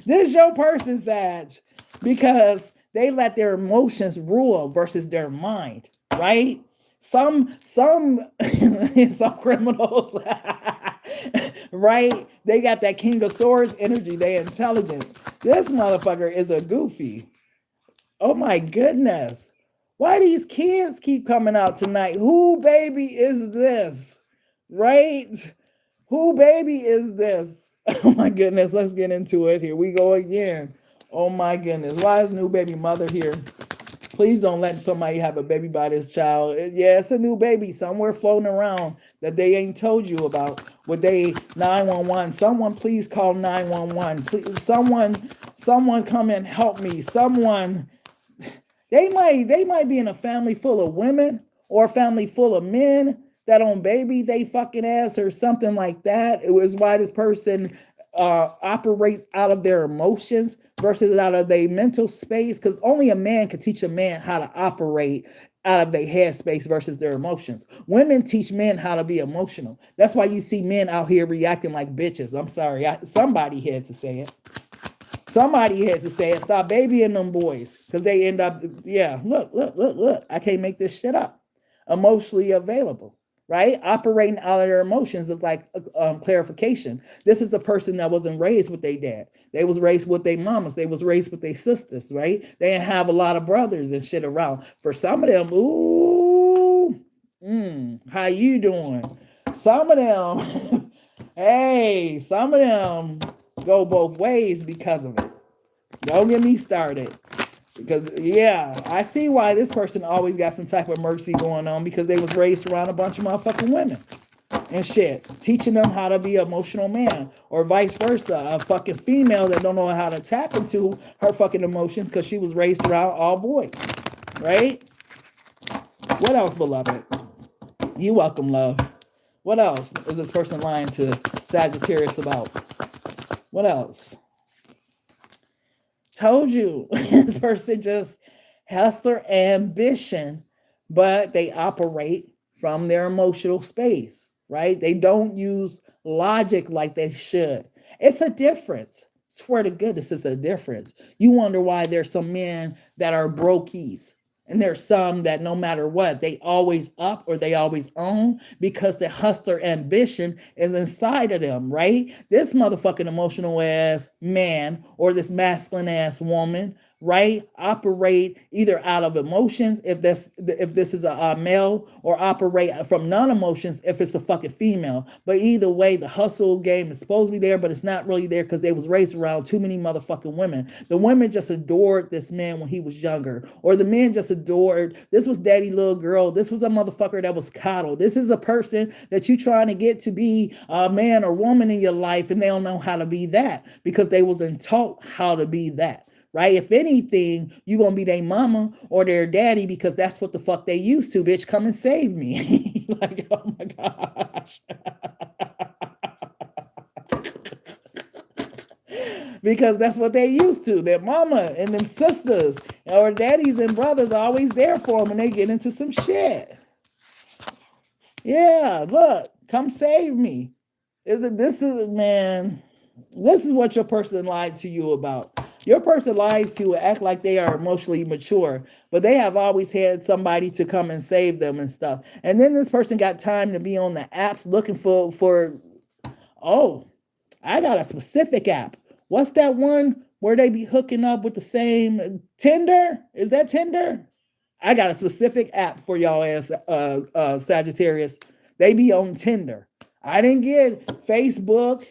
This your person, Sag, because they let their emotions rule versus their mind, right? Some criminals, right? They got that King of Swords energy. They intelligent. This motherfucker is a goofy. Oh my goodness. Why these kids keep coming out tonight? Who baby is this? Right? Who baby is this? Oh my goodness. Let's get into it. Here we go again. Oh my goodness. Why is new baby mother here? Please don't let somebody have a baby by this child. Yeah, it's a new baby somewhere floating around that they ain't told you about. Would they 911? Someone please call 911. Please, someone come and help me. Someone. They might be in a family full of women or a family full of men that on baby they fucking ass or something like that. It was why this person operates out of their emotions versus out of their mental space, because only a man can teach a man how to operate out of their head space versus their emotions. Women teach men how to be emotional. That's why you see men out here reacting like bitches. I'm sorry, somebody had to say it. Somebody had to say it. Stop babying them boys. Because they end up, yeah, look. I can't make this shit up. Emotionally available, right? Operating out of their emotions is like clarification. This is a person that wasn't raised with their dad. They was raised with their mamas. They was raised with their sisters, right? They didn't have a lot of brothers and shit around. For some of them, ooh, how you doing? Some of them, hey, some of them go both ways because of it. Don't get me started. Because, yeah, I see why this person always got some type of mercy going on, because they was raised around a bunch of motherfucking women and shit, teaching them how to be an emotional man, or vice versa, a fucking female that don't know how to tap into her fucking emotions because she was raised around all boys, right? What else, beloved? You welcome, love. What else is this person lying to Sagittarius about? What else? Told you, this person just has their ambition, but they operate from their emotional space, right? They don't use logic like they should. It's a difference. Swear to goodness, it's a difference. You wonder why there's some men that are brokies. And there's some that no matter what, they always up or they always own, because the hustler ambition is inside of them, right? This motherfucking emotional ass man or this masculine ass woman, right, operate either out of emotions if this is a male, or operate from non-emotions if it's a fucking female. But either way, the hustle game is supposed to be there, but it's not really there because they was raised around too many motherfucking women. The women just adored this man when he was younger, or the men just adored, this was daddy little girl, this was a motherfucker that was coddled. This is a person that you trying to get to be a man or woman in your life, and they don't know how to be that because they wasn't taught how to be that. Right? If anything, you gonna be their mama or their daddy because that's what the fuck they used to. Bitch, come and save me. Like, oh my gosh. Because that's what they used to. Their mama and them sisters or daddies and brothers are always there for them when they get into some shit. Yeah, look, come save me. This is, man, this is what your person lied to you about. Your person lies to you and act like they are emotionally mature, but they have always had somebody to come and save them and stuff. And then this person got time to be on the apps looking for oh, I got a specific app. What's that one where they be hooking up with the same Tinder? Is that Tinder? I got a specific app for y'all as Sagittarius. They be on Tinder. I didn't get Facebook.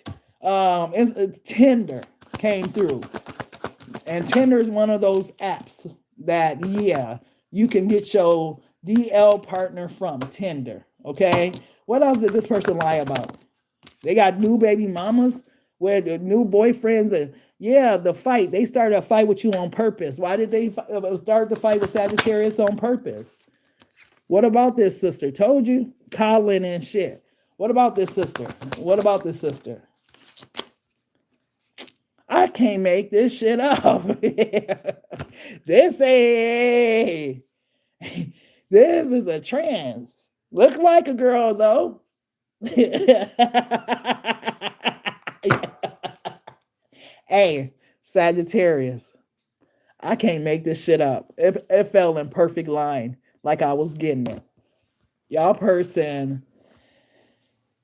Tinder came through. And Tinder is one of those apps that, yeah, you can get your DL partner from Tinder, okay? What else did this person lie about? They got new baby mamas with the new boyfriends, and yeah, the fight. They started a fight with you on purpose. Why did they start the fight with Sagittarius on purpose? What about this sister? Told you, coddling and shit. What about this sister? What about this sister? I can't make this shit up. This is a trans. Look like a girl though. Hey, Sagittarius. I can't make this shit up. It fell in perfect line like I was getting it. Y'all person,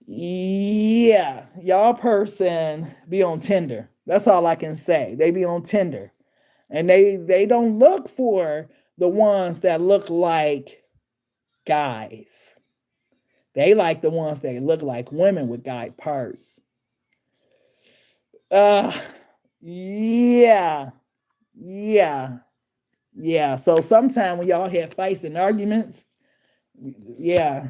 yeah, y'all person be on Tinder. That's all I can say. They be on Tinder. And they don't look for the ones that look like guys. They like the ones that look like women with guy parts. Yeah. So sometime when y'all have fights and arguments, yeah,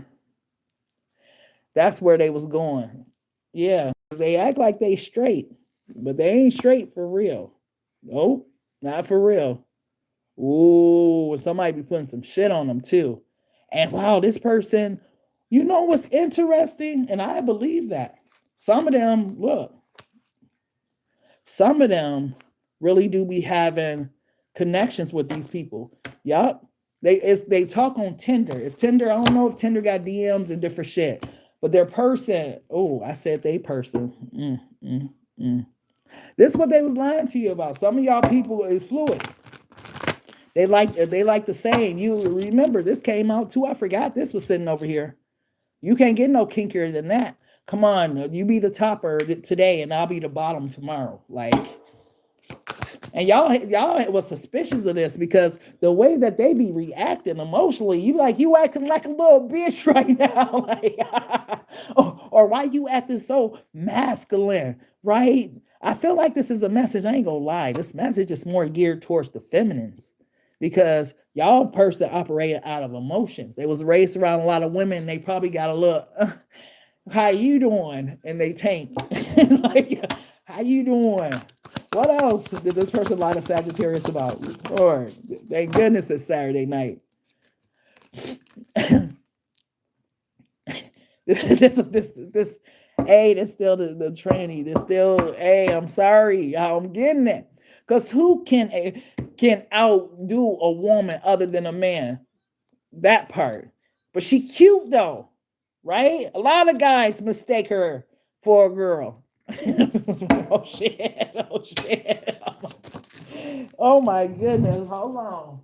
that's where they was going. Yeah. They act like they straight, but they ain't straight for real. Nope, not for real. Ooh, somebody be putting some shit on them too. And wow, this person, you know what's interesting? And I believe that. Some of them, look, some of them really do be having connections with these people. Yup. They talk on Tinder. If Tinder, I don't know if Tinder got DMs and different shit. But their person, oh, I said they person. This is what they was lying to you about. Some of y'all people is fluid. They like the same. You remember this came out too. I forgot this was sitting over here. You can't get no kinkier than that. Come on, you be the topper today, and I'll be the bottom tomorrow. Like, and y'all was suspicious of this because the way that they be reacting emotionally, you like you acting like a little bitch right now, like, or why you acting so masculine, right? I feel like this is a message. I ain't gonna lie, this message is more geared towards the feminines because y'all person operated out of emotions. They was raised around a lot of women. And they probably got a little, how you doing? And they tank, like, how you doing? What else did this person lie to Sagittarius about? Lord, thank goodness it's Saturday night. this, hey, that's still the tranny. This still, hey, I'm sorry, how I'm getting it. Because who can outdo a woman other than a man? That part. But she cute though, right? A lot of guys mistake her for a girl. Oh shit! Oh shit! Oh my goodness! Hold on.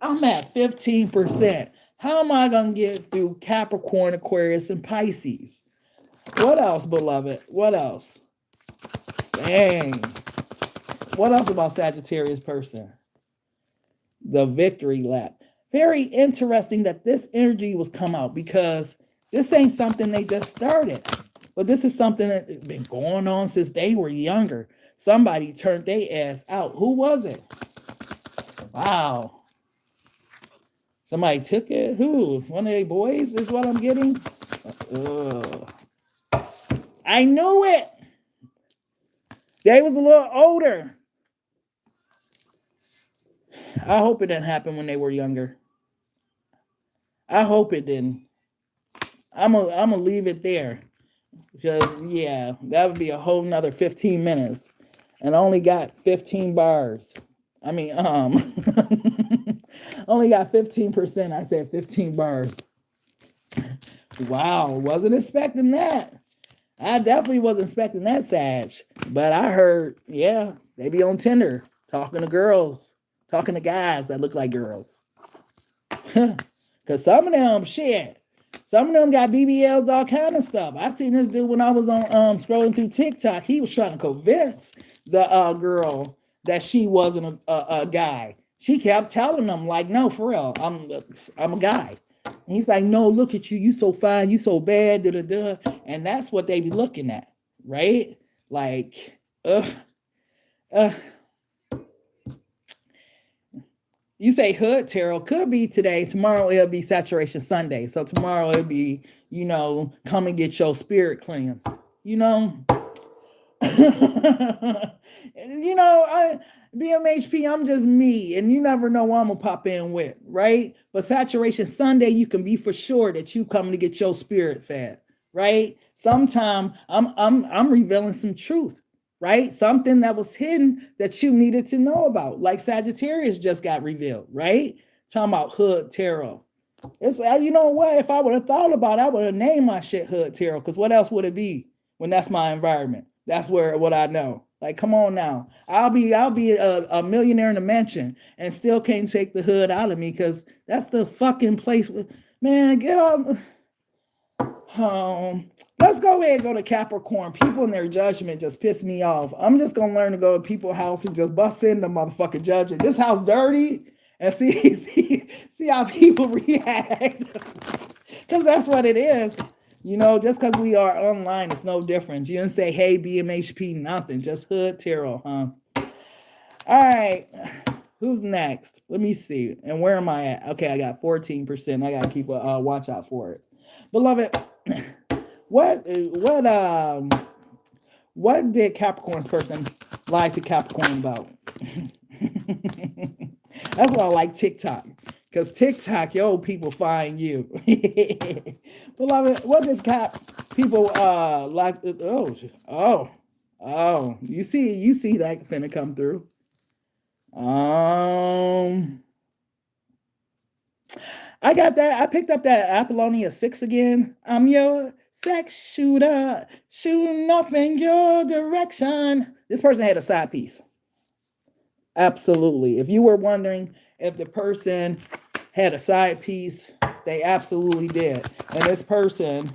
I'm at 15%. How am I gonna get through Capricorn, Aquarius, and Pisces? What else, beloved? What else? Dang. What else about Sagittarius person? The victory lap. Very interesting that this energy was come out because this ain't something they just started. But this is something that's been going on since they were younger. Somebody turned their ass out. Who was it? Wow. Somebody took it? Who? One of their boys is what I'm getting? Ugh. I knew it. They was a little older. I hope it didn't happen when they were younger. I hope it didn't. I'm gonna leave it there. Because yeah, that would be a whole nother 15 minutes. And I only got 15 bars. I mean, only got 15%. I said 15 bars. Wow, wasn't expecting that. I definitely wasn't expecting that, Sag. But I heard, yeah, they be on Tinder talking to girls, talking to guys that look like girls. Because some of them, shit, some of them got BBLs, all kind of stuff. I seen this dude when I was on scrolling through TikTok. He was trying to convince the girl that she wasn't a guy. She kept telling him, like, no, for real, I'm a guy. And he's like, no, look at you. You so fine. You so bad. Da, da, da. And that's what they be looking at, right? Like, you say hood tarot could be today. Tomorrow it'll be saturation Sunday. So tomorrow it'll be, come and get your spirit cleansed. BMHP, I'm just me, and you never know what I'm gonna pop in with, right? But saturation Sunday, you can be for sure that you coming to get your spirit fed, right? Sometime I'm revealing some truth, right? Something that was hidden that you needed to know about, like Sagittarius just got revealed, right? Talking about hood tarot. It's you know what? If I would have thought about it, I would have named my shit hood tarot. Because what else would it be when that's my environment? That's what I know. Like, come on now. I'll be a millionaire in a mansion and still can't take the hood out of me because that's the fucking place. Man, get up. Let's go ahead and go to Capricorn. People and their judgment just piss me off. I'm just gonna learn to go to people's house and just bust in the motherfucking judging. This house dirty and see how people react. Because that's what it is. Just because we are online, it's no difference. You didn't say, hey, BMHP, nothing. Just hood tarot, huh? All right. Who's next? Let me see. And where am I at? Okay, I got 14%. I got to keep a watch out for it. Beloved, what did Capricorn's person lie to Capricorn about? That's why I like TikTok. Because TikTok, people find you. Beloved, what does people like? Oh, you see that finna come through. I got that. I picked up that Apollonia 6 again. I'm your Sex shooter, shooting off in your direction. This person had a side piece. Absolutely. If you were wondering if the person had a side piece, they absolutely did. And this person,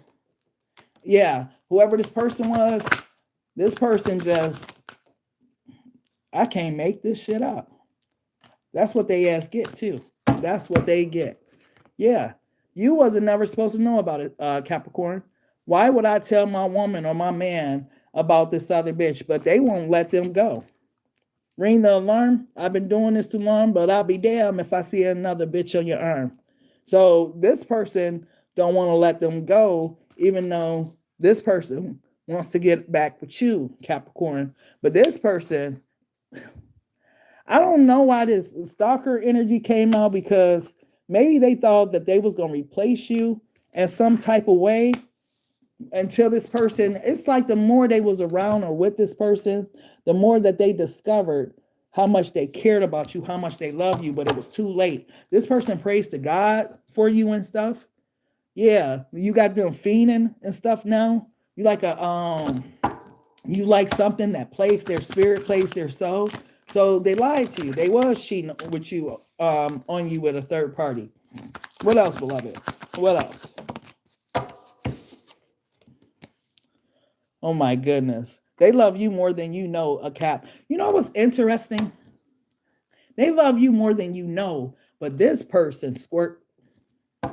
yeah, whoever this person was, this person just, I can't make this shit up. That's what they ass get too. That's what they get. Yeah. You wasn't never supposed to know about it, Capricorn. Why would I tell my woman or my man about this other bitch? But they won't let them go. Ring the alarm. I've been doing this too long, but I'll be damned if I see another bitch on your arm. So this person don't want to let them go, even though this person wants to get back with you, Capricorn. But this person, I don't know why this stalker energy came out, because maybe they thought that they was going to replace you in some type of way until this person, it's like the more they was around or with this person, the more that they discovered how much they cared about you, how much they love you, but it was too late. This person prays to God for you and stuff. Yeah, you got them fiending and stuff now. You like you like something that plays their spirit, plays their soul. So they lied to you. They was cheating with you, on you with a third party. What else, beloved? What else? Oh my goodness. They love you more than you know, a Cap. You know what's interesting? They love you more than you know, but this person, Squirt, did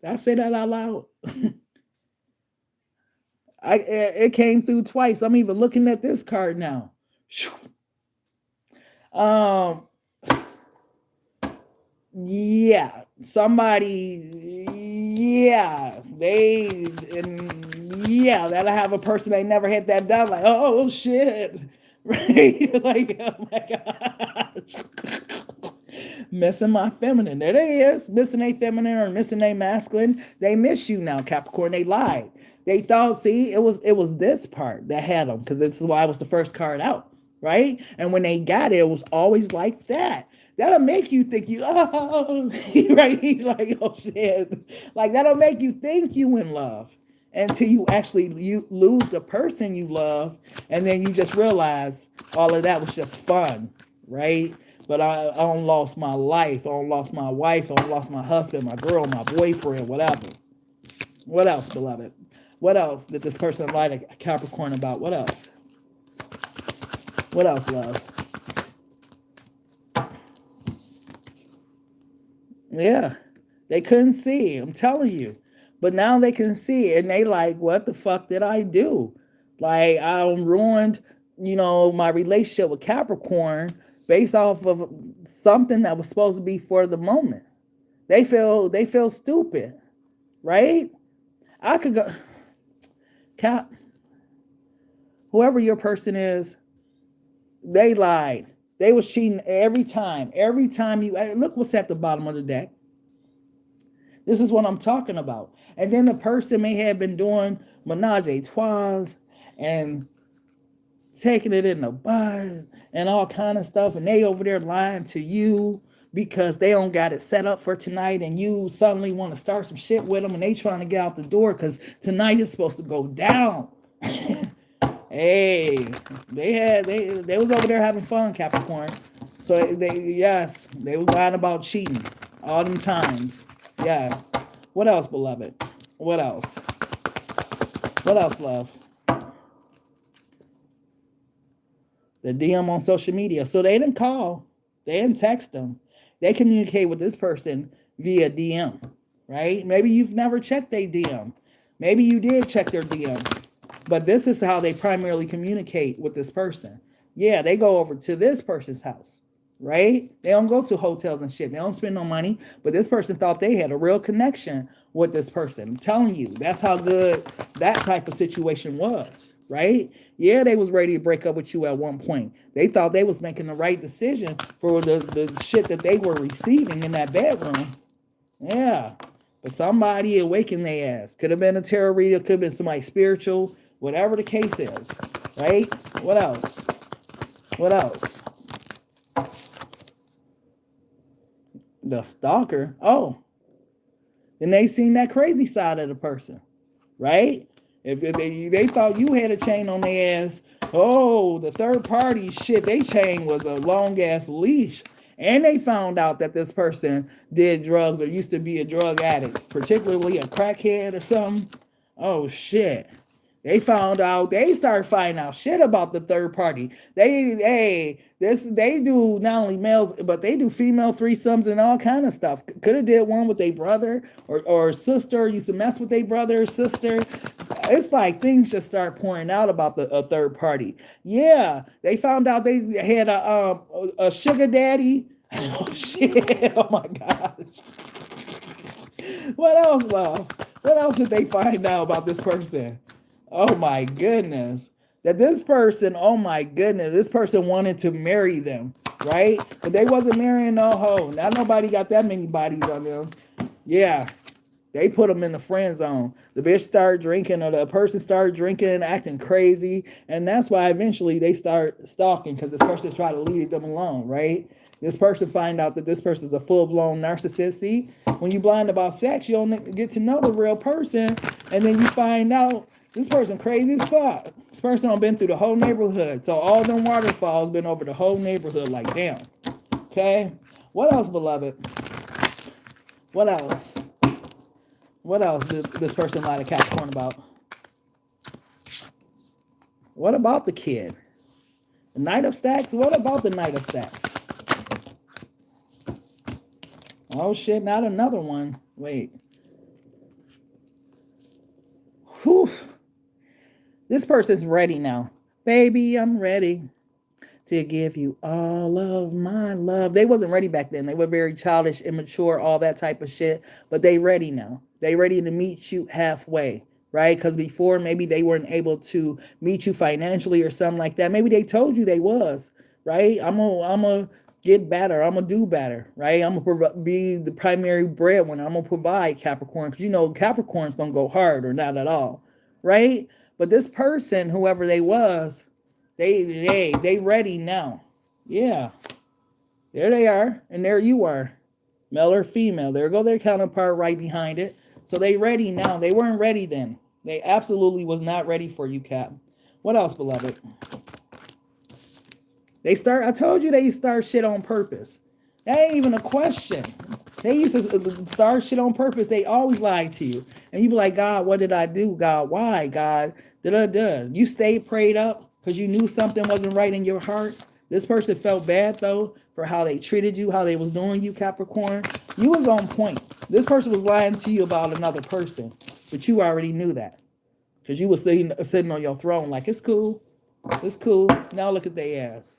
I say that out loud? It came through twice. I'm even looking at this card now. Yeah, somebody, yeah, that'll have a person they never had that done, like, oh shit, right? Like, oh my gosh, missing my feminine. There they is, missing a feminine or missing a masculine. They miss you now, Capricorn. They lied. They thought, see, it was this part that had them, because this is why it was the first card out, right? And when they got it, it was always like that. That'll make you think you, oh, right? Like, oh shit. Like, that'll make you think you in love until you lose the person you love. And then you just realize all of that was just fun, right? But I don't lost my life. I don't lost my wife. I don't lost my husband, my girl, my boyfriend, whatever. What else, beloved? What else did this person lie to Capricorn about? What else? What else, love? Yeah, they couldn't see. I'm telling you. But now they can see, and they like, what the fuck did I do? Like, I ruined, my relationship with Capricorn based off of something that was supposed to be for the moment. They feel stupid, right? I could go, Cap, whoever your person is, they lied. They was cheating every time. Every time look what's at the bottom of the deck. This is what I'm talking about. And then the person may have been doing menage a trois and taking it in the butt and all kind of stuff. And they over there lying to you because they don't got it set up for tonight. And you suddenly want to start some shit with them. And they trying to get out the door because tonight is supposed to go down. Hey, they was over there having fun, Capricorn. So they was lying about cheating all them times. Yes. What else, beloved? What else? What else, love? The DM on social media. So they didn't call. They didn't text them. They communicate with this person via DM, right? Maybe you've never checked their DM. Maybe you did check their DM. But this is how they primarily communicate with this person. Yeah, they go over to this person's house, right? They don't go to hotels and shit. They don't spend no money. But this person thought they had a real connection with this person. I'm telling you, that's how good that type of situation was, right? Yeah, they was ready to break up with you at one point. They thought they was making the right decision for the shit that they were receiving in that bedroom. Yeah. But somebody awakened their ass. Could have been a tarot reader, could have been somebody spiritual, whatever the case is, right? What else? What else? The stalker. Oh, then they seen that crazy side of the person, right? If they thought you had a chain on their ass, oh, the third party shit, they chain was a long ass leash. And they found out that this person did drugs or used to be a drug addict, particularly a crackhead or something. Oh shit. They found out, they started finding out shit about the third party. They do not only males, but they do female threesomes and all kind of stuff. Could have did one with their brother or sister, used to mess with their brother or sister. It's like things just start pouring out about a third party. Yeah, they found out they had a sugar daddy. Oh shit! Oh my gosh! What else, love? What else did they find out about this person? Oh my goodness. That this person, oh my goodness, this person wanted to marry them, right? But they wasn't marrying no hoe. Not nobody got that many bodies on them. Yeah. They put them in the friend zone. The bitch started drinking, or the person started drinking, acting crazy. And that's why eventually they start stalking, because this person try to leave them alone, right? This person find out that this person is a full-blown narcissist. See, when you blind about sex, you don't get to know the real person. And then you find out this person crazy as fuck. This person done been through the whole neighborhood. So all them waterfalls been over the whole neighborhood like damn. Okay? What else, beloved? What else? What else did this person lie to Capricorn about? What about the kid? The Knight of Stacks? What about the Knight of Stacks? Oh shit, not another one. Wait. Whew. This person's ready now. Baby, I'm ready to give you all of my love. They wasn't ready back then. They were very childish, immature, all that type of shit. But they ready now. They ready to meet you halfway, right? Because before, maybe they weren't able to meet you financially or something like that. Maybe they told you they was, right? I'm gonna get better. I'm gonna do better, right? I'm gonna be the primary breadwinner. I'm gonna provide, Capricorn, because you know Capricorn's gonna go hard or not at all, right? But this person, whoever they was, they ready now. Yeah. There they are. And there you are. Male or female. There go their counterpart right behind it. So they ready now. They weren't ready then. They absolutely was not ready for you, Cap. What else, beloved? I told you they start shit on purpose. That ain't even a question. They used to start shit on purpose. They always lied to you. And you be like, God, what did I do? God, why? God, da-da-da. You stayed prayed up because you knew something wasn't right in your heart. This person felt bad, though, for how they treated you, how they was doing you, Capricorn. You was on point. This person was lying to you about another person, but you already knew that because you was sitting on your throne like, it's cool. It's cool. Now look at their ass.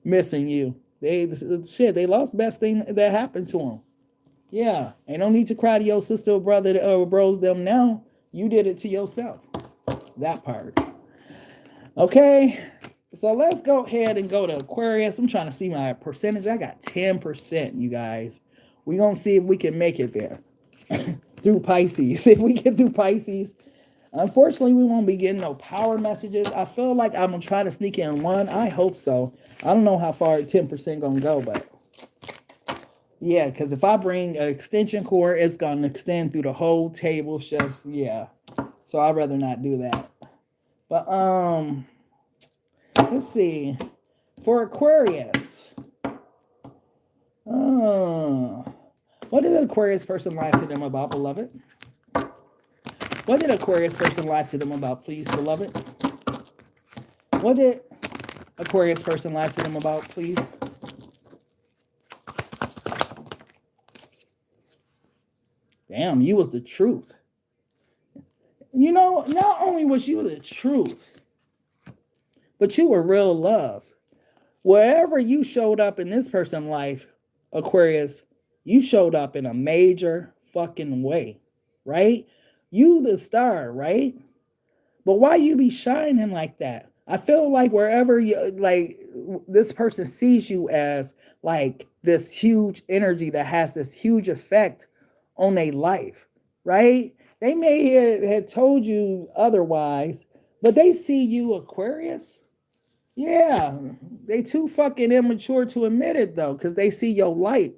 Missing you. They lost the best thing that happened to them. Yeah. Ain't no need to cry to your sister or brother or bros them now. You did it to yourself. That part. Okay. So let's go ahead and go to Aquarius. I'm trying to see my percentage. I got 10%, you guys. We're going to see if we can make it there through Pisces. If we get through Pisces, unfortunately, we won't be getting no power messages. I feel like I'm going to try to sneak in one. I hope so. I don't know how far 10% going to go, but yeah, because if I bring an extension cord, it's going to extend through the whole table. Just, yeah. So I'd rather not do that. But, let's see. For Aquarius. What did the Aquarius person lie to them about, beloved? What did Aquarius person lie to them about, please, beloved? What did Aquarius person lie to them about, please? Damn, you was the truth. You know, not only was you the truth, but you were real love. Wherever you showed up in this person's life, Aquarius, you showed up in a major fucking way, right? You the star, right? But why you be shining like that? I feel like wherever you, like, this person sees you as like this huge energy that has this huge effect on their life, right? They may have told you otherwise, but they see you, Aquarius. Yeah, they too fucking immature to admit it though, because they see your light,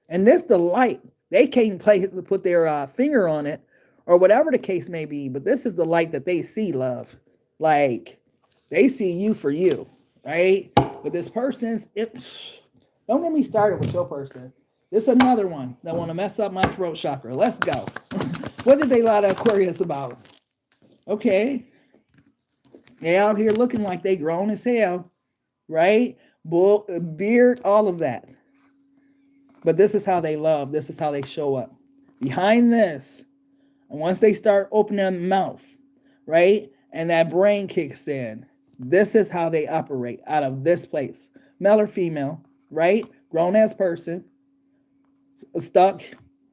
and this the light. They can't put their finger on it, or whatever the case may be. But this is the light that they see, love. Like, they see you for you, right? But this person's, don't get me started with your person. This is another one that want to mess up my throat chakra. Let's go. What did they lie to Aquarius about? Okay. They out here looking like they grown as hell, right? Bull, beard, all of that. But this is how they love. This is how they show up. Behind this, and once they start opening their mouth, right? And that brain kicks in, this is how they operate out of this place. Male or female, right? Grown ass person, stuck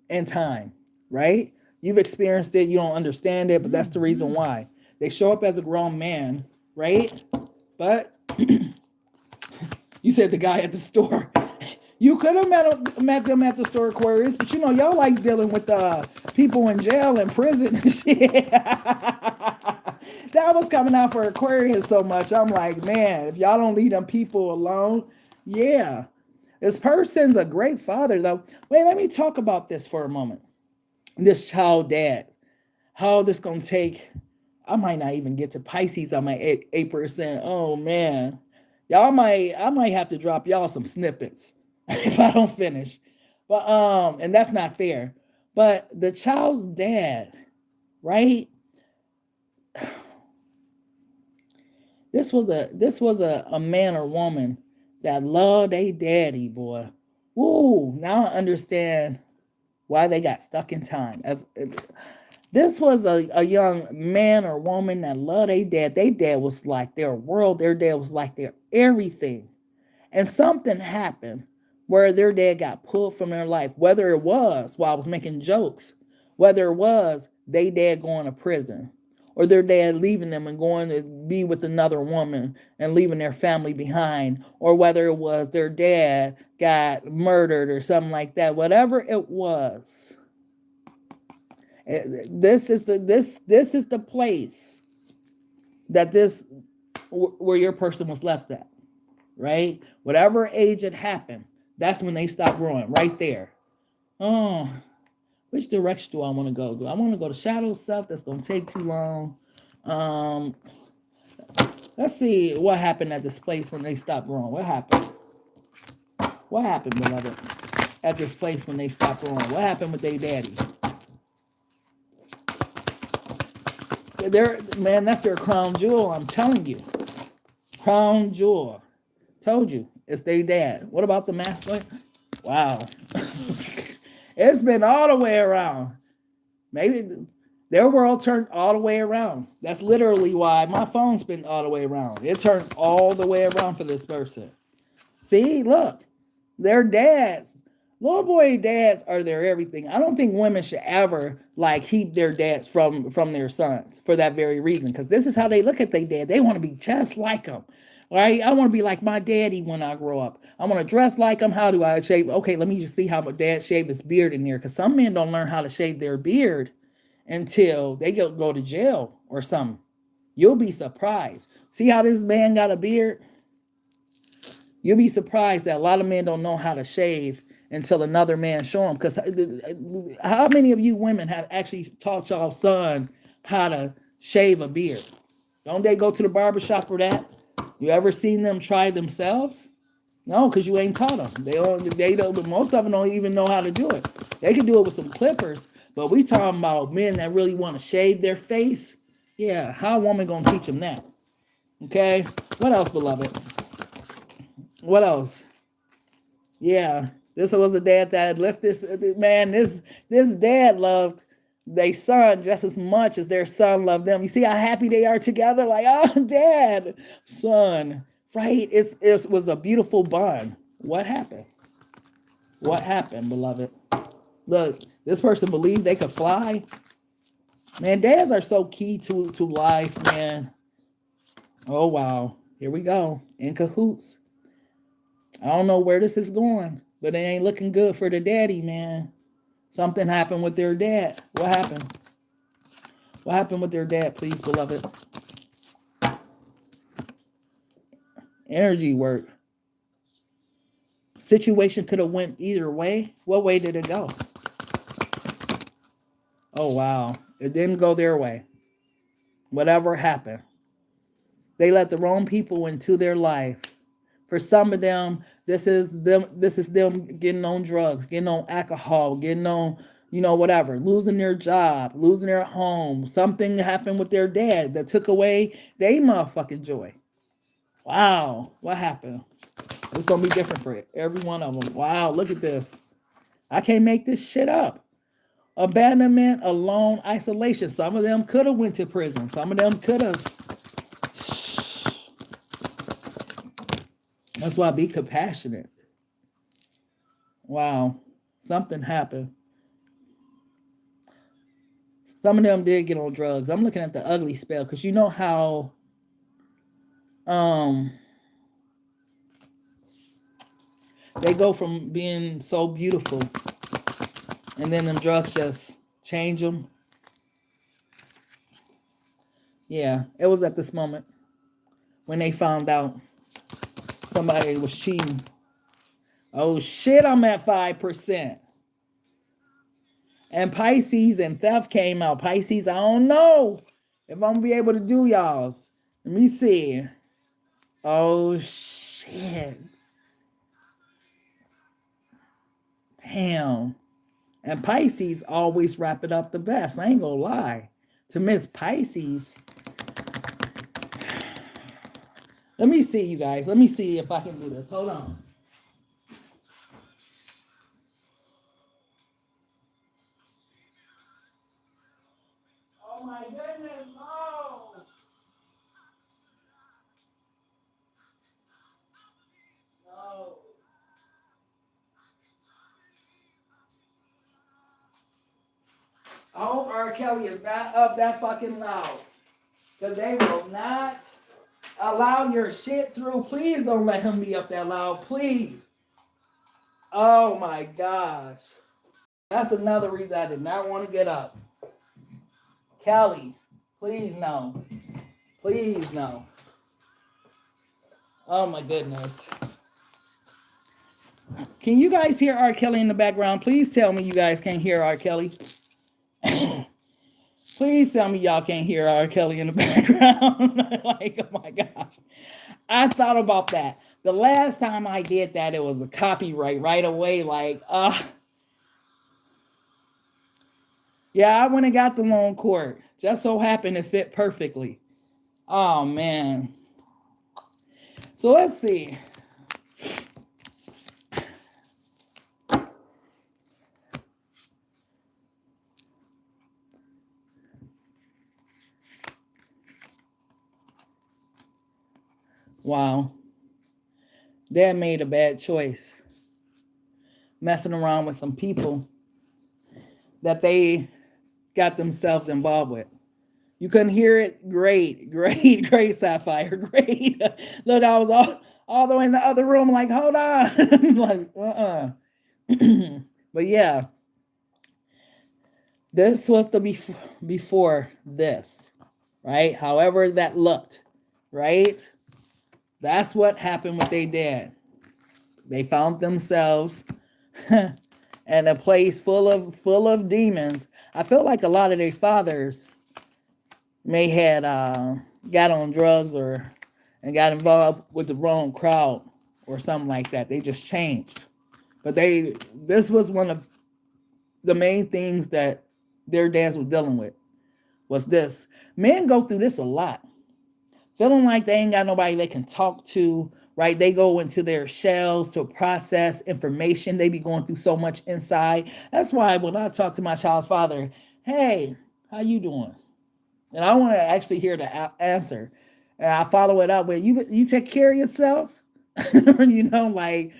in time, right? You've experienced it, you don't understand it, but that's the reason why. They show up as a grown man, right? But you said the guy at the store. You could have met them at the store, Aquarius, but you know, y'all like dealing with people in jail and prison and shit. That was coming out for Aquarius so much. I'm like, man, if y'all don't leave them people alone, yeah. This person's a great father, though. Wait, let me talk about this for a moment. This child dad. How this gonna take, I might not even get to Pisces on my 8%. Oh, man. I might have to drop y'all some snippets if I don't finish. But and that's not fair. But the child's dad, right? This was a man or woman that loved a daddy, boy. Woo! Now I understand why they got stuck in time. This was a young man or woman that loved a dad. Their dad was like their world. Their dad was like their everything. And something happened where their dad got pulled from their life, whether it was while I was making jokes, whether it was their dad going to prison, or their dad leaving them and going to be with another woman and leaving their family behind, or whether it was their dad got murdered or something like that. Whatever it was, this is the place that where your person was left at, right? Whatever age it happened, that's when they stopped growing, right there. Oh, which direction do I want to go? Do I want to go to shadow stuff? That's going to take too long. Let's see what happened at this place when they stopped growing. What happened? What happened, beloved, at this place when they stopped growing? What happened with their daddy? Man, that's their crown jewel, I'm telling you. Crown jewel. Told you, it's their dad. What about the masculine? Wow. It's been all the way around. Maybe their world turned all the way around. That's literally why my phone's been all the way around. It turned all the way around for this person. See, look, their dads, little boy dads are their everything. I don't think women should ever like keep their dads from their sons for that very reason. Because this is how they look at their dad. They want to be just like them. Right? I want to be like my daddy when I grow up. I want to dress like him. How do I shave? Okay, let me just see how my dad shaved his beard in there. Because some men don't learn how to shave their beard until they go to jail or something. You'll be surprised. See how this man got a beard? You'll be surprised that a lot of men don't know how to shave until another man show them. Because how many of you women have actually taught y'all son how to shave a beard? Don't they go to the barbershop for that? You ever seen them try themselves? No, because you ain't taught them. They don't. Most of them don't even know how to do it. They can do it with some clippers, but we talking about men that really want to shave their face. Yeah, how a woman gonna teach them that? Okay. What else, beloved? What else? Yeah, this was a dad that had left this man. This dad loved their son just as much as their son loved them. You see how happy they are together? Like, oh, dad, son, right? It was a beautiful bond. What happened? What happened, beloved? Look, this person believed they could fly. Man, dads are so key to life, man. Oh, wow. Here we go. In cahoots. I don't know where this is going, but it ain't looking good for the daddy, man. Something happened with their dad. What happened? What happened with their dad, please, beloved? Energy work. Situation could have went either way. What way did it go? Oh, wow. It didn't go their way. Whatever happened. They let the wrong people into their life. For some of them, this is them getting on drugs, getting on alcohol, getting on, whatever, losing their job, losing their home. Something happened with their dad that took away their motherfucking joy. Wow, what happened? It's going to be different for every one of them. Wow, look at this. I can't make this shit up. Abandonment, alone, isolation. Some of them could have went to prison. Some of them could have. That's why be compassionate. Wow, something happened. Some of them did get on drugs. I'm looking at the ugly spell because you know how they go from being so beautiful and then them drugs just change them. Yeah, it was at this moment when they found out somebody was cheating. Oh shit, I'm at 5%. And Pisces and theft came out. Pisces, I don't know if I'm gonna be able to do y'all's. Let me see. Oh shit. Damn. And Pisces always wrap it up the best. I ain't gonna lie. To miss Pisces. Let me see, you guys. Let me see if I can do this. Hold on. Oh my goodness, no. No. I hope R. Kelly is not up that fucking loud. Because they will not allow your shit through. Please don't let him be up that loud. Please. Oh my gosh. That's another reason I did not want to get up. Kelly, please no. Please no. Oh my goodness. Can you guys hear R. Kelly in the background? Please tell me you guys can't hear R. Kelly. Please tell me y'all can't hear R. Kelly in the background. Like, oh my gosh. I thought about that. The last time I did that, it was a copyright right away. Like, yeah, I went and got the loan court. Just so happened it fit perfectly. Oh, man. So let's see. Wow. Dad made a bad choice. Messing around with some people that they got themselves involved with. You couldn't hear it? Great, great, great, Sapphire, great. Look, I was all the way in the other room, like, hold on. Like, But yeah, this was the before this, right? However that looked, right? That's what happened with their dad. They found themselves in a place full of demons. I feel like a lot of their fathers may had got on drugs and got involved with the wrong crowd or something like that. They just changed. But this was one of the main things that their dads were dealing with, was this. Men go through this a lot. Feeling like they ain't got nobody they can talk to, right? They go into their shells to process information. They be going through so much inside. That's why when I talk to my child's father, hey, how you doing? And I want to actually hear the answer. And I follow it up with, you take care of yourself? Like,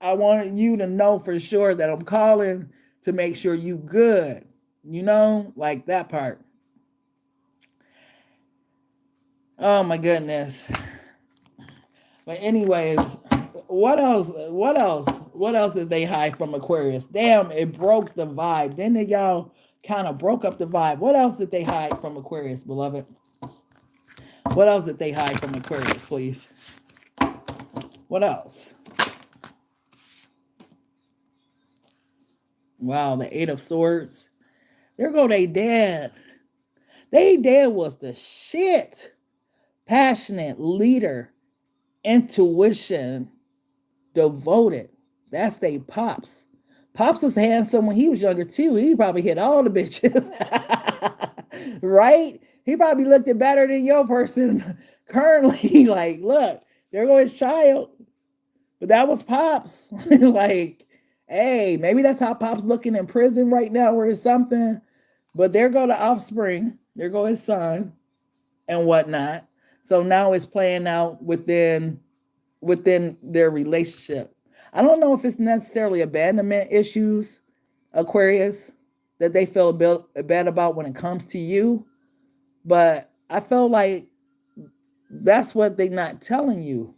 I want you to know for sure that I'm calling to make sure you good. Like that part. Oh my goodness. But anyways, what else did they hide from Aquarius? Damn, it broke the vibe. Didn't y'all kind of broke up the vibe? What else did they hide from Aquarius, beloved? What else did they hide from Aquarius, please? What else? Wow, the 8 of Swords. There go they dad. They dad was the shit. Passionate leader, intuition, devoted. That's they pops. Pops was handsome when he was younger too. He probably hit all the bitches. Right? He probably looked it better than your person currently. Like, look, there goes his child. But that was Pops. Like, hey, maybe that's how Pops looking in prison right now or something. But there go the offspring. There go his son and whatnot. So now it's playing out within their relationship. I don't know if it's necessarily abandonment issues, Aquarius, that they feel bad about when it comes to you, but I feel like that's what they're not telling you.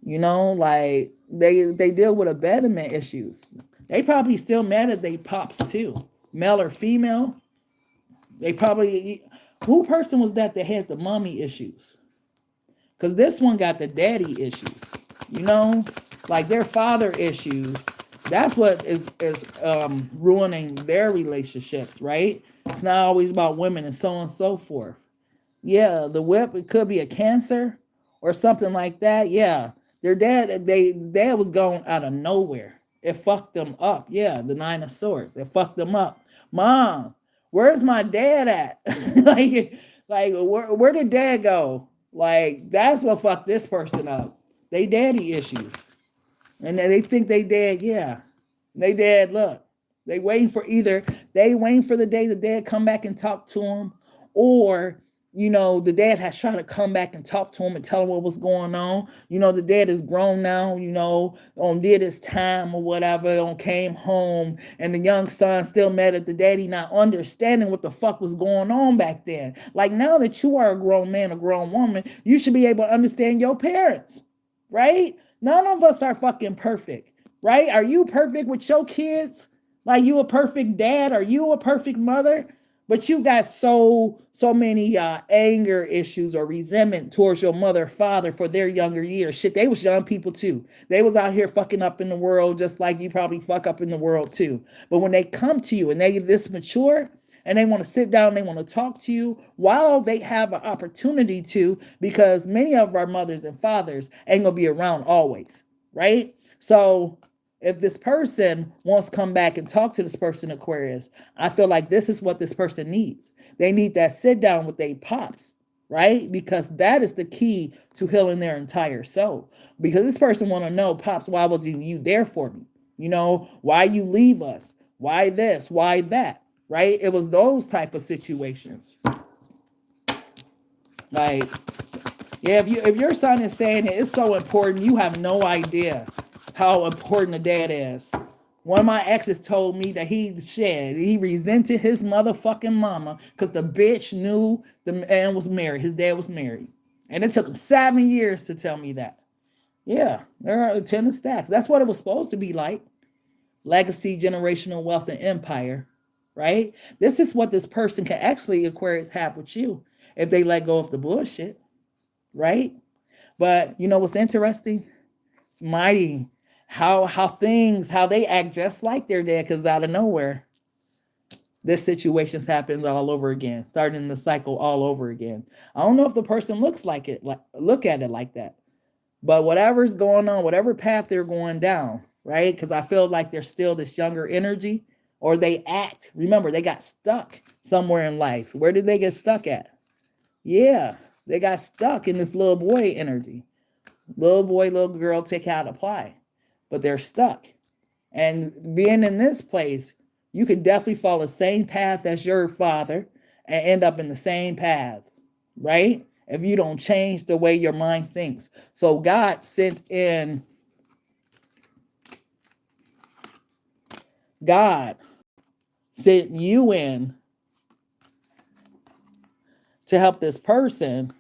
You know, like they deal with abandonment issues. They probably still mad at they pops too, male or female. They probably, who person was that had the mommy issues? Because this one got the daddy issues, you know, like their father issues. That's what is ruining their relationships, right? It's not always about women and so on and so forth. Yeah, the whip, it could be a cancer or something like that. Yeah, their dad was going out of nowhere. It fucked them up. Yeah, the Nine of Swords. It fucked them up. Mom, where's my dad at? like where did dad go? Like, that's what fucked this person up. They daddy issues. And they think they dead, yeah. They dead, look. They waiting for the day the dad come back and talk to him, or, you know, the dad has tried to come back and talk to him and tell him what was going on. You know, the dad is grown now, you know, did his time or whatever, came home, and the young son still mad at the daddy not understanding what the fuck was going on back then. Like, now that you are a grown man, a grown woman, you should be able to understand your parents, right? None of us are fucking perfect, right? Are you perfect with your kids? Like, you a perfect dad? Are you a perfect mother? But you got so many anger issues or resentment towards your mother, father for their younger years. Shit, they was young people too. They was out here fucking up in the world just like you probably fuck up in the world too. But when they come to you and they this mature and they want to sit down, they want to talk to you while they have an opportunity to, because many of our mothers and fathers ain't gonna be around always, right? So if this person wants to come back and talk to this person, Aquarius, I feel like this is what this person needs. They need that sit down with their pops, right? Because that is the key to healing their entire soul. Because this person want to know, Pops, why was you there for me? You know, why you leave us? Why this? Why that? Right? It was those type of situations. Like, yeah, if your son is saying it's so important, you have no idea how important a dad is. One of my exes told me that he resented his motherfucking mama because the bitch knew the man was married. His dad was married. And it took him 7 years to tell me that. Yeah, there are 10 of stacks. That's what it was supposed to be like. Legacy, generational wealth, and empire, right? This is what this person can actually, Aquarius, have with you if they let go of the bullshit, right? But you know what's interesting? It's mighty how they act just like their dad, because out of nowhere, this situation's happens all over again, starting the cycle all over again. I don't know if the person look at it like that, but whatever's going on, whatever path they're going down, right? Because I feel like there's still this younger energy, or they act. Remember, they got stuck somewhere in life. Where did they get stuck at? Yeah, they got stuck in this little boy energy. Little boy, little girl, take how to apply. But they're stuck. And being in this place, you could definitely follow the same path as your father and end up in the same path, right? If you don't change the way your mind thinks. So God sent you in to help this person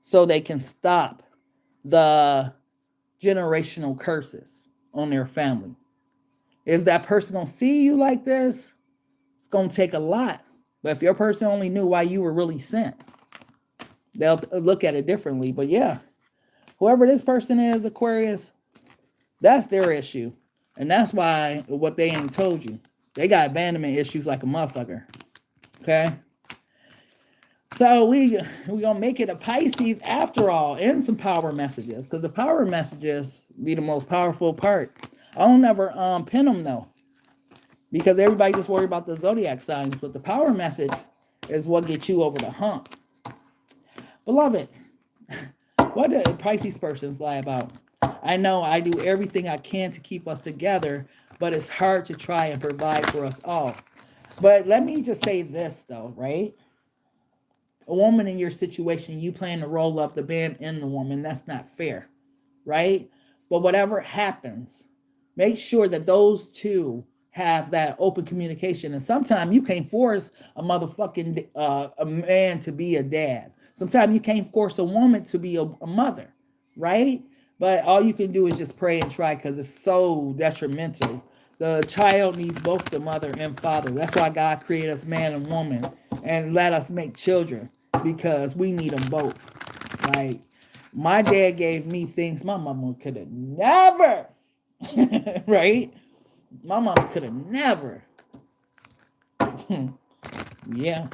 so they can stop the generational curses on their family. Is that person going to see you like this? It's going to take a lot. But if your person only knew why you were really sent, they'll look at it differently. But yeah, whoever this person is, Aquarius, that's their issue. And that's why what they ain't told you. They got abandonment issues like a motherfucker. Okay? So we gonna make it a Pisces after all, and some power messages, because the power messages be the most powerful part. I don't never pin them though, because everybody just worry about the zodiac signs, but the power message is what gets you over the hump. Beloved, what do Pisces persons lie about? I know I do everything I can to keep us together, but it's hard to try and provide for us all. But let me just say this though, right? A woman in your situation, you playing the role of the man and the woman, that's not fair, right? But whatever happens, make sure that those two have that open communication. And sometimes you can't force a man to be a dad. Sometimes you can't force a woman to be a mother, right? But all you can do is just pray and try, because it's so detrimental. The child needs both the mother and father. That's why God created us man and woman and let us make children, because we need them both. Like, my dad gave me things my mama could have never, right? My mama could have never. Yeah.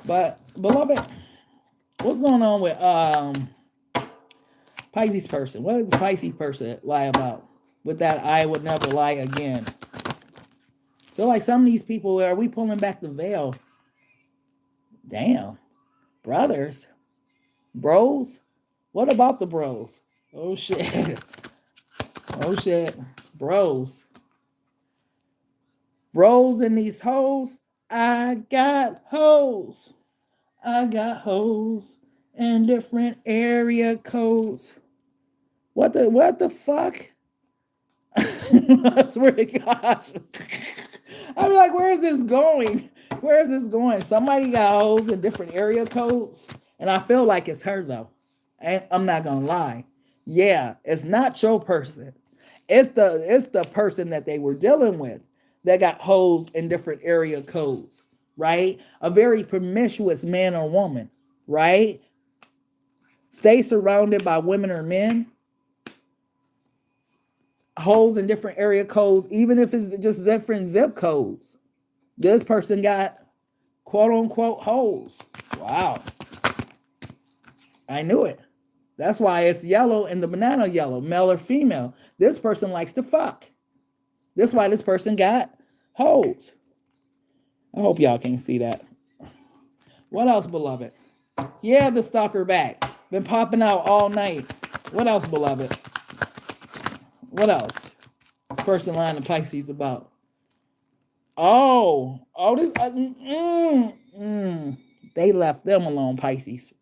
But, beloved, what's going on with Pisces person? What does Pisces person lie about? With that, I would never lie again. Feel like some of these people, are we pulling back the veil? Damn. Brothers? Bros? What about the bros? Oh shit. Oh shit. Bros. Bros in these hoes. I got hoes. I got hoes in different area codes. What the fuck? I swear to gosh. I'm like, where is this going? Where is this going? Somebody got hoes in different area codes. And I feel like it's her though. I'm not gonna lie. Yeah, it's not your person. It's the person that they were dealing with that got hoes in different area codes, right? A very promiscuous man or woman, right? Stay surrounded by women or men, holes in different area codes, even if it's just different zip codes. This person got quote unquote holes. Wow. I knew it. That's why it's yellow and the banana yellow, male or female. This person likes to fuck. That's why this person got holes. I hope y'all can see that. What else, beloved? Yeah, the stalker back. Been popping out all night. What else, beloved? What else? Person line of Pisces about. This. They left them alone, Pisces.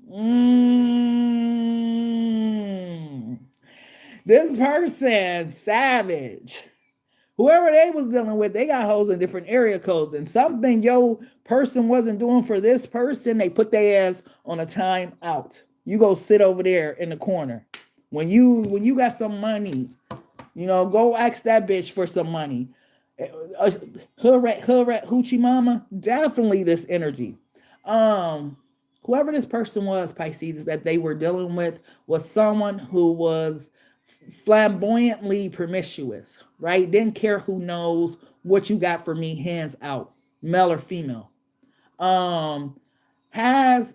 This person, savage. Whoever they was dealing with, they got hoes in different area codes. And something your person wasn't doing for this person, they put their ass on a time out. You go sit over there in the corner. When you got some money, go ask that bitch for some money. Hood rat, hoochie mama, definitely this energy. Whoever this person was, Pisces, that they were dealing with was someone who was flamboyantly promiscuous, right? Didn't care who knows what you got for me, hands out, male or female. Has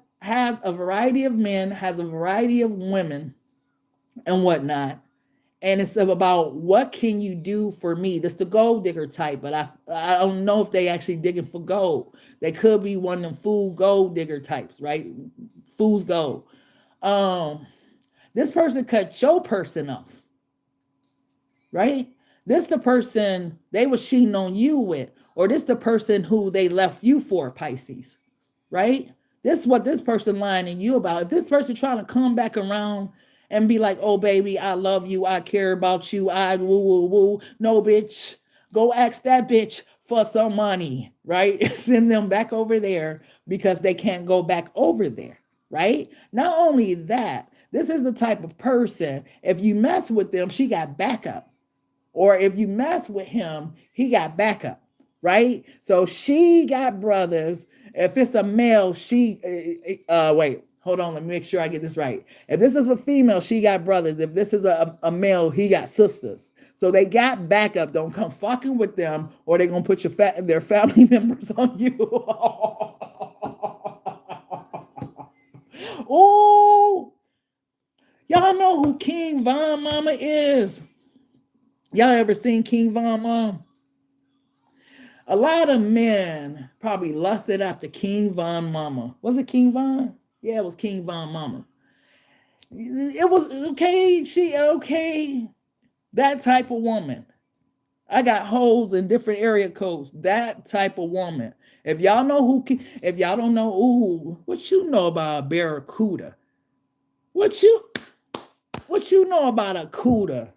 a variety of men, has a variety of women and whatnot. And it's about what can you do for me? That's the gold digger type, but I don't know if they actually digging for gold. They could be one of them fool gold digger types, right? Fool's gold. This person cut your person off, right? This the person they was cheating on you with, or this the person who they left you for, Pisces, right? This is what this person lying to you about. If this person trying to come back around and be like, oh, baby, I love you. I care about you. I woo, woo, woo. No, bitch. Go ask that bitch for some money, right? Send them back over there because they can't go back over there, right? Not only that, this is the type of person, if you mess with them, she got backup. Or if you mess with him, he got backup, right? So she got brothers. If it's a male, wait, hold on, let me make sure I get this right. If this is a female, she got brothers. If this is a male, he got sisters. So they got backup. Don't come fucking with them, or they're gonna put their family members on you. Oh, y'all know who King Von Mama is? Y'all ever seen King Von Mom? A lot of men probably lusted after King Von Mama. Was it King Von? Yeah, it was King Von Mama. It was okay. She okay. That type of woman. I got holes in different area codes. That type of woman. If y'all know who, if y'all don't know, ooh, what you know about a barracuda? What you know about a cuda?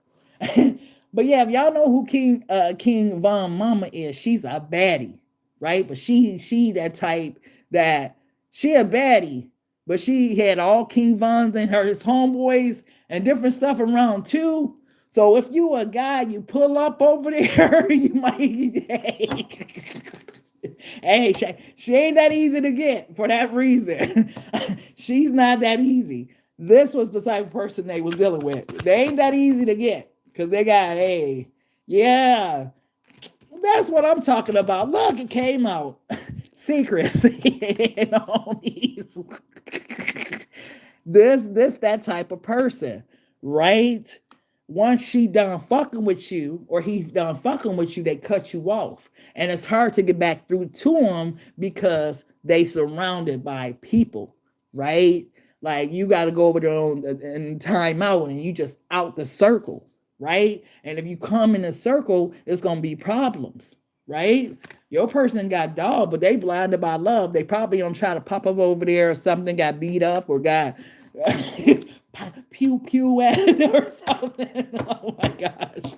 But yeah, if y'all know who King Von Mama is, she's a baddie, right? But she that type that she a baddie, but she had all King Vons and his homeboys and different stuff around too. So if you a guy, you pull up over there, you might hey, she ain't that easy to get for that reason. She's not that easy. This was the type of person they was dealing with. They ain't that easy to get because they got, hey, yeah, that's what I'm talking about. Look, it came out. Secrecy and all these. This that type of person, right? Once she done fucking with you or he's done fucking with you, they cut you off. And it's hard to get back through to them because they surrounded by people, right? Like you got to go over there and time out and you just out the circle, right? And if you come in a circle, it's going to be problems, right? Your person got dog, but they blinded by love. They probably don't try to pop up over there or something, got beat up or got pew pew at it or something. Oh my gosh.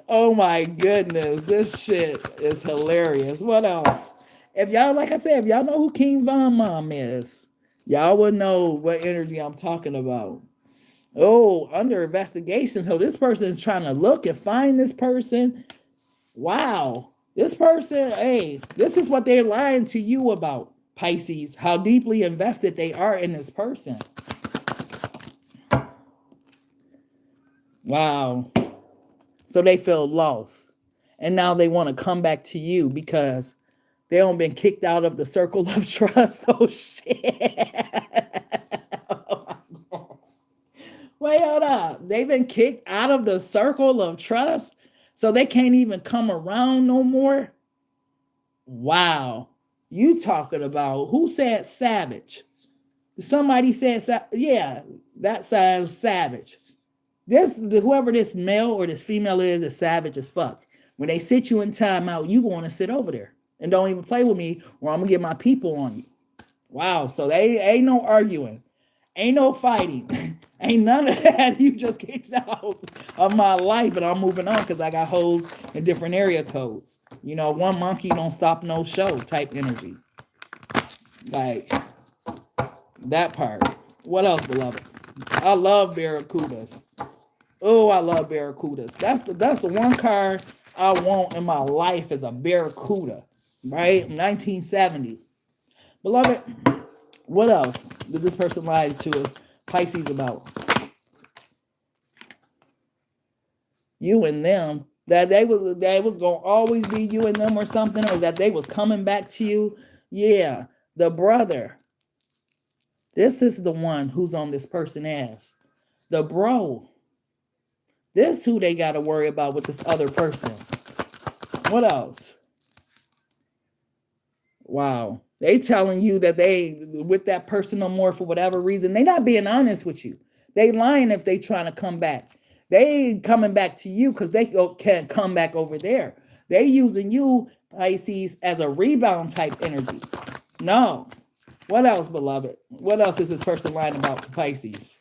Oh my goodness. This shit is hilarious. What else? If y'all, like I said, if y'all know who King Von Mom is, y'all would know what energy I'm talking about. Oh, under investigation. So this person is trying to look and find this person. Wow. This person, hey, this is what they're lying to you about, Pisces, how deeply invested they are in this person. Wow. So they feel lost. And now they want to come back to you because they don't been kicked out of the circle of trust. Oh, shit. Wait, hold up. They've been kicked out of the circle of trust, so they can't even come around no more. Wow. You talking about, who said savage? Somebody said, yeah, that sounds savage. Whoever this male or this female is savage as fuck. When they sit you in timeout, you going to sit over there and don't even play with me, or I'm gonna get my people on you. Wow. So they ain't no arguing, ain't no fighting, ain't none of that. You just kicked out of my life, and I'm moving on because I got holes in different area codes. You know, one monkey don't stop no show type energy. Like that part. What else, beloved? I love barracudas. Oh, I love barracudas. That's the one card I want in my life is a barracuda, right? 1970. Beloved, what else did this person lie to Pisces about? You and them. That they was gonna always be you and them or something, or that they was coming back to you. Yeah, the brother. This is the one who's on this person's ass. The bro. This who they got to worry about with this other person. What else? Wow. They telling you that they with that person no more for whatever reason. They not being honest with you. They lying if they trying to come back. They coming back to you because they can't come back over there. They using you, Pisces, as a rebound type energy. No. What else, beloved? What else is this person lying about to Pisces?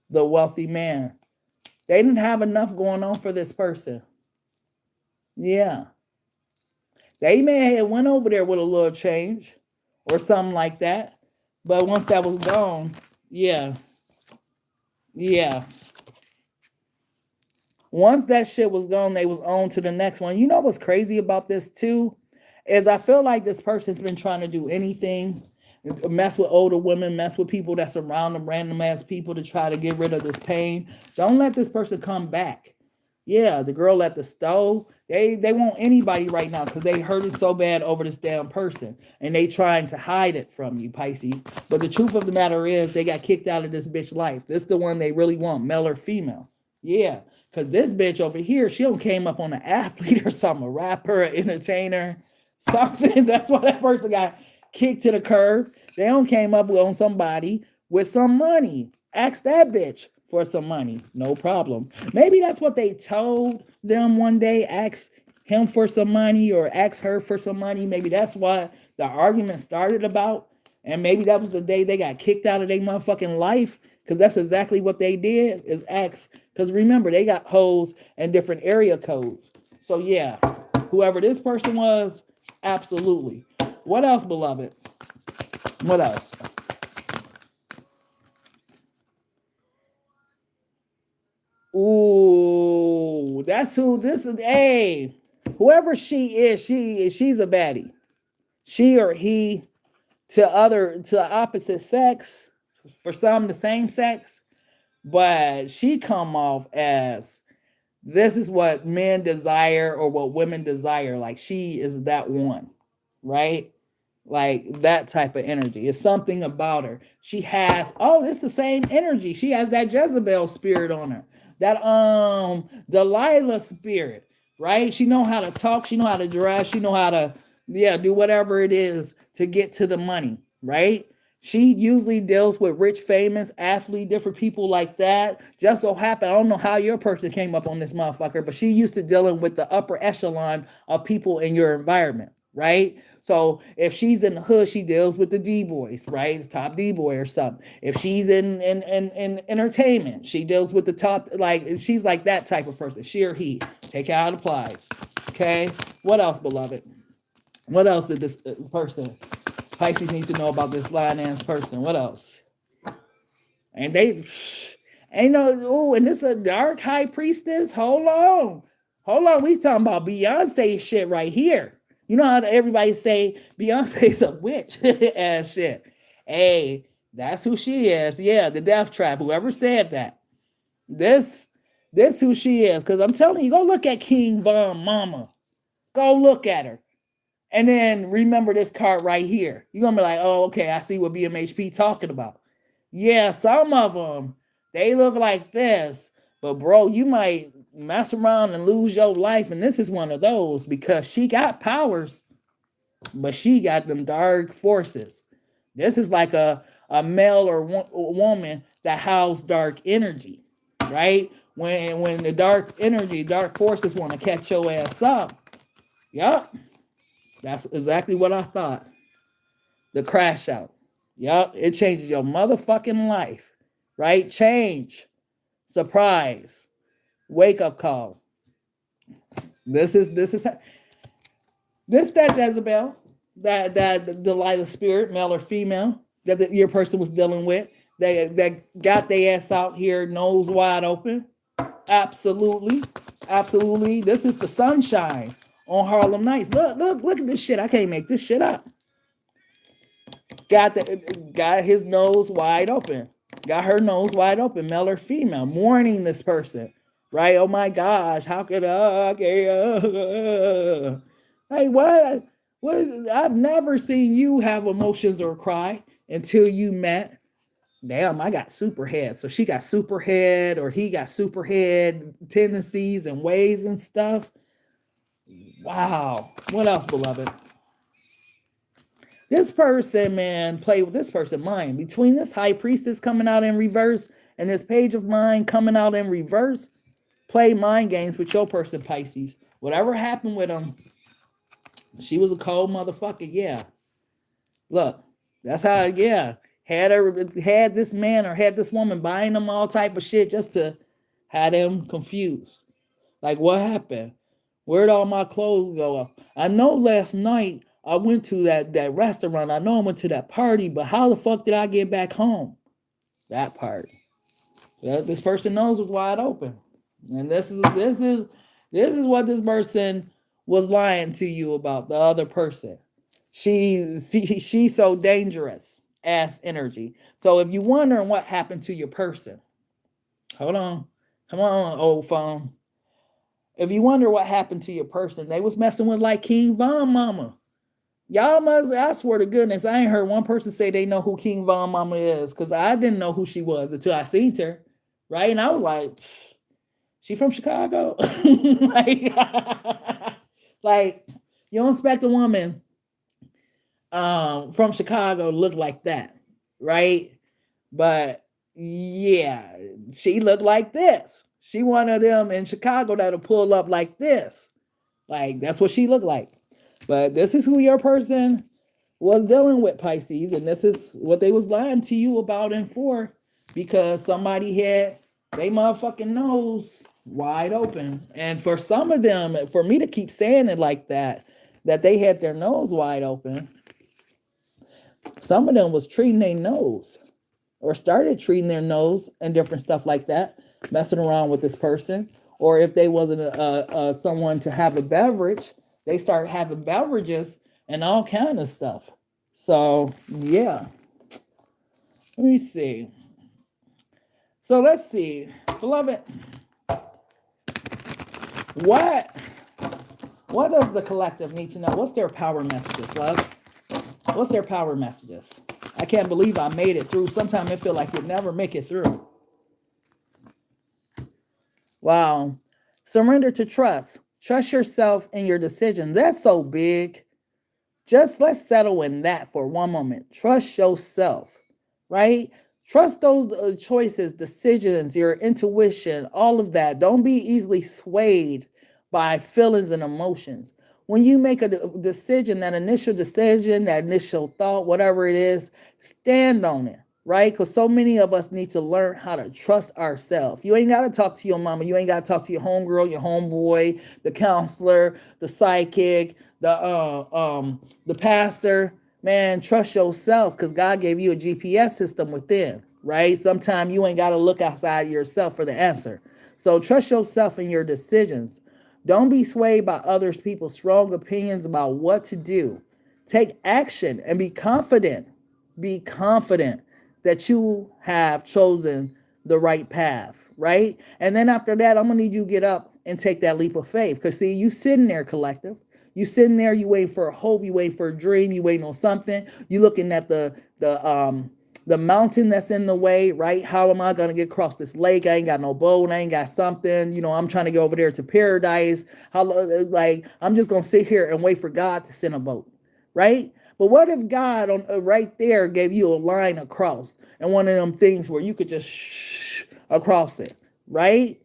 The wealthy man. They didn't have enough going on for this person. Yeah. They may have went over there with a little change or something like that. But once that was gone, yeah. Yeah. Once that shit was gone, they was on to the next one. You know what's crazy about this too? Is I feel like this person's been trying to do anything, mess with older women, mess with people that surround them, random ass people to try to get rid of this pain. Don't let this person come back. Yeah, the girl at the stove. They want anybody right now because they hurt it so bad over this damn person, and they trying to hide it from you, Pisces. But the truth of the matter is, they got kicked out of this bitch life. This is the one they really want, male or female. Yeah, because this bitch over here, she don't came up on an athlete or something, a rapper, an entertainer, something. That's why that person got kicked to the curb. They don't came up on somebody with some money. Ask that bitch for some money. No problem. Maybe that's what they told them one day. Ask him for some money or ask her for some money. Maybe that's why the argument started about. And maybe that was the day they got kicked out of their motherfucking life. Because that's exactly what they did is ask. Because remember, they got hoes and different area codes. So yeah, whoever this person was, absolutely. What else, beloved? What else? Ooh, that's who this is. Hey, whoever she's a baddie. She or he to the opposite sex, for some the same sex, but she come off as this is what men desire or what women desire. Like she is that one, right? Like that type of energy. It's something about her. She has, oh, it's the same energy. She has that Jezebel spirit on her. That Delilah spirit, right? She know how to talk, she know how to dress, she know how to do whatever it is to get to the money, right? She usually deals with rich, famous, athlete, different people like that. Just so happen, I don't know how your person came up on this motherfucker, but she used to dealing with the upper echelon of people in your environment, right? So if she's in the hood, she deals with the D boys, right? Top D boy or something. If she's in entertainment, she deals with the top, like she's like that type of person. She or he. Take how it applies. Okay. What else, beloved? What else did this person Pisces needs to know about this line ass person? What else? And they ain't no. Oh, and this a dark high priestess. Hold on. We talking about Beyonce shit right here. You know how everybody say Beyonce's a witch ass shit. Hey, that's who she is. Yeah, the death trap. Whoever said that. This this who she is. Cause I'm telling you, go look at King Von Mama. Go look at her. And then remember this card right here. You're gonna be like, oh, okay, I see what BMHP talking about. Yeah, some of them, they look like this. But bro, you might mess around and lose your life. And this is one of those because she got powers, but she got them dark forces. This is like a male or woman that house dark energy, right? When the dark energy, dark forces want to catch your ass up. Yup. That's exactly what I thought. The crash out. Yup. It changes your motherfucking life. Right? Change. Surprise. Wake up call. This is that Jezebel, that Delilah spirit, male or female, that your person was dealing with. That got their ass out here, nose wide open. Absolutely. Absolutely. This is the sunshine on Harlem Nights. Look at this shit. I can't make this shit up. Got his nose wide open. Got her nose wide open, male or female, mourning this person. Right? Oh my gosh, how could hey, what? I've never seen you have emotions or cry until you met. Damn, I got super head. So she got super head or he got super head tendencies and ways and stuff. Wow. What else, beloved? This person, man, play with this person mind. Between this high priestess coming out in reverse and this page of mind coming out in reverse, play mind games with your person, Pisces. Whatever happened with them, she was a cold motherfucker. Yeah. Look, that's how, yeah. Had this man or had this woman buying them all type of shit just to have them confused. Like, what happened? Where'd all my clothes go? I know last night I went to that restaurant. I know I went to that party, but how the fuck did I get back home? That part. This person knows was wide open. And this is what this person was lying to you about, the other person. She's so dangerous ass energy. So if you're wondering what happened to your person, hold on. Come on, old phone. If you wonder what happened to your person, they was messing with like King Von Mama. Y'all must, I swear to goodness, I ain't heard one person say they know who King Von Mama is, because I didn't know who she was until I seen her. Right? And I was like, she from Chicago? like, like, you don't expect a woman from Chicago to look like that, right? But yeah, she looked like this. She one of them in Chicago that'll pull up like this. Like, that's what she looked like. But this is who your person was dealing with, Pisces, and this is what they was lying to you about and for, because somebody had they motherfucking nose wide open. And for some of them, for me to keep saying it like that they had their nose wide open, some of them was treating their nose or started treating their nose and different stuff like that, messing around with this person. Or if they wasn't someone to have a beverage, they started having beverages and all kind of stuff. So yeah, let me see. So let's see, beloved, what does the collective need to know? What's their power messages, love? What's their power messages? I can't believe I made it through. Sometimes I feel like you'll never make it through. Wow. Surrender to trust. Trust yourself in your decision. That's so big. Just let's settle in that for one moment. Trust yourself, right? Trust those choices, decisions, your intuition, all of that. Don't be easily swayed by feelings and emotions. When you make a decision, that initial decision, that initial thought, whatever it is, stand on it, right? Because so many of us need to learn how to trust ourselves. You ain't got to talk to your mama. You ain't got to talk to your homegirl, your homeboy, the counselor, the psychic, the pastor. Man, trust yourself, because God gave you a GPS system within, right? Sometimes you ain't got to look outside yourself for the answer. So trust yourself in your decisions. Don't be swayed by others people's strong opinions about what to do. Take action and be confident. Be confident that you have chosen the right path, right? And then after that, I'm going to need you to get up and take that leap of faith. Because see, you sitting there, collective. You sitting there, you waiting for a hope, you waiting for a dream, you waiting on something. You looking at the mountain that's in the way, right? How am I gonna get across this lake? I ain't got no boat, I ain't got something. You know, I'm trying to go over there to paradise. How, like, I'm just gonna sit here and wait for God to send a boat, right? But what if God on right there gave you a line across, and one of them things where you could just across it, right?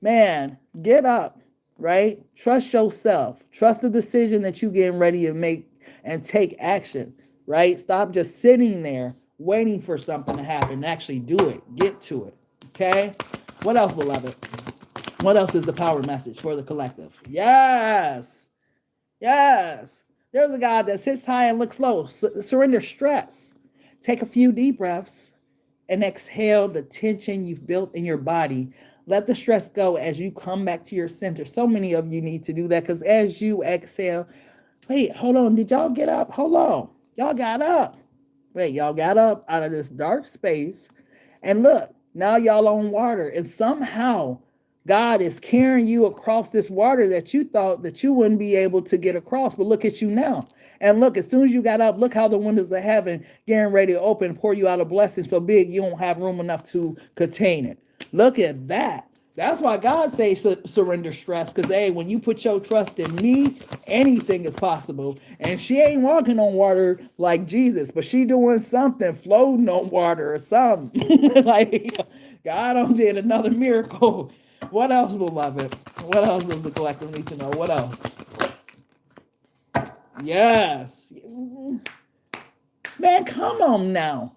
Man, get up. Right? Trust yourself. Trust the decision that you're getting ready to make and take action, right? Stop just sitting there waiting for something to happen. Actually do it. Get to it. Okay? What else, beloved? What else is the power message for the collective? Yes. Yes. There's a God that sits high and looks low. Surrender stress. Take a few deep breaths and exhale the tension you've built in your body. Let the stress go as you come back to your center. So many of you need to do that, because as you exhale, wait, hold on. Did y'all get up? Hold on. Y'all got up. Wait, y'all got up out of this dark space. And look, now y'all on water. And somehow God is carrying you across this water that you thought that you wouldn't be able to get across. But look at you now. And look, as soon as you got up, look how the windows of heaven getting ready to open, pour you out a blessing so big you don't have room enough to contain it. Look at that. That's why God says surrender stress, because, hey, when you put your trust in me, anything is possible. And she ain't walking on water like Jesus, but she doing something, floating on water or something. Like, God did another miracle. What else, beloved? What else does the collective need to know? What else? Yes. Man, come on now.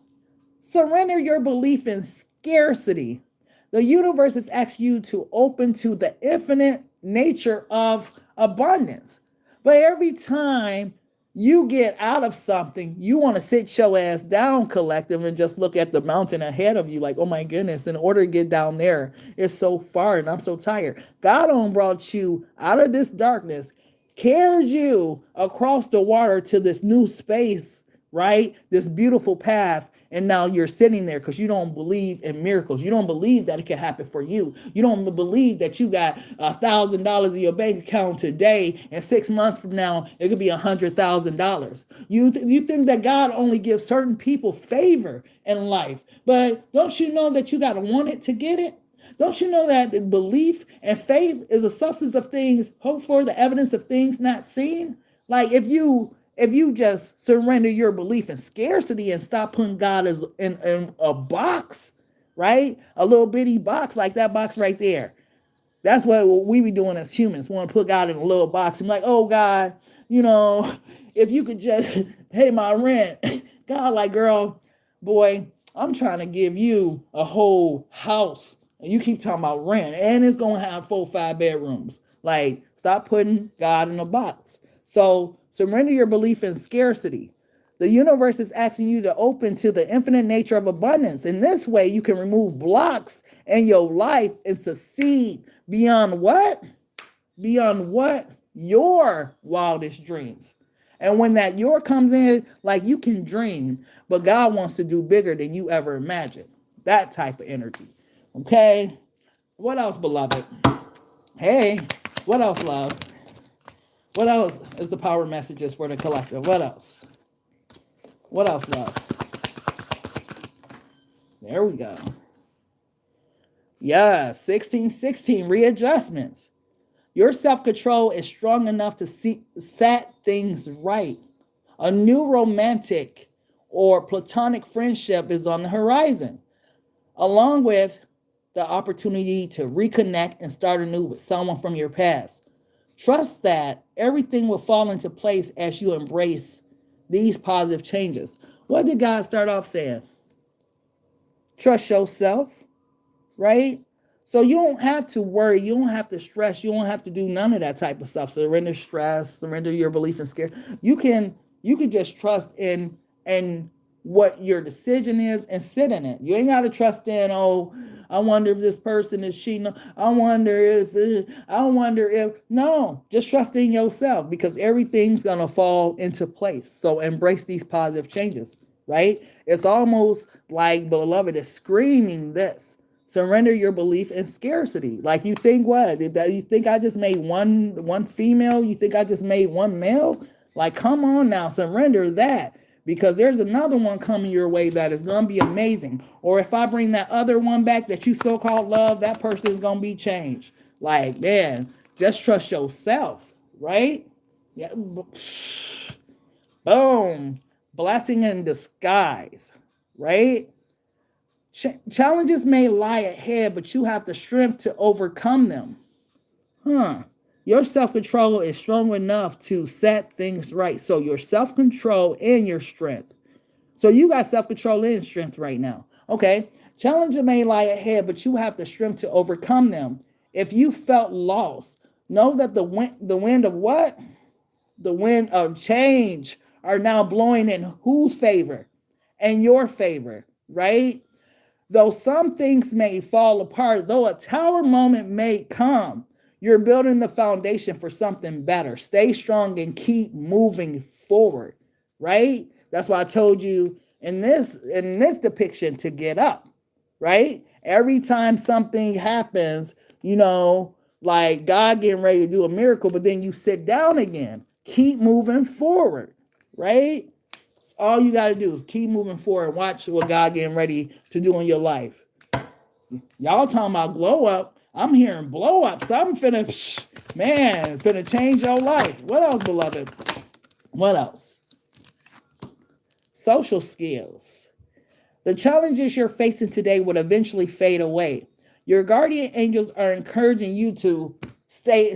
Surrender your belief in scarcity. The universe has asked you to open to the infinite nature of abundance. But every time you get out of something, you want to sit your ass down, collective, and just look at the mountain ahead of you like, oh my goodness, in order to get down there, it's so far and I'm so tired. God brought you out of this darkness, carried you across the water to this new space right? This beautiful path. And now you're sitting there because you don't believe in miracles. You don't believe that it can happen for you. You don't believe that you got $1,000 in your bank account today, and 6 months from now it could be $100,000. You think that God only gives certain people favor in life, but don't you know that you got to want it to get it? Don't you know that belief and faith is a substance of things hoped for, the evidence of things not seen? Like if you just surrender your belief in scarcity and stop putting God as in a box, right? A little bitty box like that box right there. That's what we be doing as humans. We want to put God in a little box and be like, oh God, if you could just pay my rent. God, like, girl, boy, I'm trying to give you a whole house and you keep talking about rent and it's going to have 4-5 bedrooms. Like, stop putting God in a box. So surrender your belief in scarcity. The universe is asking you to open to the infinite nature of abundance. In this way, you can remove blocks in your life and succeed beyond what? Beyond what? Your wildest dreams. And when that your comes in, like, you can dream, but God wants to do bigger than you ever imagined. That type of energy. Okay? What else, beloved? Hey, what else, love? What else is the power messages for the collective? What else? What else, love? There we go. Yeah, 1616, readjustments. Your self-control is strong enough to set things right. A new romantic or platonic friendship is on the horizon, along with the opportunity to reconnect and start anew with someone from your past. Trust that everything will fall into place as you embrace these positive changes. What did God start off saying? Trust yourself, right? So you don't have to worry. You don't have to stress. You don't have to do none of that type of stuff. Surrender stress, surrender your belief in scare. You can just trust in what your decision is and sit in it. You ain't got to trust in, oh, I wonder if this person is cheating. I wonder if, no, just trust in yourself because everything's going to fall into place. So embrace these positive changes, right? It's almost like, beloved, is screaming this. Surrender your belief in scarcity. Like, you think what? You think I just made one female? You think I just made one male? Like, come on now, surrender that. Because there's another one coming your way that is going to be amazing. Or if I bring that other one back that you so-called love, that person is going to be changed. Like, man, just trust yourself, right? Yeah. Boom. Blessing in disguise, right? Challenges may lie ahead, but you have the strength to overcome them. Your self-control is strong enough to set things right. So your self-control and your strength. So you got self-control and strength right now. Okay. Challenges may lie ahead, but you have the strength to overcome them. If you felt lost, know that the wind of what? The wind of change are now blowing in whose favor? And your favor, right? Though some things may fall apart, though a tower moment may come, you're building the foundation for something better. Stay strong and keep moving forward, right? That's why I told you in this depiction to get up, right? Every time something happens, like God getting ready to do a miracle, but then you sit down again. Keep moving forward, right? All you got to do is keep moving forward. Watch what God getting ready to do in your life. Y'all talking about glow up. I'm hearing blow up. So I'm finna change your life. What else, beloved? What else? Social skills. The challenges you're facing today would eventually fade away. Your guardian angels are encouraging you to stay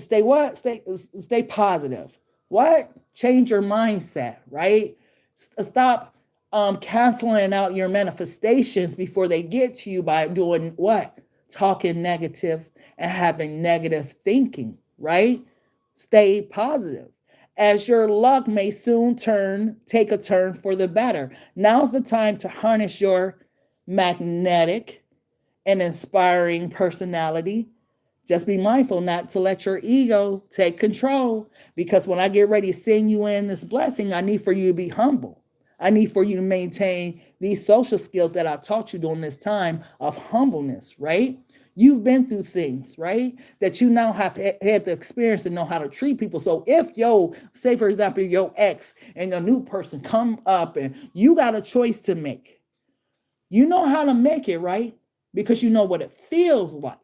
positive. What? Change your mindset, right? Stop canceling out your manifestations before they get to you by doing what? Talking negative and having negative thinking, right? Stay positive. As your luck may soon take a turn for the better. Now's the time to harness your magnetic and inspiring personality. Just be mindful not to let your ego take control, because when I get ready to send you in this blessing, I need for you to be humble. I need for you to maintain these social skills that I taught you during this time of humbleness, right? You've been through things, right? That you now have had the experience and know how to treat people. So if say for example, your ex and a new person come up and you got a choice to make, you know how to make it, right? Because you know what it feels like,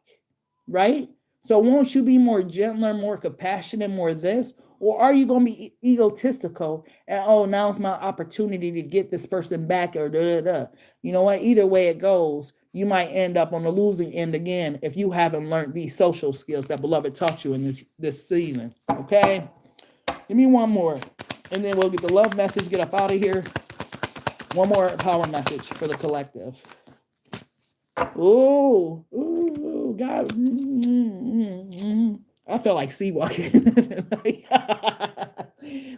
right? So won't you be more gentler, more compassionate, more this? Or are you going to be egotistical and, oh, now's my opportunity to get this person back or da da da? You know what? Either way it goes, you might end up on the losing end again if you haven't learned these social skills that Beloved taught you in this season. Okay? Give me one more. And then we'll get the love message, get up out of here. One more power message for the collective. Ooh, God. I felt like sea walking.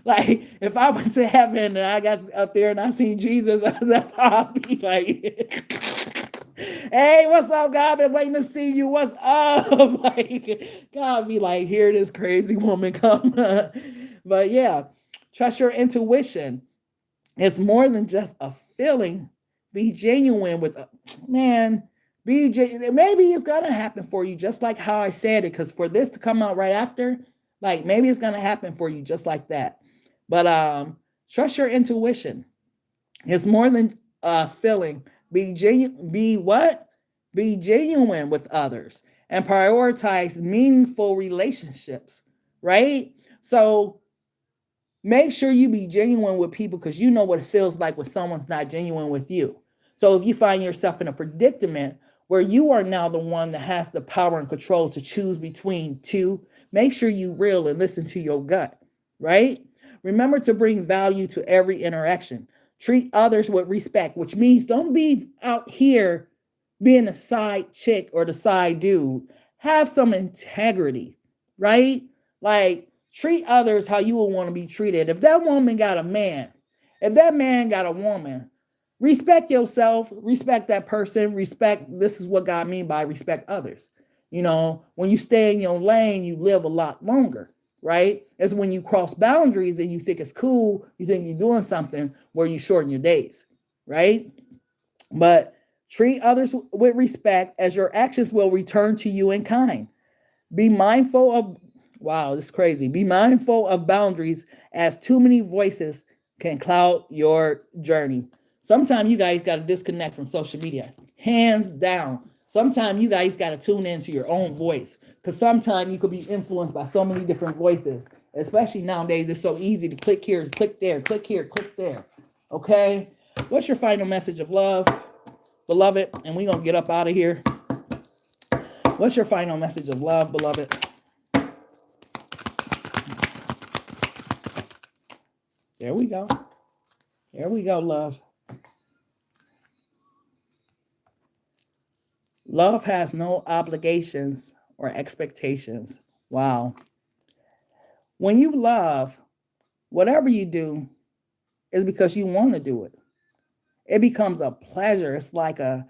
Like, if I went to heaven and I got up there and I seen Jesus, that's how I'd be like, hey, what's up, God? Been waiting to see you. What's up? Like, God be like, here this crazy woman come. But yeah, trust your intuition. It's more than just a feeling. Be genuine with, man, maybe it's gonna happen for you just like how I said it, because for this to come out right after, like maybe it's gonna happen for you just like that. But trust your intuition. It's more than a feeling. Be genuine with others and prioritize meaningful relationships, right? So make sure you be genuine with people, because you know what it feels like when someone's not genuine with you. So if you find yourself in a predicament where you are now the one that has the power and control to choose between two, make sure you real and listen to your gut, right? Remember to bring value to every interaction. Treat others with respect, which means don't be out here being a side chick or the side dude. Have some integrity, right? Like, treat others how you would want to be treated. If that woman got a man, if that man got a woman, respect yourself, respect that person, respect. This is what God mean by respect others. You know, when you stay in your lane, you live a lot longer, right? It's when you cross boundaries and you think it's cool, you think you're doing something where you shorten your days, right? But treat others with respect, as your actions will return to you in kind. Be mindful of, wow, this is crazy. Be mindful of boundaries, as too many voices can cloud your journey. Sometimes you guys got to disconnect from social media, hands down. Sometimes you guys got to tune into your own voice, because sometimes you could be influenced by so many different voices, especially nowadays. It's so easy to click here, click there, click here, click there. Okay? What's your final message of love, beloved? And we're going to get up out of here. What's your final message of love, beloved? There we go. There we go, love. Love has no obligations or expectations. Wow. When you love, whatever you do is because you want to do it. It becomes a pleasure. It's like a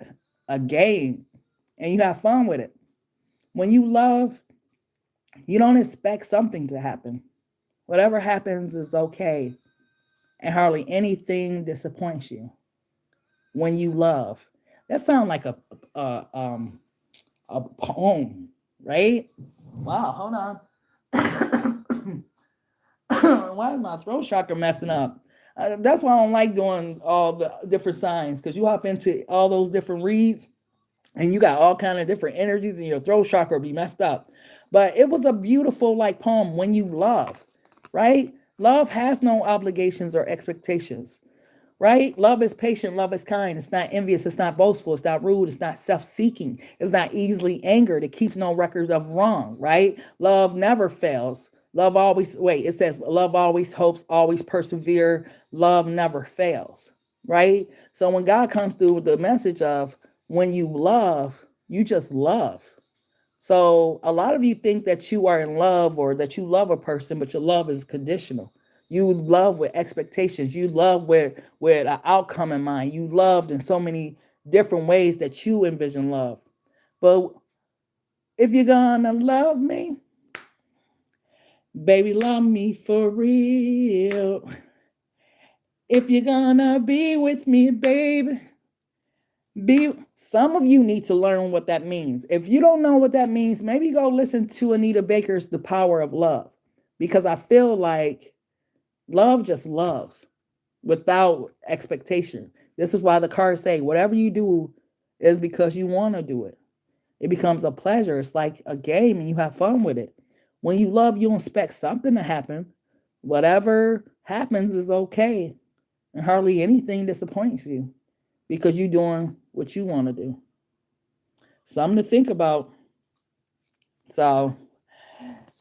game, and you have fun with it. When you love, you don't expect something to happen. Whatever happens is okay, and hardly anything disappoints you. When you love, that sounds like a poem, right? Wow, hold on. Why is my throat chakra messing up? That's why I don't like doing all the different signs, because you hop into all those different reads and you got all kind of different energies and your throat chakra will be messed up. But it was a beautiful like poem, when you love, right? Love has no obligations or expectations, right? Love is patient, love is kind. It's not envious, it's not boastful, it's not rude, it's not self-seeking, it's not easily angered, it keeps no records of wrong, right? Love never fails. Love always, wait, it says love always hopes, always persevere. Love never fails, right? So when God comes through with the message of when you love, you just love. So a lot of you think that you are in love or that you love a person, but your love is conditional. You love with expectations. You love with an outcome in mind. You loved in so many different ways that you envision love. But if you're gonna love me, baby, love me for real. If you're gonna be with me, babe, some of you need to learn what that means. If you don't know what that means, maybe go listen to Anita Baker's The Power of Love, because I feel like love just loves without expectation. This is why the cards say whatever you do is because you want to do it. It becomes a pleasure. It's like a game and you have fun with it. When you love, you expect something to happen. Whatever happens is okay. And hardly anything disappoints you because you're doing what you want to do. Something to think about. So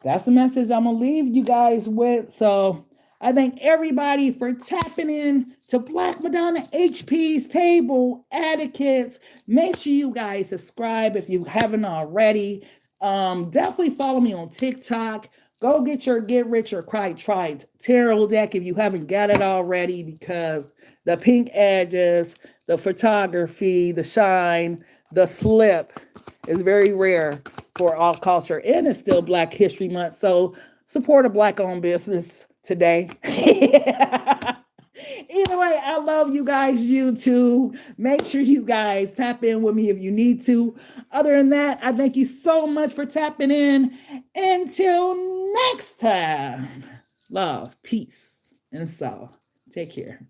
that's the message I'm going to leave you guys with. So I thank everybody for tapping in to Black Madonna HP's Table Etiquettes. Make sure you guys subscribe if you haven't already. Definitely follow me on TikTok. Go get your Get Rich or Cry Tried tarot deck if you haven't got it already, because the pink edges, the photography, the shine, the slip is very rare for all culture, and it's still Black History Month. So support a Black-owned business today. Either way, I love you guys, YouTube. Make sure you guys tap in with me if you need to. Other than that, I thank you so much for tapping in. Until next time, love, peace, and soul. Take care.